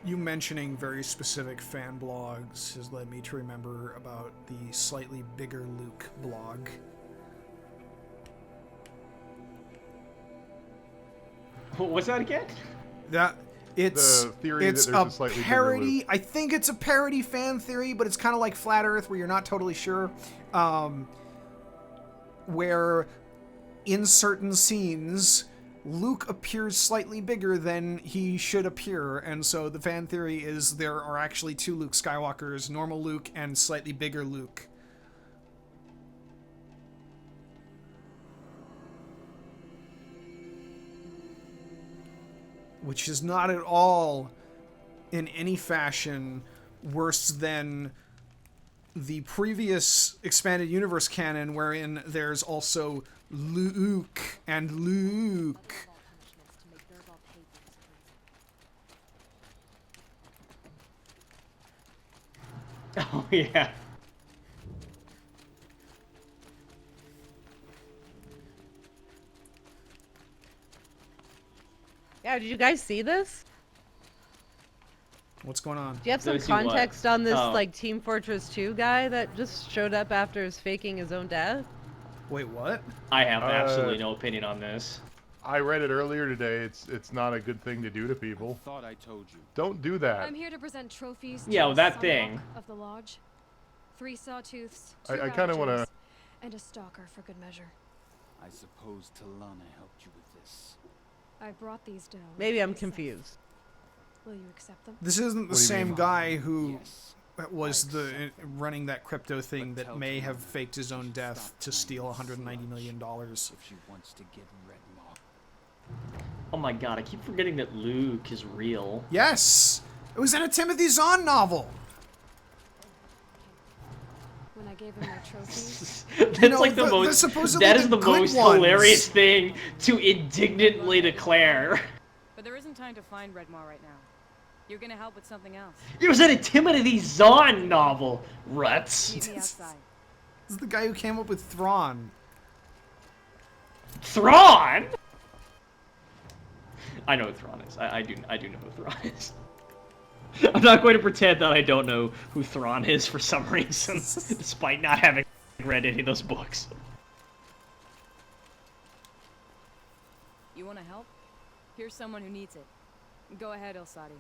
You mentioning very specific fan blogs has led me to remember about the Slightly Bigger Luke blog. What's that again? It's the theory that there's a a slightly parody. bigger Luke. I think it's a parody fan theory, but it's kind of like Flat Earth, where you're not totally sure. Where in certain scenes, Luke appears slightly bigger than he should appear, and so the fan theory is there are actually two Luke Skywalkers, normal Luke and slightly bigger Luke. Which is not at all, in any fashion, worse than the previous expanded universe canon, wherein there's also Luke and Luke. Oh, yeah. Yeah, did you guys see this? What's going on? Do you have some context on this, like, Team Fortress 2 guy that just showed up after his faking his own death? Wait, what? I have absolutely no opinion on this. I read it earlier today. It's not a good thing to do to people. Thought I told you. Don't do that. I'm here to present trophies to Yeah, well, the that Sunwalk thing. of the lodge. 3 sawtooths, 2 I kind of want to. Ravagers, and a stalker for good measure. I suppose Talana helped you with this. I brought these down. Maybe I'm myself. confused. Will you accept them? This isn't the same guy who was running that crypto thing that may have faked his own death to steal $190 million. If she wants to get Redmaw. Oh my god, I keep forgetting that Luke is real. Yes! It was in a Timothy Zahn novel! When I gave him my trophies. That's like the most. That is the most hilarious thing to indignantly declare. But there isn't time to find Redmaw right now. You're gonna help with something else. It was in a Timothy Zahn novel, Ruts. Meet me outside. This is the guy who came up with Thrawn. Thrawn? I know who Thrawn is. I do know who Thrawn is. I'm not going to pretend that I don't know who Thrawn is for some reason, despite not having read any of those books. You wanna help? Here's someone who needs it. Go ahead, Elsadi.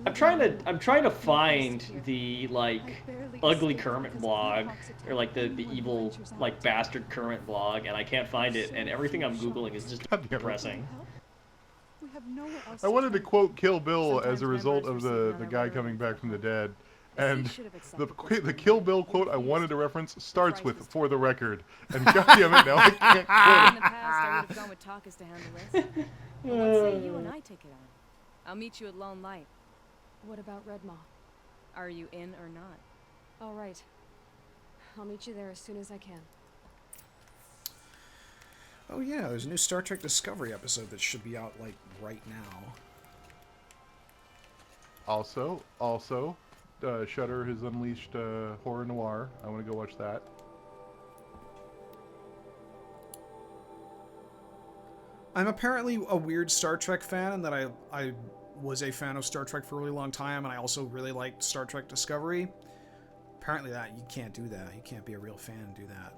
I'm trying to find the like ugly Kermit blog or like the evil like bastard Kermit blog, and I can't find it. And everything I'm googling is just depressing. I wanted to quote Kill Bill as a result of the guy coming back from the dead, and the Kill Bill quote I wanted to reference starts with "for the record," and goddammit, now I can't quote In the past, I would have gone with Takas to handle this. Well, let's say you and I take it on. I'll meet you at Lone Light. What about Red Maw? Are you in or not? All right. I'll meet you there as soon as I can. Oh yeah, there's a new Star Trek Discovery episode that should be out like right now. Also, Shudder has unleashed Horror Noir. I want to go watch that. I'm apparently a weird Star Trek fan, and that I was a fan of Star Trek for a really long time, and I also really liked Star Trek Discovery. Apparently that, you can't do that. You can't be a real fan and do that.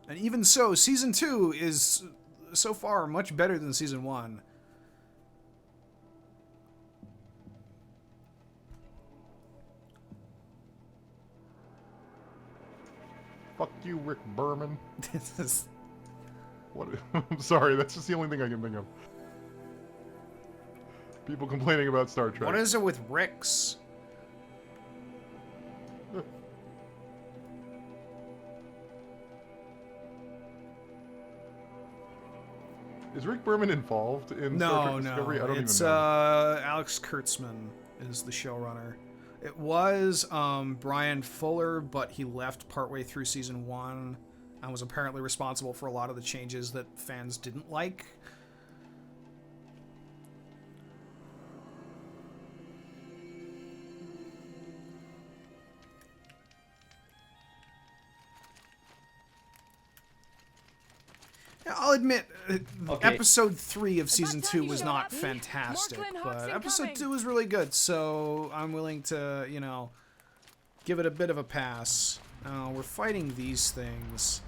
And even so, Season 2 is, so far, much better than Season 1. Fuck you, Rick Berman. What? I'm sorry, that's just the only thing I can think of. People complaining about Star Trek. What is it with Ricks? Is Rick Berman involved in Star Trek Discovery? I don't it's even know. Alex Kurtzman is the showrunner. It was Brian Fuller, but he left partway through Season 1 and was apparently responsible for a lot of the changes that fans didn't like. I'll admit, episode 3 of season 2 was not fantastic, but episode 2 was really good, so I'm willing to, you know, give it a bit of a pass. We're fighting these things.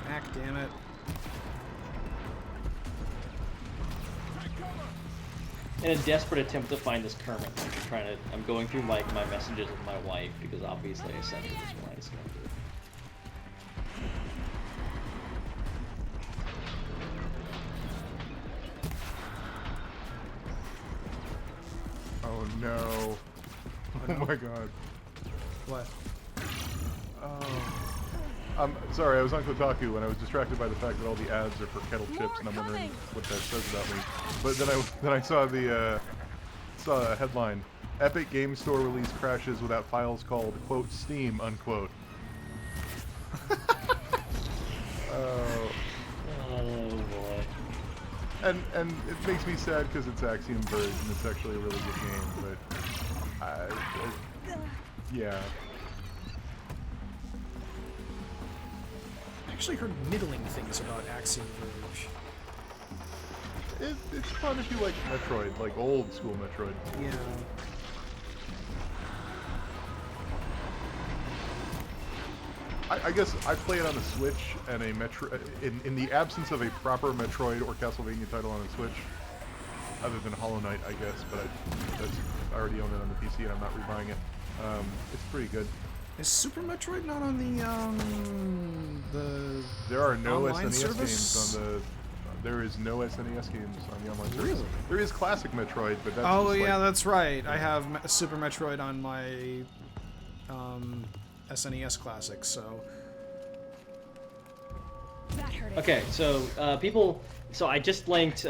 Heck, damn it. In a desperate attempt to find this Kermit, I'm going through like my messages with my wife because obviously I sent her this when I discovered it. Oh no. Oh my god. What? Oh. I'm sorry, I was on Kotaku and I was distracted by the fact that all the ads are for kettle chips, and I'm wondering what that says about me. But then I saw a headline: Epic Game Store release crashes without files called quote Steam unquote. Oh boy. And it makes me sad because it's Axiom Verge and it's actually a really good game, but yeah. I actually heard middling things about Axiom Verge. It's fun if you like Metroid, like old school Metroid. Yeah. I guess I play it on the Switch, and in the absence of a proper Metroid or Castlevania title on the Switch, other than Hollow Knight, I guess, but I already own it on the PC and I'm not rebuying it. It's pretty good. Is Super Metroid not on the There are no online SNES service? games on the. There is no SNES games on the online service. Really? There is classic Metroid, but that's. Oh just yeah, like, that's right. I have Super Metroid on my SNES Classic, so. Okay, so people. So I just linked.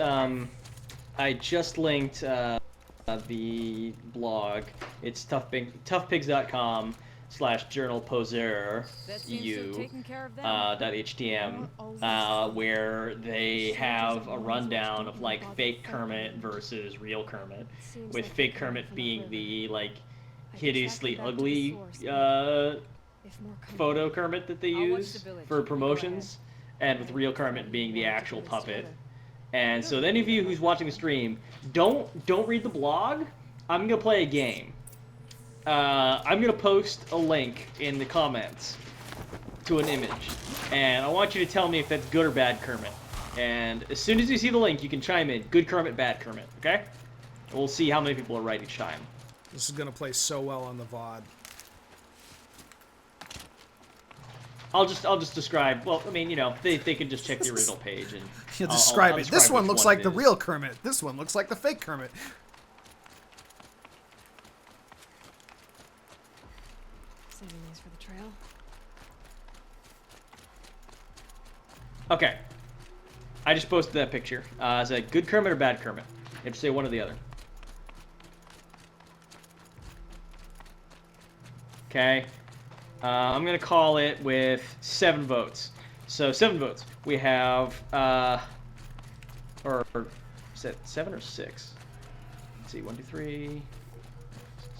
The blog. It's toughpigs.com/journalposer.htm, where they have a rundown of like fake Kermit versus real Kermit, with fake Kermit being the like hideously ugly photo Kermit that they use for promotions, and with real Kermit being the actual puppet. And so any of you who's watching the stream, don't read the blog. I'm gonna play a game. I'm gonna post a link in the comments to an image, and I want you to tell me if that's good or bad Kermit. And as soon as you see the link, you can chime in. Good Kermit, bad Kermit, okay? And we'll see how many people are right each time. This is gonna play so well on the VOD. I'll just describe. Well, I mean, you know, they can just check the original page and You describe I'll it. This one which looks one like it the is. real Kermit. This one looks like the fake Kermit. Saving these for the trail. Okay. I just posted that picture. Is that good Kermit or bad Kermit? You have to say one or the other. Okay. I'm going to call it with 7 votes. So 7 votes. We have, or is that 7 or 6? Let's see, 1, 2, 3,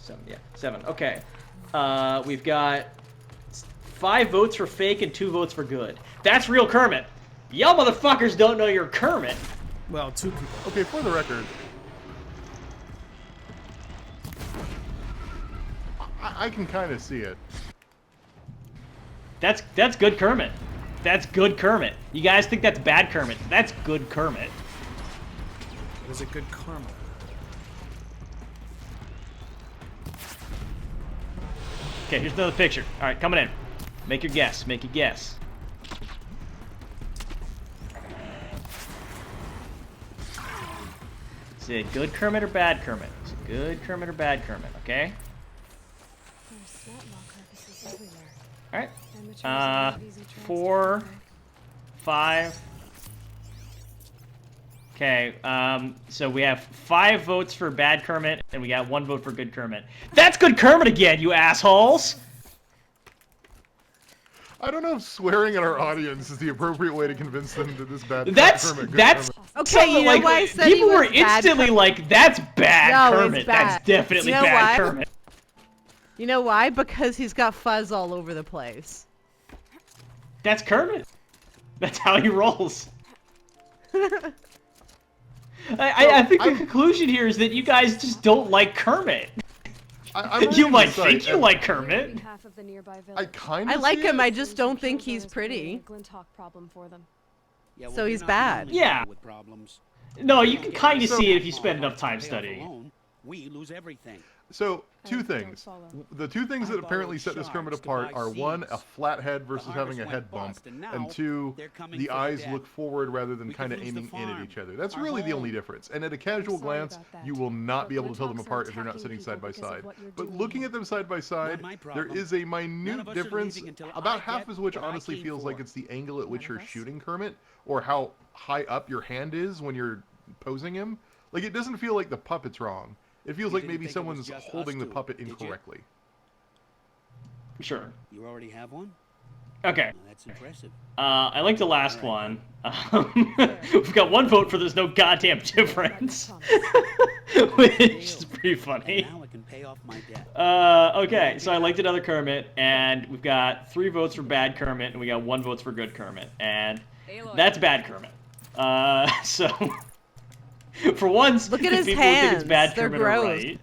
7. Yeah, 7. Okay. We've got 5 votes for fake and 2 votes for good. That's real Kermit. Y'all motherfuckers don't know your Kermit. Well, 2 people. Okay, for the record, I can kind of see it. That's good Kermit. That's good Kermit. You guys think that's bad Kermit? That's good Kermit. It is a good karma. Okay, here's another picture. All right, coming in. Make your guess. Make your guess. Is it good Kermit or bad Kermit? Is it good Kermit or bad Kermit? Okay. There's snot maw carcasses everywhere. All right. Amateurs have easy transport, 4, don't they? 5. Okay, so we have 5 votes for bad Kermit, and we got 1 vote for good Kermit. That's good Kermit again, you assholes! I don't know if swearing at our audience is the appropriate way to convince them that this bad That's Kermit, good that's Kermit. Okay, you know like, why I said people he were was bad instantly Kermit? like, "That's bad No, it's Kermit. bad. That's definitely You know bad why? Kermit." You know why? Because he's got fuzz all over the place. That's Kermit. That's how he rolls. I think the conclusion here is that you guys just don't like Kermit. You might think you like Kermit. Half of the nearby I village. kind I of like see him. it. I just don't think Killzone's he's pretty. creating a Glinthawk problem for them. Yeah, So well, he's you're not the bad. only Yeah. people with problems. No, you can kind of So- see it if you spend enough time Pay off a studying. loan, we lose everything. So, I 2 don't things. follow. The 2 things I that apparently borrowed set this Kermit shards to apart buy are 1, seeds. a flat head versus The having a harvest head went bump, bust, and and now 2, they're coming the for the eyes debt. look forward rather than We kind of could lose the aiming in at farm, each other. That's our really the only home. difference. And at a casual sorry glance, about that, you will not but be able to tell them Glinthawks are apart if they're not attacking sitting people side by because of side. what you're But doing. looking at them side by side, my there problem. is a None minute of us are difference. leaving until About I half get of which what I honestly came feels for. like it's the angle at which None you're of us? shooting Kermit, or how high up your hand is when you're posing him. Like, it doesn't feel like the puppet's wrong. It feels You like didn't maybe think it was someone's just us holding the two, puppet did you? incorrectly. Sure. You already have one? Okay. Well, that's impressive. I like the last All right. one. We've got 1 vote for there's no goddamn difference. Which is pretty funny. And now I can pay off my debt. Okay, so I liked another Kermit, and we've got 3 votes for bad Kermit, and we got 1 vote for good Kermit, and that's bad Kermit. So for once, Look at the his people who think it's hands. bad They're Kermit are gross. right.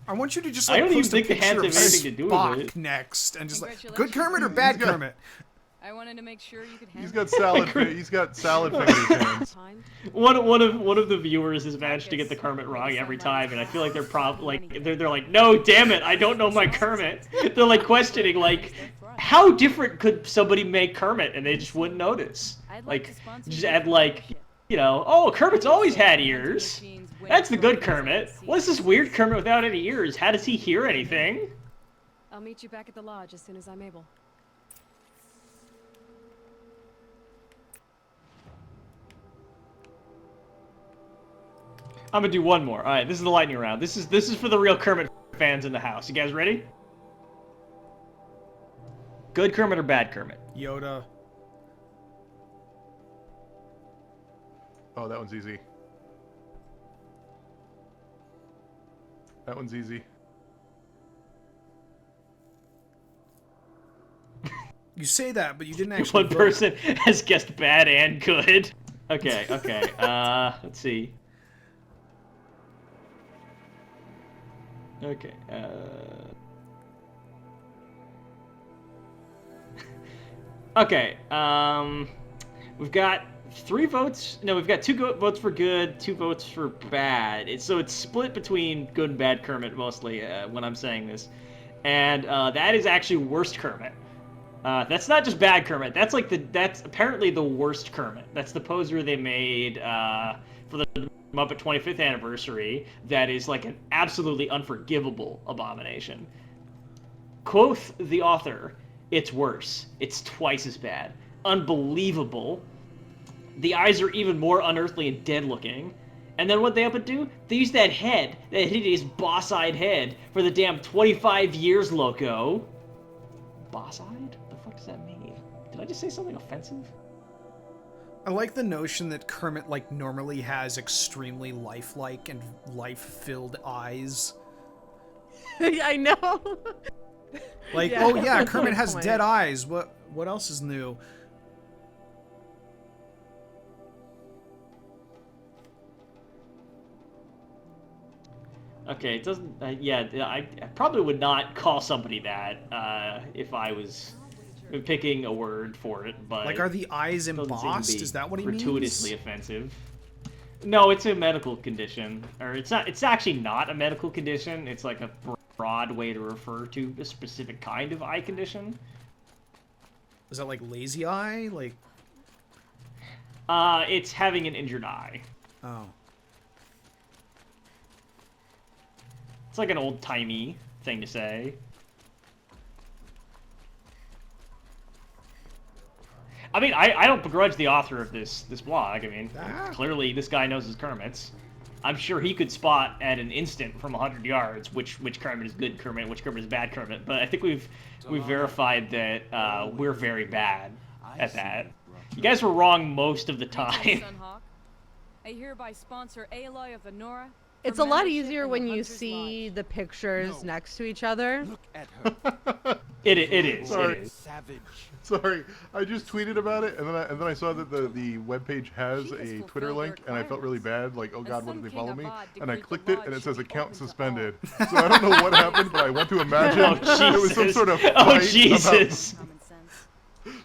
I want you to just I like don't even post think a the hands picture of have anything to do with Spock it. next, and just like good Kermit or bad He's got- Kermit. I wanted to make sure you could handle He's got salad. He's got salad fingers hands. Time? One of the viewers has managed to get the Kermit wrong every time, and I feel like they're like, no, damn it, I don't know my Kermit. They're like questioning like, how different could somebody make Kermit, and they just wouldn't notice. Like, just add like, you know, oh, Kermit's always had ears. That's the good Kermit. What's this weird Kermit without any ears? How does he hear anything? I'll meet you back at the lodge as soon as I'm able. I'm gonna do 1 more. All right, this is the lightning round. This is for the real Kermit fans in the house. You guys ready? Good Kermit or bad Kermit? Yoda. Oh, that one's easy. That one's easy. You say that, but you didn't actually. One person has guessed bad and good. Okay, okay. Let's see. Okay. Okay. We've got 3 votes. No, we've got 2 votes for good, 2 votes for bad. So it's split between good and bad Kermit mostly when I'm saying this, and that is actually worst Kermit. That's not just bad Kermit. That's like that's apparently the worst Kermit. That's the poser they made for the Muppet 25th anniversary. That is like an absolutely unforgivable abomination. Quoth the author, "It's worse. It's twice as bad. Unbelievable. The eyes are even more unearthly and dead-looking." And then what they up and do? They use that head, that hideous boss-eyed head, for the damn 25 years loco. Boss-eyed? What the fuck does that mean? Did I just say something offensive? I like the notion that Kermit, like, normally has extremely lifelike and life-filled eyes. I know. Like, Yeah, oh yeah, that's Kermit my has point. dead eyes. What else is new? Okay, it doesn't... yeah, I probably would not call somebody that if I was picking a word for it, but... Like, are the eyes it doesn't seem to embossed? be Is that what he means? gratuitously offensive. No, it's a medical condition. Or it's not. It's actually not a medical condition. It's like a broad way to refer to a specific kind of eye condition. Is that like lazy eye? Like... It's having an injured eye. Oh. It's like an old-timey thing to say. I mean, I don't begrudge the author of this blog. I mean, clearly this guy knows his Kermits. I'm sure he could spot at an instant from 100 yards which Kermit is good Kermit, which Kermit is bad Kermit. But I think we've verified that we're very bad at that. You guys were wrong most of the time. I hereby sponsor Aloy of the Nora. It's a lot easier when you see the pictures next to each other. Look at her. It is. Sorry. It is. Savage. Sorry, I just tweeted about it, and then I saw that the webpage has a Twitter link, and I felt really bad, like, oh god, what did they follow me? And I clicked it, and it says account suspended. So I don't know what happened, but I want to imagine it was some sort of fight Oh Jesus!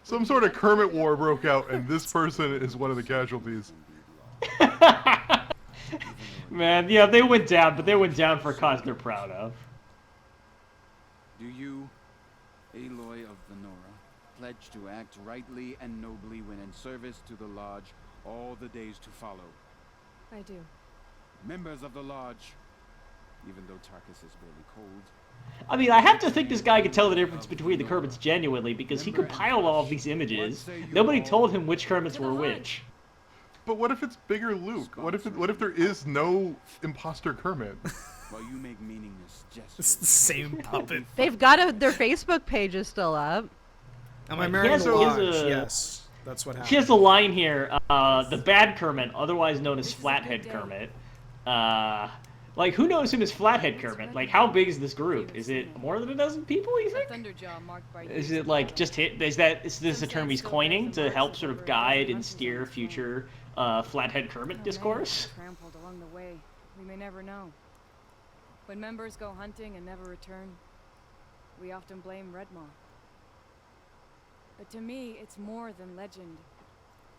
some sort of Kermit war broke out, and this person is one of the casualties. Man, yeah, they went down, but they went down for a cause they're proud of. Do you, Aloy of the Nora, pledge to act rightly and nobly when in service to the Lodge all the days to follow? I do. Members of the Lodge, even though Tarkus is barely cold. I mean, I have to think this guy could tell the difference between the Kermits genuinely, because he compiled all of these images. Nobody told him which Kermits were which. But what if it's bigger Luke? What if there is no imposter Kermit? While you make meaningless gestures. It's the same puppet. They've got their Facebook page is still up. Am I marrying the He has lodge? a- Yes, that's what happened. He has a line here, the bad Kermit, otherwise known as Flathead Kermit. Like, who knows him as Flathead Kermit? Like, how big is this group? Is it more than a dozen people, you think? Is it like just hit? Is this a term he's coining to help sort of guide and steer future Flathead Kermit discourse? Trampled along the way. We may never know. When members go hunting and never return, we often blame Redmaw. But to me, it's more than legend.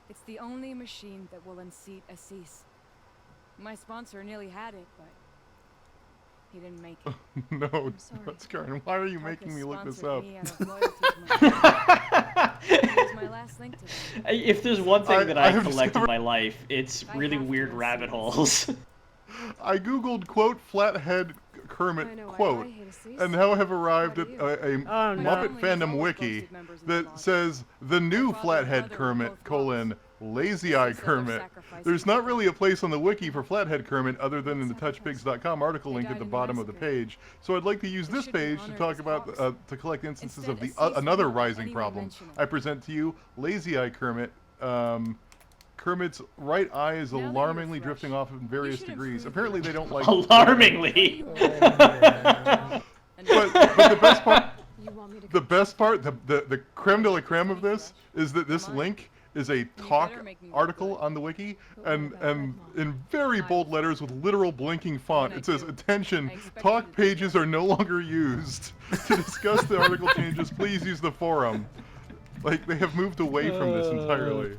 It's the only machine that will unseat Assis. My sponsor nearly had it, but he didn't make it. No, that's Karen. Why are you making me look this up? If there's one thing that I collect in my life, it's really weird rabbit holes. I googled quote Flathead Kermit quote, and now have arrived at a Muppet fandom wiki that says the new Flathead Kermit Lazy Eye Kermit. There's not really a place on the wiki for Flathead Kermit other than in the touchpigs.com article link at the bottom of the page. So I'd like to use this page to talk about to collect instances of the another rising problem. I present to you Lazy Eye Kermit. Kermit's right eye is alarmingly drifting off in various degrees. Apparently they don't like... Alarmingly! but the best part... The best part, the creme de la creme of this, is that this link is a talk article on the wiki, and in very bold letters with literal blinking font, it says, "Attention, talk pages are no longer used. To discuss the article changes, please use the forum." Like, they have moved away from this entirely.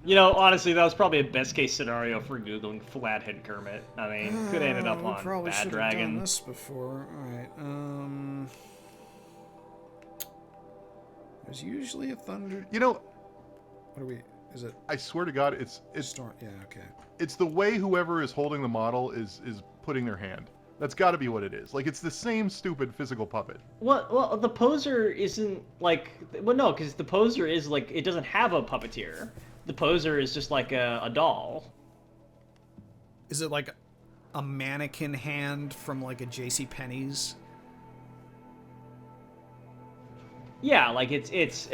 You know, honestly, that was probably a best case scenario for googling flathead Kermit. I mean, could have ended up We on probably Bad should have done Dragon. this before. All right. There's usually a thunder. You know, What are we? Is it I swear to God, it's storm? Yeah. Okay. it's the way whoever is holding the model is putting their hand. That's got to be what it is. Like, it's the same stupid physical puppet. Well, the poser isn't like. Well, no, because the poser is like it doesn't have a puppeteer. The poser is just like a doll. Is it like a mannequin hand from like a J.C. Penney's? Yeah, like it's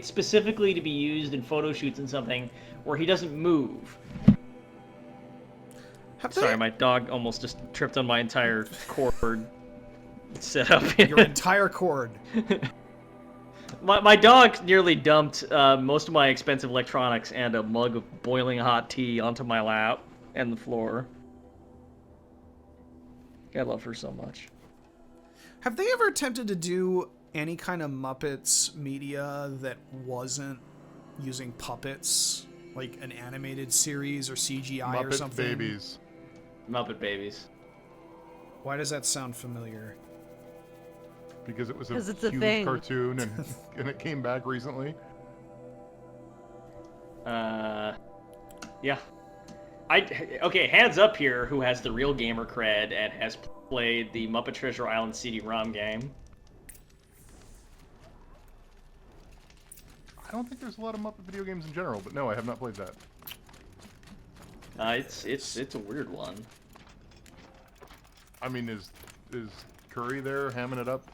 specifically to be used in photo shoots and something where he doesn't move. Sorry, my dog almost just tripped on my entire cord setup. Your entire cord. My dog nearly dumped most of my expensive electronics and a mug of boiling hot tea onto my lap and the floor. I love her so much. Have they ever attempted to do any kind of Muppets media that wasn't using puppets? Like an animated series or CGI or something? Muppet Babies. Muppet Babies. Why does that sound familiar? Because it was a 'Cause it's a huge thing. cartoon and it came back recently. Yeah. Okay, hands up here who has the real gamer cred and has played the Muppet Treasure Island CD-ROM game. I don't think there's a lot of Muppet video games in general, but no, I have not played that. It's a weird one. I mean, is Curry there hamming it up?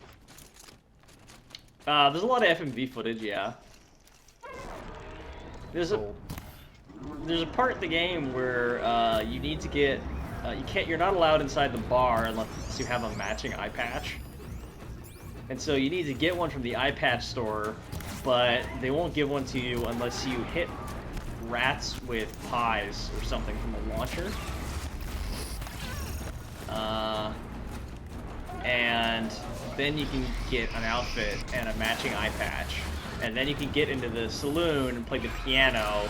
There's a lot of FMV footage, yeah. There's a part in the game where you need to get you're not allowed inside the bar unless you have a matching eye patch. And so you need to get one from the eye patch store, but they won't give one to you unless you hit rats with pies or something from a launcher. And then you can get an outfit and a matching eye patch. And then you can get into the saloon and play the piano.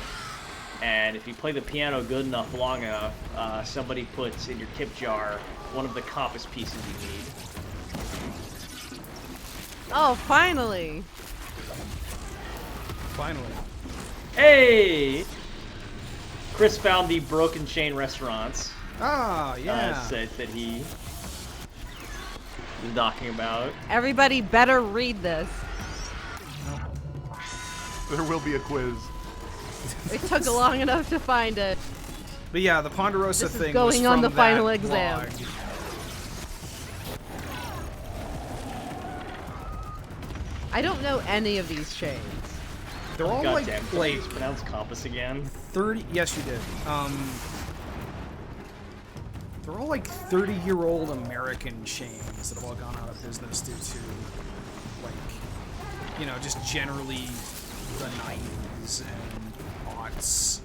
And if you play the piano good enough, long enough, somebody puts in your tip jar one of the compass pieces you need. Oh, finally! Finally. Hey! Chris found the Broken Chain restaurants. Ah, yeah. That he was talking about. Everybody better read this. There will be a quiz. It took long enough to find it. But yeah, the Ponderosa This is thing going was on from the that final exam. blog. I don't know any of these chains. They're all God like damn, please pronounce compass again. 30. Yes, you did. They're all like 30-year-old American chains that have all gone out of business due to, like, you know, just generally the 90s and aughts.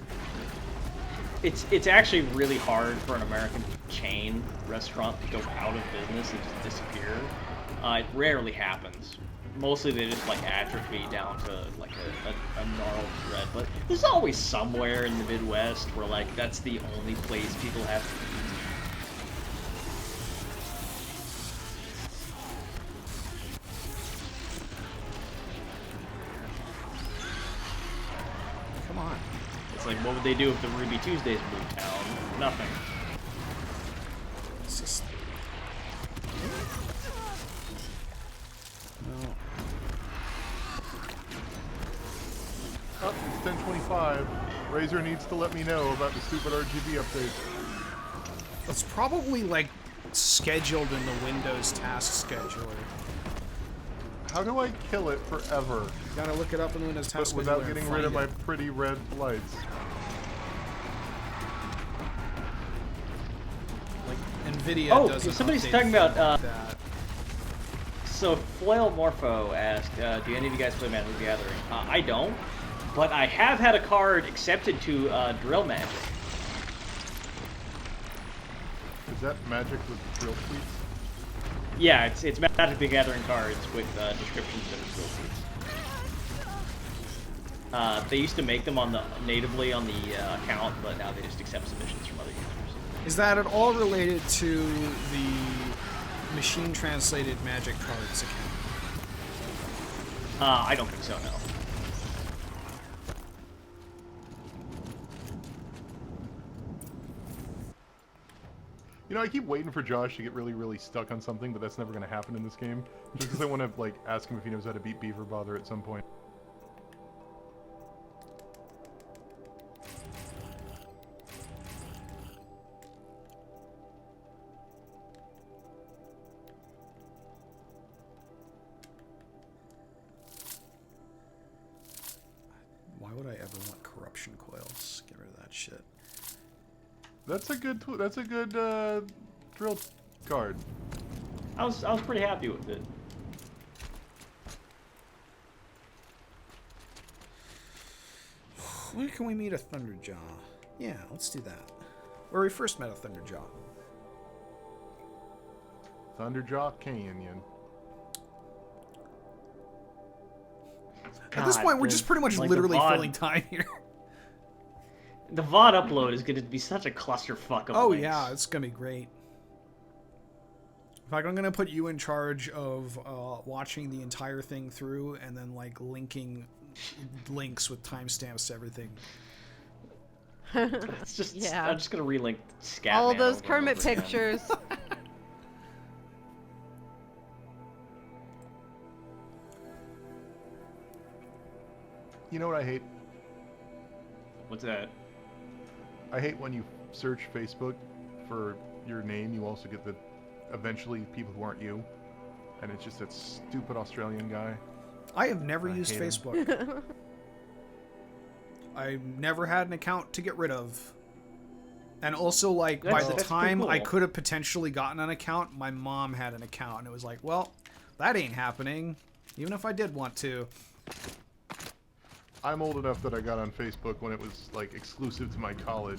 It's actually really hard for an American chain restaurant to go out of business and just disappear. It rarely happens. Mostly they just like atrophy down to like a gnarled thread. But there's always somewhere in the Midwest where like that's the only place people have to eat. Come on. It's like, what would they do if the Ruby Tuesdays moved town? Nothing. It's just... No. Oh, it's 10:25. Razor needs to let me know about the stupid RGB update. It's probably like scheduled in the Windows task scheduler. How do I kill it forever? You gotta look it up in the Windows task But scheduler. without and getting rid of my find it. pretty red lights. Like NVIDIA Oh, doesn't somebody's update talking about, like that. So Flail Morpho asked, do any of you guys play Magic the Gathering? I don't, but I have had a card accepted to Drill Magic. Is that magic with drill tweets? Yeah, it's Magic the Gathering cards with descriptions that are drill tweets. They used to make them natively on the account, but now they just accept submissions from other users. Is that at all related to the machine translated Magic Cards account? I don't think so, no. You know, I keep waiting for Josh to get really, really stuck on something, but that's never going to happen in this game. Just because I want to, like, ask him if he knows how to beat Beaver Bother at some point. Why would I ever want corruption coils? Get rid of that shit. That's a good drill card. I was pretty happy with it. When can we meet a Thunderjaw? Yeah, let's do that. Where we first met a Thunderjaw. Thunderjaw Canyon. At this point, we're just pretty much like literally filling time here. The VOD upload is going to be such a clusterfuck of Oh links. yeah, it's gonna be great. In fact, I'm gonna put you in charge of watching the entire thing through and then like linking links with timestamps to everything. It's just Yeah. I'm just gonna relink Scatman All those over and Kermit over again. pictures. You know what I hate? What's that? I hate when you search Facebook for your name, you also get the eventually people who aren't you. And it's just that stupid Australian guy. I have never I used hate him. Facebook. I've never had an account to get rid of. And also, like, by the That's time pretty I cool. could have potentially gotten an account, my mom had an account. And it was like, well, that ain't happening. Even if I did want to. I'm old enough that I got on Facebook when it was like exclusive to my college,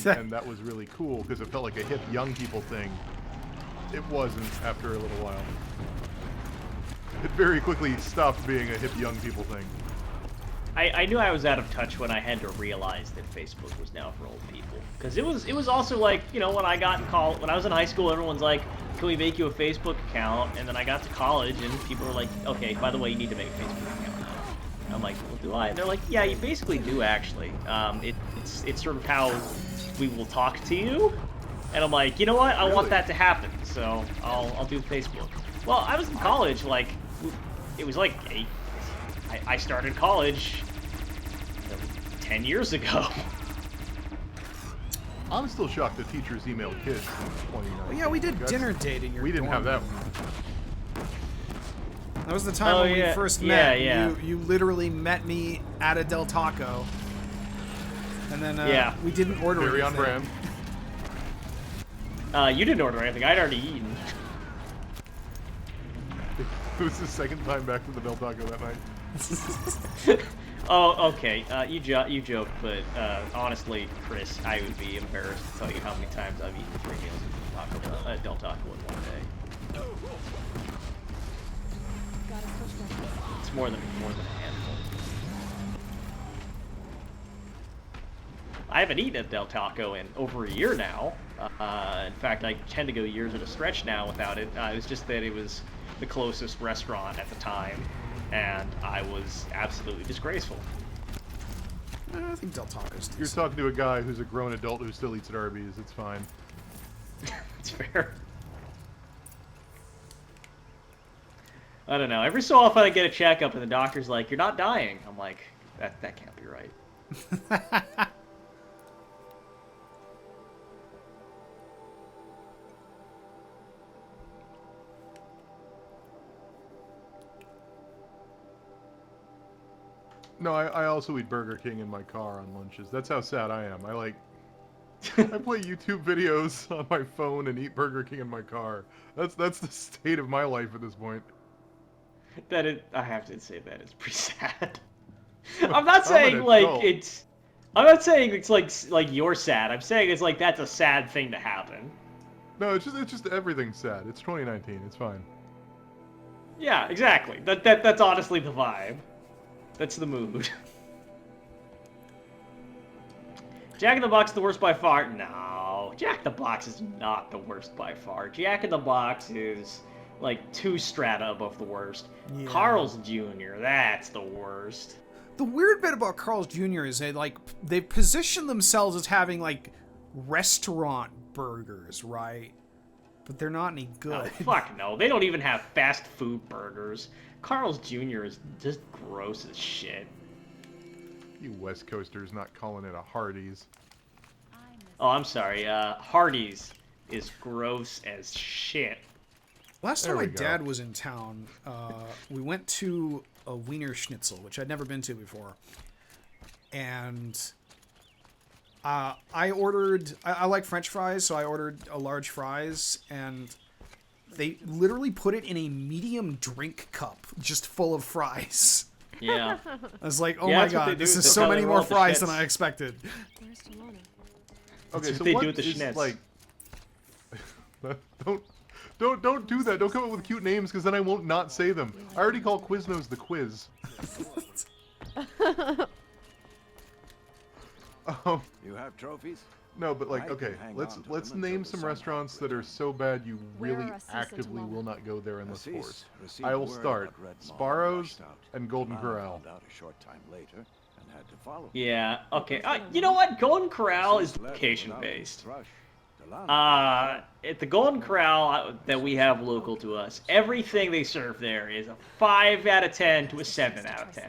and that was really cool because it felt like a hip young people thing. It wasn't after a little while. It very quickly stopped being a hip young people thing. I knew I was out of touch when I had to realize that Facebook was now for old people. Because it was also like, you know, when I got in college, when I was in high school, everyone's like, can we make you a Facebook account? And then I got to college and people were like, okay, by the way, you need to make a Facebook account now. And I'm like, well, do I? And they're like, yeah, you basically do actually. It's sort of how we will talk to you. And I'm like, you know what? I want that to happen, so I'll do Facebook. Well, I was in college, like, it was like I started college 10 years ago. I'm still shocked that teachers email kids in 2019. Well, yeah, we did dinner date in your We didn't dorm have that room. one. That was the time Oh, when yeah. we first Yeah, met. yeah. You literally met me at a Del Taco. And then Yeah. we didn't order Very on anything. brand. You didn't order anything. I'd already eaten. It was the second time back to the Del Taco that night. Oh, okay. You joke, but honestly, Chris, I would be embarrassed to tell you how many times I've eaten 3 meals at Del Taco in one day. It's more than a handful. I haven't eaten at Del Taco in over a year now. In fact, I tend to go years at a stretch now without it. It was just that it was the closest restaurant at the time, and I was absolutely disgraceful. I think Del Taco's You're talking to a guy who's a grown adult who still eats at Arby's. It's fine. It's fair. I don't know. Every so often I get a checkup and the doctor's like, "You're not dying." I'm like, that can't be right. No, I also eat Burger King in my car on lunches. That's how sad I am. I play YouTube videos on my phone and eat Burger King in my car. That's the state of my life at this point. I have to say that is pretty sad. I'm not saying an like adult. it's. I'm not saying it's like you're sad. I'm saying it's like that's a sad thing to happen. No, it's just everything's sad. It's 2019. It's fine. Yeah, exactly. That's honestly the vibe. That's the mood. Jack in the Box is the worst by far? No, Jack in the Box is not the worst by far. Jack in the Box is like 2 strata above the worst. Yeah. Carl's Jr., that's the worst. The weird bit about Carl's Jr. is they position themselves as having like restaurant burgers, right? But they're not any good. Oh, fuck no. They don't even have fast food burgers. Carl's Jr. is just gross as shit. You West Coasters not calling it a Hardee's. Oh, I'm sorry. Hardee's is gross as shit. Last time There my we go. dad was in town, we went to a Wiener Schnitzel, which I'd never been to before. And I like French fries, so I ordered a large fries, and they literally put it in a medium drink cup, just full of fries. Yeah. I was like, oh Yeah, my that's what they god, do. this is That's so how they many roll more with the fries than shits. I expected. Where's Timona? Okay, That's so what they what do with the is, schnitz. like... Don't do that. Don't come up with cute names, because then I won't not say them. I already call Quiznos the Quiz. You have trophies? No, but I like, can okay, hang let's on to let's them until name the some sun restaurants rises. that are so bad you Where really are Assis and actively Timona? will not go there unless Assis forced. received I will word start about Red Maw Sparrows washed out. and Golden Timona Corral. found out a short time later and had to follow. Yeah, okay. You know what? Golden Corral is location-based. At the Golden Corral that we have local to us, everything they serve there is a 5 out of 10 to a 7 out of 10.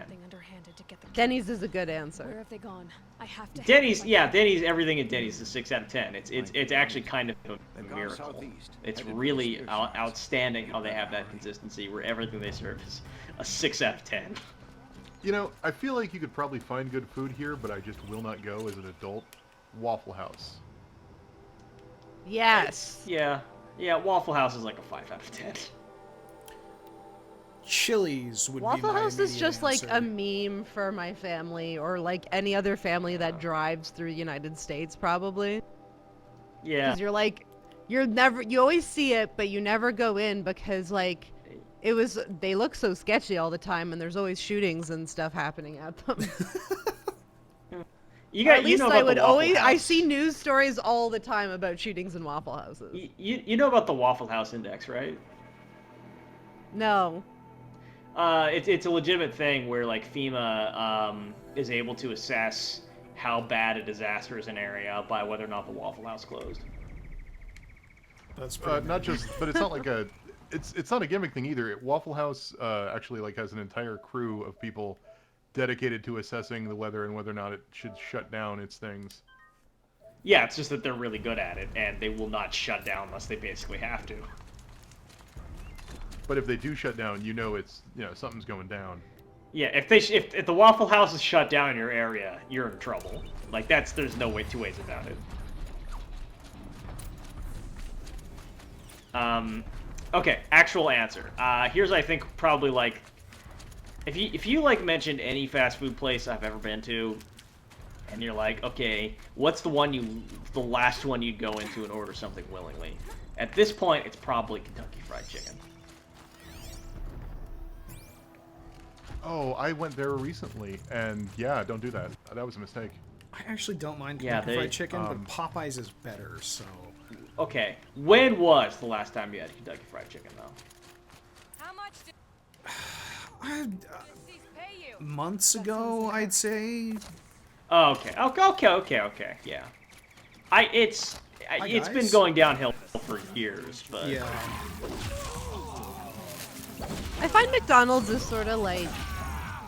Denny's is a good answer. Where have they gone? I have to. Denny's, yeah, Denny's, everything at Denny's is a 6 out of 10. It's actually kind of a miracle. It's really outstanding how they have that consistency where everything they serve is a 6 out of 10. You know, I feel like you could probably find good food here, but I just will not go as an adult. Waffle House. Yes. Yeah, Waffle House is like a 5 out of 10. Chili's would be Waffle my House is immediate just like answer. a meme for my family, or like any other family that drives through the United States, probably. Yeah. Because you're like, you always see it, but you never go in because like, they look so sketchy all the time, and there's always shootings and stuff happening at them. At least know I about would the Waffle always. I House. see news stories all the time about shootings in Waffle Houses. You know about the Waffle House Index, right? No. It's a legitimate thing where like FEMA is able to assess how bad a disaster is in an area by whether or not the Waffle House closed. That's Not just, but it's not like a, it's not a gimmick thing either. Waffle House actually like has an entire crew of people dedicated to assessing the weather and whether or not it should shut down its things. Yeah, it's just that they're really good at it, and they will not shut down unless they basically have to. But if they do shut down, you know something's going down. Yeah, if the Waffle House is shut down in your area, you're in trouble. Like there's no two ways about it. Okay, actual answer. Here's I think probably like if you like mentioned any fast food place I've ever been to, and you're like, okay, what's the last one you'd go into and order something willingly? At this point, it's probably Kentucky Fried Chicken. Oh, I went there recently, and yeah, don't do that. That was a mistake. I actually don't mind Yeah, Kentucky Fried Chicken, but um, Popeyes is better, so... Okay, when was the last time you had Kentucky Fried Chicken, though? How much did these pay you? Months ago, I'd say. Oh, okay, yeah. It's been guys. going downhill for years, but Yeah. I find McDonald's is sort of like,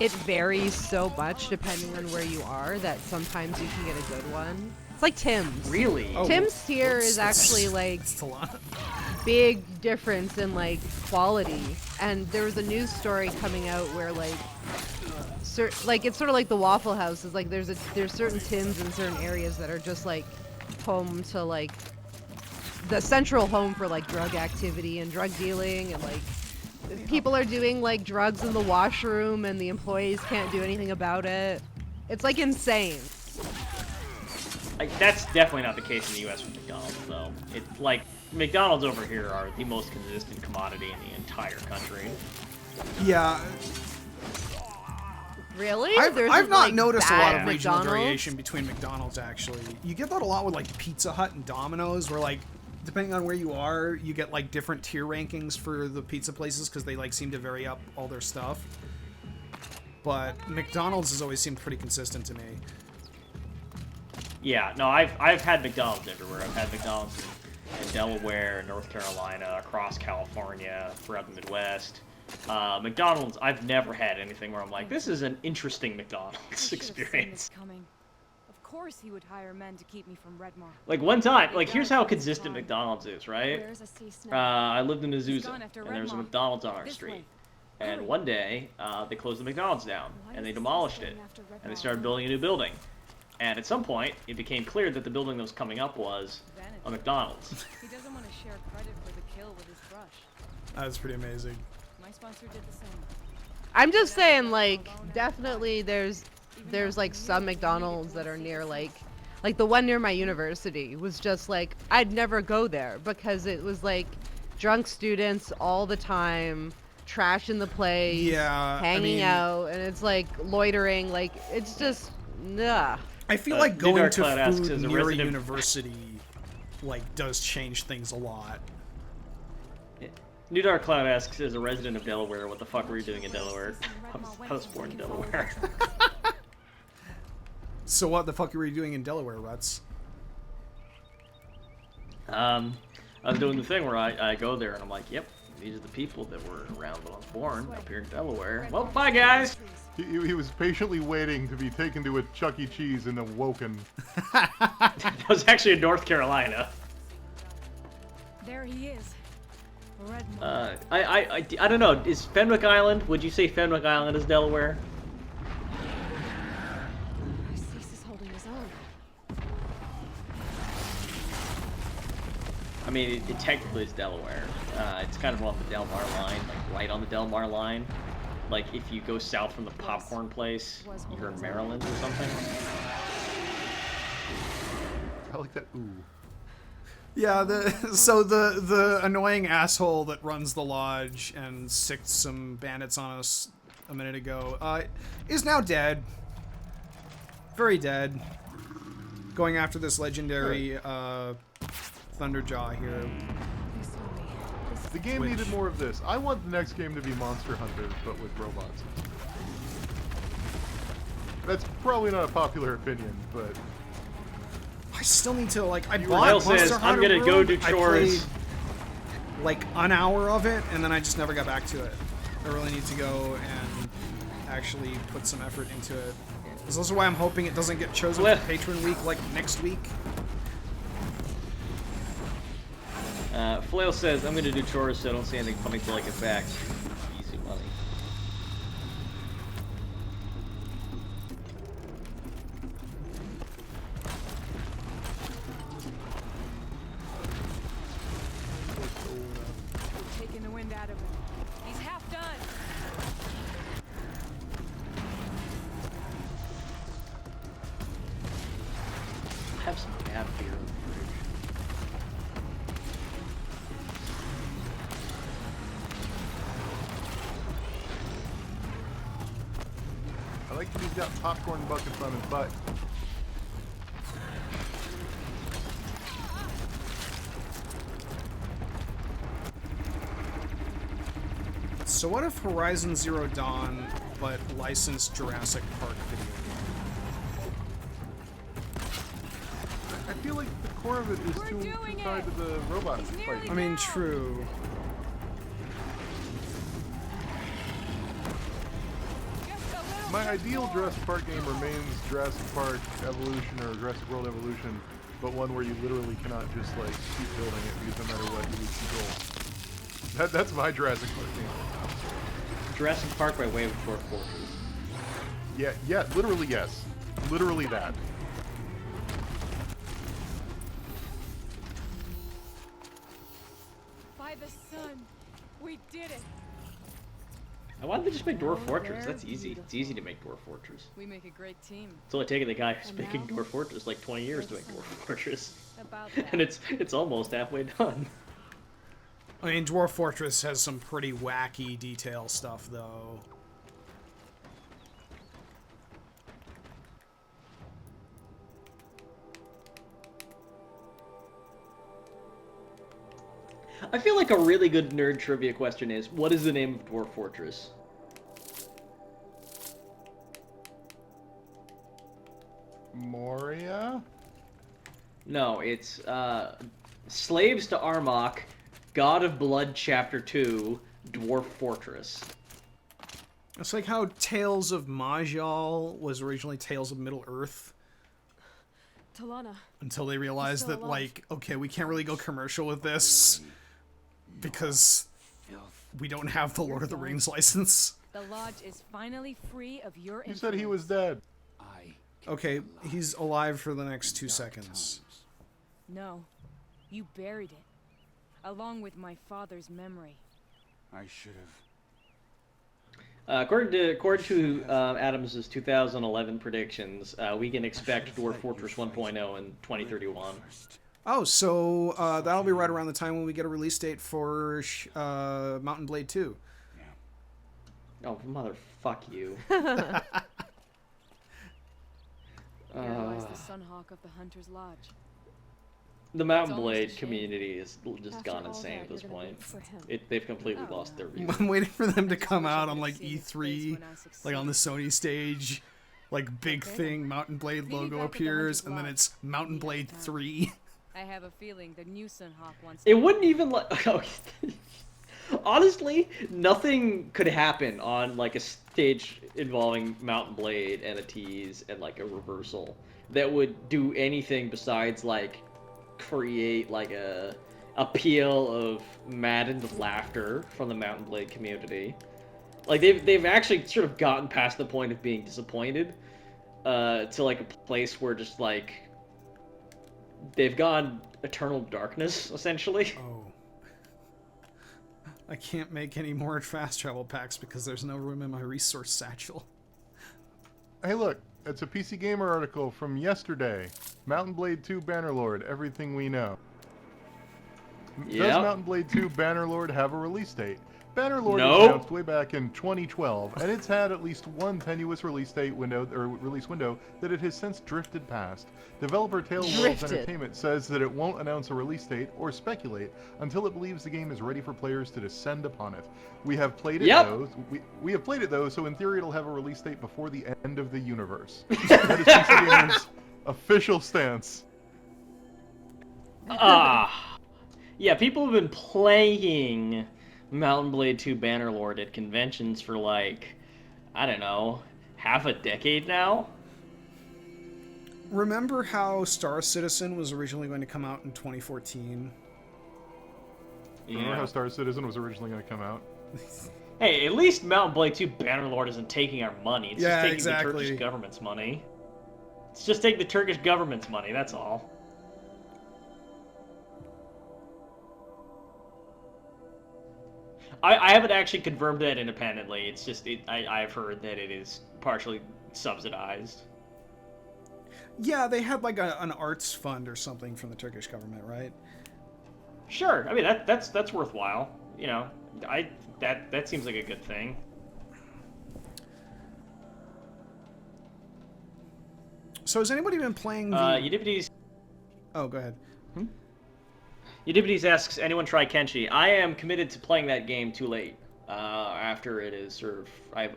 it varies so much depending on where you are that sometimes you can get a good one. It's like Tim's. Really? Oh, Tim's here whoops, is actually like that's a lot. big difference in like quality. And there was a news story coming out where like, it's sort of like the Waffle House is like there's certain Tim's in certain areas that are just like home to like the central home for like drug activity and drug dealing, and like people are doing like drugs in the washroom and the employees can't do anything about it. It's like insane. That's definitely not the case in the U.S. with McDonald's, though. It's like McDonald's over here are the most consistent commodity in the entire country. Yeah. Really? I've not like, noticed a lot of bad regional McDonald's? variation between McDonald's, actually. You get that a lot with, like, Pizza Hut and Domino's, where, like, depending on where you are, you get, like, different tier rankings for the pizza places, because they, like, seem to vary up all their stuff. But McDonald's has always seemed pretty consistent to me. Yeah, no, I've had McDonald's everywhere. I've had McDonald's in Delaware, North Carolina, across California, throughout the Midwest. McDonald's, I've never had anything where I'm like, this is an interesting McDonald's experience. Of course he would hire men to keep me from Redmar. Like one time, like here's how consistent McDonald's is, right? Where's a sea snack? I lived in Azusa, gone after and there was a Redmar. McDonald's on our This street. way. And one day, they closed the McDonald's down, Why and is they the sea demolished it, going after and they Redmar? started building a new building. And at some point, it became clear that the building that was coming up was a McDonald's. He doesn't want to share credit for the kill with his brush. That's pretty amazing. My sponsor did the same. I'm just saying, like, definitely there's like some McDonald's that are near like the one near my university was just like I'd never go there because it was like drunk students all the time, trash in the place, Yeah, I hanging mean- out, and it's like loitering, like it's just nah. I feel like going Dark to Cloud asks, food as a near a resident- university, like, does change things a lot. New Dark Cloud asks, as a resident of Delaware, what the fuck were you doing in Delaware? I was born in Delaware. So what the fuck were you doing in Delaware, Ruts? I was doing the thing where I go there and I'm like, yep, these are the people that were around when I was born up here in Delaware. Well, bye guys! He was patiently waiting to be taken to a Chuck E. Cheese and awoken. That was actually in North Carolina. There he is. Redmar. I don't know, is Fenwick Island, would you say Fenwick Island is Delaware? Cease is holding his own. I mean, it technically is Delaware. It's kind of on the Del Mar line, like right on the Del Mar line. Like if you go south from the popcorn place, you're in Maryland or something. I like that. Ooh. Yeah, the annoying asshole that runs the lodge and sicked some bandits on us a minute ago is now dead. Very dead. Going after this legendary Thunderjaw here. They saw me. The game needed more of this. I want the next game to be Monster Hunter, but with robots. That's probably not a popular opinion, but... I still need to, like, I Kyle bought says, Monster I'm Hunter gonna go World. do I chores. played, like, an hour of it, and then I just never got back to it. I really need to go and actually put some effort into it. This is also why I'm hoping it doesn't get chosen for Patron Week, like, next week. Flail says, I'm gonna do chores, so I don't see anything coming till I get back. Easy money. Taking the wind out of him. He's half done. Have some bad beer in the fridge. I like that he's got popcorn buckets on his butt. So what if Horizon Zero Dawn, but licensed Jurassic Park video game? I feel like the core of it is too tied to the robot fight. I mean, true. My ideal Jurassic Park game remains Jurassic Park Evolution or Jurassic World Evolution, but one where you literally cannot just like keep building it because no matter what you lose control. That's my Jurassic Park game. Jurassic Park by way of Dwarf Fortress. Yeah, literally yes. Literally that. By the sun. We did it. Why don't they just make Dwarf Fortress? That's easy. It's easy to make Dwarf Fortress. We make a great team. It's only taken the guy who's making Dwarf Fortress like 20 years to make Dwarf Fortress. About And it's almost halfway done. I mean, Dwarf Fortress has some pretty wacky detail stuff, though. I feel like a really good nerd trivia question is, what is the name of Dwarf Fortress? Moria? No, it's Slaves to Armok, God of Blood Chapter 2, Dwarf Fortress. It's like how Tales of Majal was originally Tales of Middle-earth. Talana. Until they realized still that, alive. like, okay, we can't really go commercial with this because we don't have the Lord of the Rings license. The lodge is finally free of your You said he was dead. Okay, he's alive for the next 2 seconds. No, you buried it, along with my father's memory. I should have. According to Adams' 2011 predictions, we can expect Dwarf Fortress 1.0 in 2031. Oh, so that'll be right around the time when we get a release date for Mountain Blade 2. Oh, motherfuck you. Here lies the Sunhawk of the Hunter's Lodge. The Mountain It's almost a Blade shame. community is just After gone all insane that, at this you're gonna point. vote for him. They've completely lost their reason. I'm waiting for them to I just come wish I out could on have like seen his face E3, when I like on the succeeded. Sony stage, like big Okay. thing, Mountain Blade Meet me logo back at the appears, Hunter's and then Lodge. it's Mountain We have Blade time. 3. I have a feeling the new Sunhawk wants It to- wouldn't even like. Honestly, nothing could happen on like a stage involving Mountain Blade and a tease and like a reversal that would do anything besides like create like a peal of maddened laughter from the Mountain Blade community. Like they've actually sort of gotten past the point of being disappointed to like a place where just like they've gone eternal darkness essentially. Oh. I can't make any more fast travel packs because there's no room in my resource satchel. Hey, look, it's a PC Gamer article from yesterday. Mountain Blade 2 Bannerlord, everything we know. Does Yep. Mountain Blade 2 Bannerlord have a release date? Bannerlord was Nope. announced way back in 2012, and it's had at least one tenuous release window that it has since drifted past. Developer Tale Worlds Drifted. Entertainment says that it won't announce a release date or speculate until it believes the game is ready for players to descend upon it. We have played it Yep. though. We have played it though, so in theory it'll have a release date before the end of the universe. That is PC Gamer's official stance. Yeah, people have been playing Mountain Blade 2 Bannerlord at conventions for like, I don't know, half a decade now? Remember how Star Citizen was originally going to come out in 2014? Remember how Star Citizen was originally going to come out? Hey, at least Mountain Blade 2 Bannerlord isn't taking our money. It's Yeah, just taking exactly. the Turkish government's money. It's just taking the Turkish government's money, that's all. I haven't actually confirmed that independently. It's just I've heard that it is partially subsidized. Yeah, they had like an arts fund or something from the Turkish government, right? Sure, I mean that's worthwhile. You know, that seems like a good thing. So has anybody been playing the... Eudipides. Oh, go ahead. Eudipides asks, anyone try Kenshi? I am committed to playing that game too late. After it is sort of,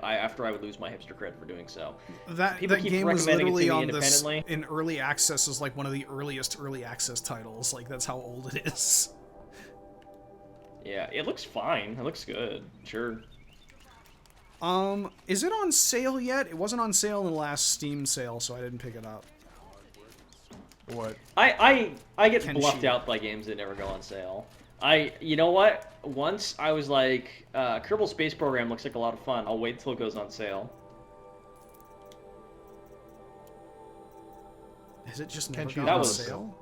after I would lose my hipster cred for doing so. That People that keep game was recommending it to literally me on this independently. in early access as like one of the earliest early access titles. Like that's how old it is. Yeah, it looks fine. It looks good. Sure. Is it on sale yet? It wasn't on sale in the last Steam sale, so I didn't pick it up. What? I get Kenshi. bluffed out by games that never go on sale. You know what? Once I was like, Kerbal Space Program looks like a lot of fun. I'll wait till it goes on sale. Is it just never Kenshi gone that on was- sale?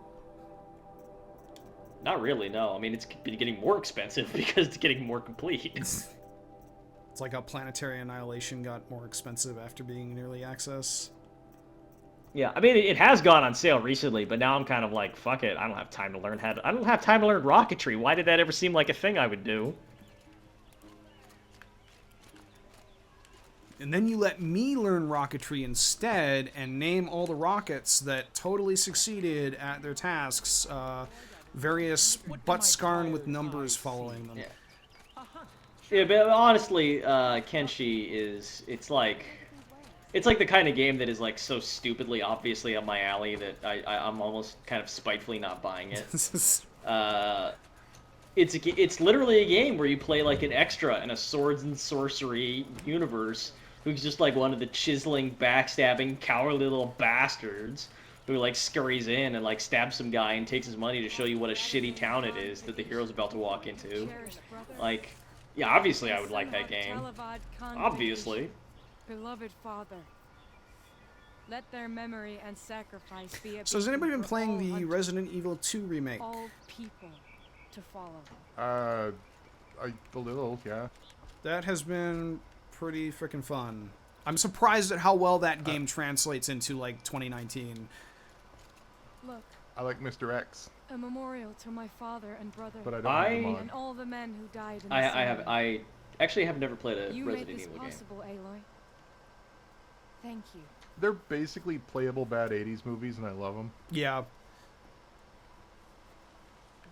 Not really, no. I mean, it's been getting more expensive because it's getting more complete. It's like how Planetary Annihilation got more expensive after being in early access. Yeah, I mean, it has gone on sale recently, but now I'm kind of like, fuck it. I don't have time to learn I don't have time to learn rocketry. Why did that ever seem like a thing I would do? And then you let me learn rocketry instead and name all the rockets that totally succeeded at their tasks various butt scarring with numbers following them. Yeah. Yeah, but honestly, Kenshi is, it's like the kind of game that is like so stupidly obviously up my alley that I'm almost kind of spitefully not buying it. It's literally a game where you play like an extra in a swords and sorcery universe who's just like one of the chiseling, backstabbing, cowardly little bastards who like scurries in and like stabs some guy and takes his money to show you what a shitty town it is that the hero's about to walk into. Like, yeah, obviously I would like that game. Obviously. Beloved father, let their memory and sacrifice be a So has anybody been beacon for playing all the hunters, Resident Evil 2 remake? all people to follow? A little, yeah. That has been pretty freaking fun. I'm surprised at how well that game translates into like 2019. Look, I like Mr. X, a memorial to my father and brother, but I don't have the mod. and all the men who died in the I actually have never played a You Resident made this Evil game. possible, Aloy. Thank you. They're basically playable bad 80s movies, and I love them. Yeah.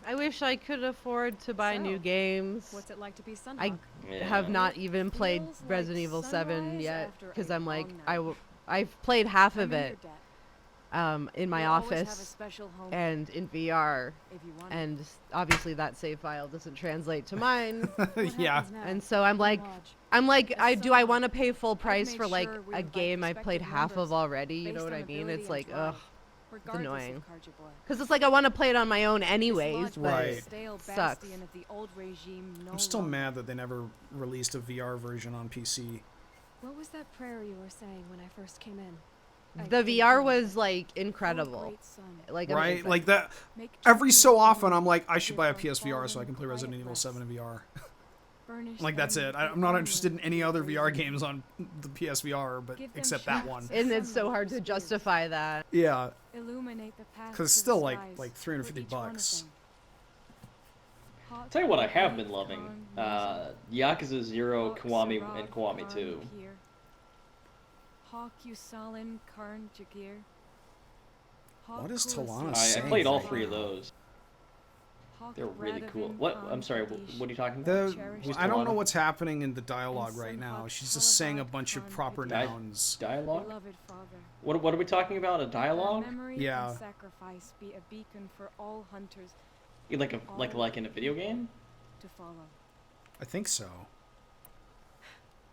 I wish I could afford to buy new games. What's it like to be Sunhawk? I have not even played Feels like Resident Evil 7 sunrise yet after because a I'm like long night. I've played half I'm of in it your debt. in my You'll always have a office special home and in VR, if you want it. and obviously that save file doesn't translate to mine. What Yeah. happens now? And so I'm like Lodge. I want to pay full price made for like sure we a invite game I played respected half of members already, you know based what on I mean? ability It's and like, drive, ugh, regardless annoying. of card you play. because it's like I want to play it on my own This anyways, lodge but Right. was a stale sucks. bastion of the old regime no I'm still longer. mad that they never released a VR version on PC. What was that prayer you were saying when I first came in? I The think VR you- was like Oh, incredible. great son. Like Right? amazing. Like that. Make Every so tribute often to I'm like, I give should buy a our PSVR so I fallen can play quiet Resident Evil rest. 7 in VR. Furnish Like that's them it. with I'm the not armor interested in any other of VR bravery. games on the PSVR, but Give them except that shafts one. of And it's so sunlight hard for to spears. justify that. Yeah. Illuminate the path 'Cause it's to still the like skies 350 for each one of bucks. them. Hawk Tell you what I have Ray been loving. Khan Yakuza 0, Hawk Kiwami, Sarab and Kiwami Khan 2. Kir. Hawk Usalin Karn Jagir. Hawk What is Kula Talana I saying played all right 3 of now? those. Hawk They're really cool. Radovin What? Khan I'm sorry. Kadish. What are you talking about? The Who's I don't know Talana? what's happening in the dialogue And right now. Sunhawk She's just saying a Talabad bunch of Khan proper Kadish. nouns. Dialogue? Beloved father. What are we talking about? A Let dialogue? their memory Yeah. and sacrifice be a beacon for all hunters Like in a video game? to follow. I think so.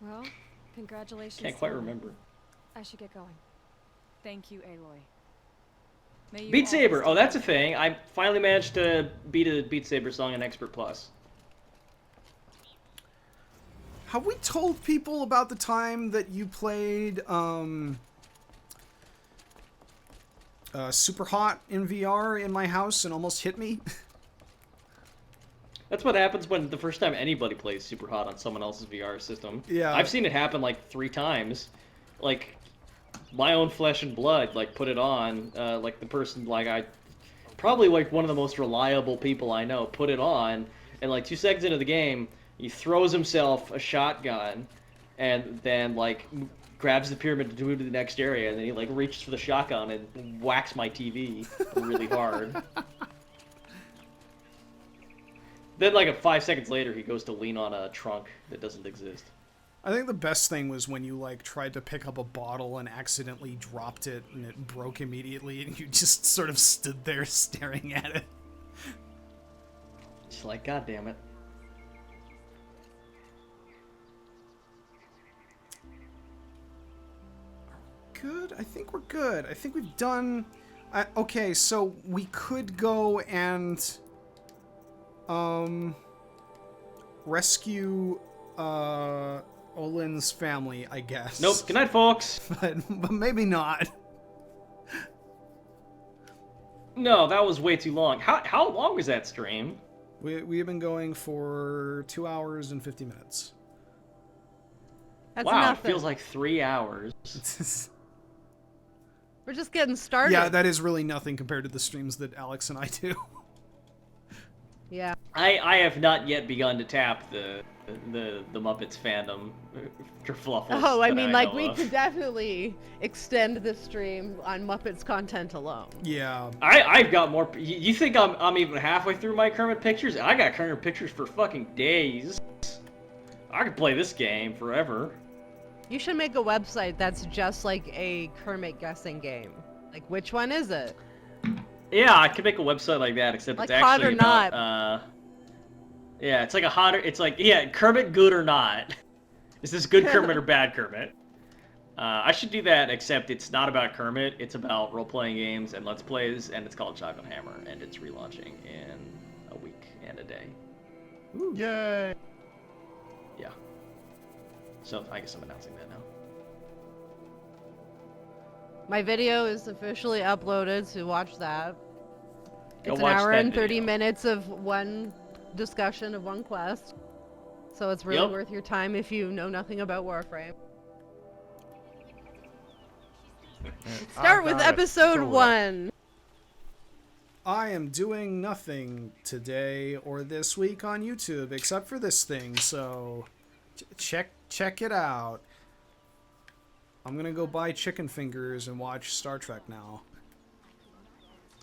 Well, congratulations. Can't quite Solomon. remember. I should get going. Thank you, Aloy. May you Beat Saber. always Oh, that's a take thing. I finally managed to beat a Beat Saber song in Expert Plus. Have we told people about the time that you played Super Hot in VR in my house and almost hit me? That's what happens when the first time anybody plays Super Hot on someone else's VR system. Yeah. I've seen it happen like 3 times. Like, my own flesh and blood, like, put it on. Like, the person, like, probably, like, one of the most reliable people I know, put it on, and, like, 2 seconds into the game, he throws himself a shotgun, and then, like, grabs the pyramid to move to the next area, and then he, like, reaches for the shotgun and whacks my TV really hard. Then, like, 5 seconds later, he goes to lean on a trunk that doesn't exist. I think the best thing was when you like tried to pick up a bottle and accidentally dropped it and it broke immediately and you just sort of stood there staring at it. Just like, God damn it. Good? I think we're good. I think we've done... okay, so we could go and... rescue... Olin's family, I guess. Nope. Good night, folks. But maybe not. No, that was way too long. How long was that stream? We have been going for 2 hours and 50 minutes. That's wow, nothing. it feels like 3 hours. We're just getting started. Yeah, that is really nothing compared to the streams that Alex and I do. Yeah. I have not yet begun to tap the the Muppets fandom kerfluffles. Oh, I that mean, like, know we of. could definitely extend the stream on Muppets content alone. Yeah. I've got more. You think I'm even halfway through my Kermit pictures? I got Kermit pictures for fucking days. I could play this game forever. You should make a website that's just like a Kermit guessing game. Like, which one is it? Yeah, I could make a website like that, except Like it's Hot actually or about, Not. yeah, it's like a hotter. It's like, yeah, Kermit good or not? Is this good Kermit or bad Kermit? I should do that, except it's not about Kermit. It's about role-playing games and Let's Plays, and it's called Shotgun Hammer, and it's relaunching in a week and a day. Ooh. Yay! Yeah. So I guess I'm announcing that now. My video is officially uploaded, so watch that. Go It's an watch hour that and 30 video. minutes of one discussion of one quest. So it's really Yep. worth your time if you know nothing about Warframe. Start with episode 1. I am doing nothing today or this week on YouTube except for this thing, so check it out. I'm gonna go buy chicken fingers and watch Star Trek now.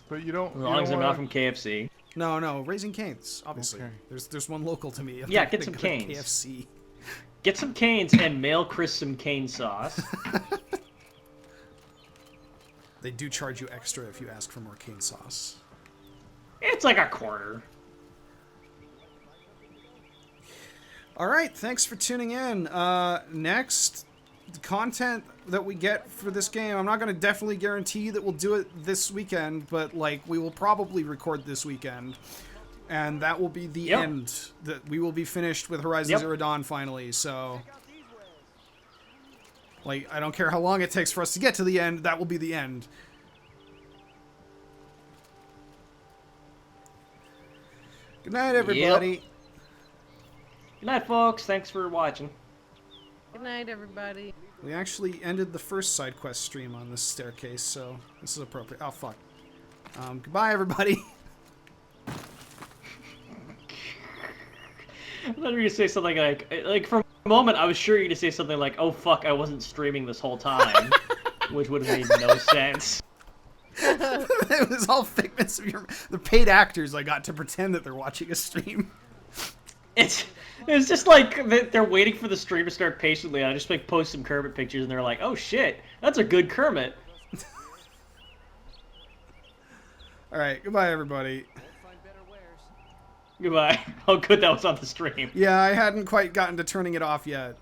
But you don't. As long as they're not from KFC. No, Raising Cane's, obviously. Okay. There's one local to me. I'm Yeah, not get gonna some go to canes. KFC. Get some canes and mail Chris some cane sauce. They do charge you extra if you ask for more cane sauce. It's like a quarter. All right, thanks for tuning in. Next, the content that we get for this game, I'm not going to definitely guarantee that we'll do it this weekend, but like we will probably record this weekend, and that will be the end. That we will be finished with Horizon Zero Dawn finally. So, like, I don't care how long it takes for us to get to the end. That will be the end. Good night, everybody. Good night, folks. Thanks for watching. Good night, everybody. We actually ended the first Sidequest stream on this staircase, so this is appropriate. Oh, fuck. Goodbye, everybody. I thought you were going to say something like for a moment, I was sure you were going to say something like, oh, fuck, I wasn't streaming this whole time, which would have made no sense. It was all figments of the paid actors I got to pretend that they're watching a stream. It's just like they're waiting for the stream to start patiently. I just like post some Kermit pictures, and they're like, "Oh shit, that's a good Kermit." All right, goodbye, everybody. Goodbye. Oh, good, that was on the stream. Yeah, I hadn't quite gotten to turning it off yet.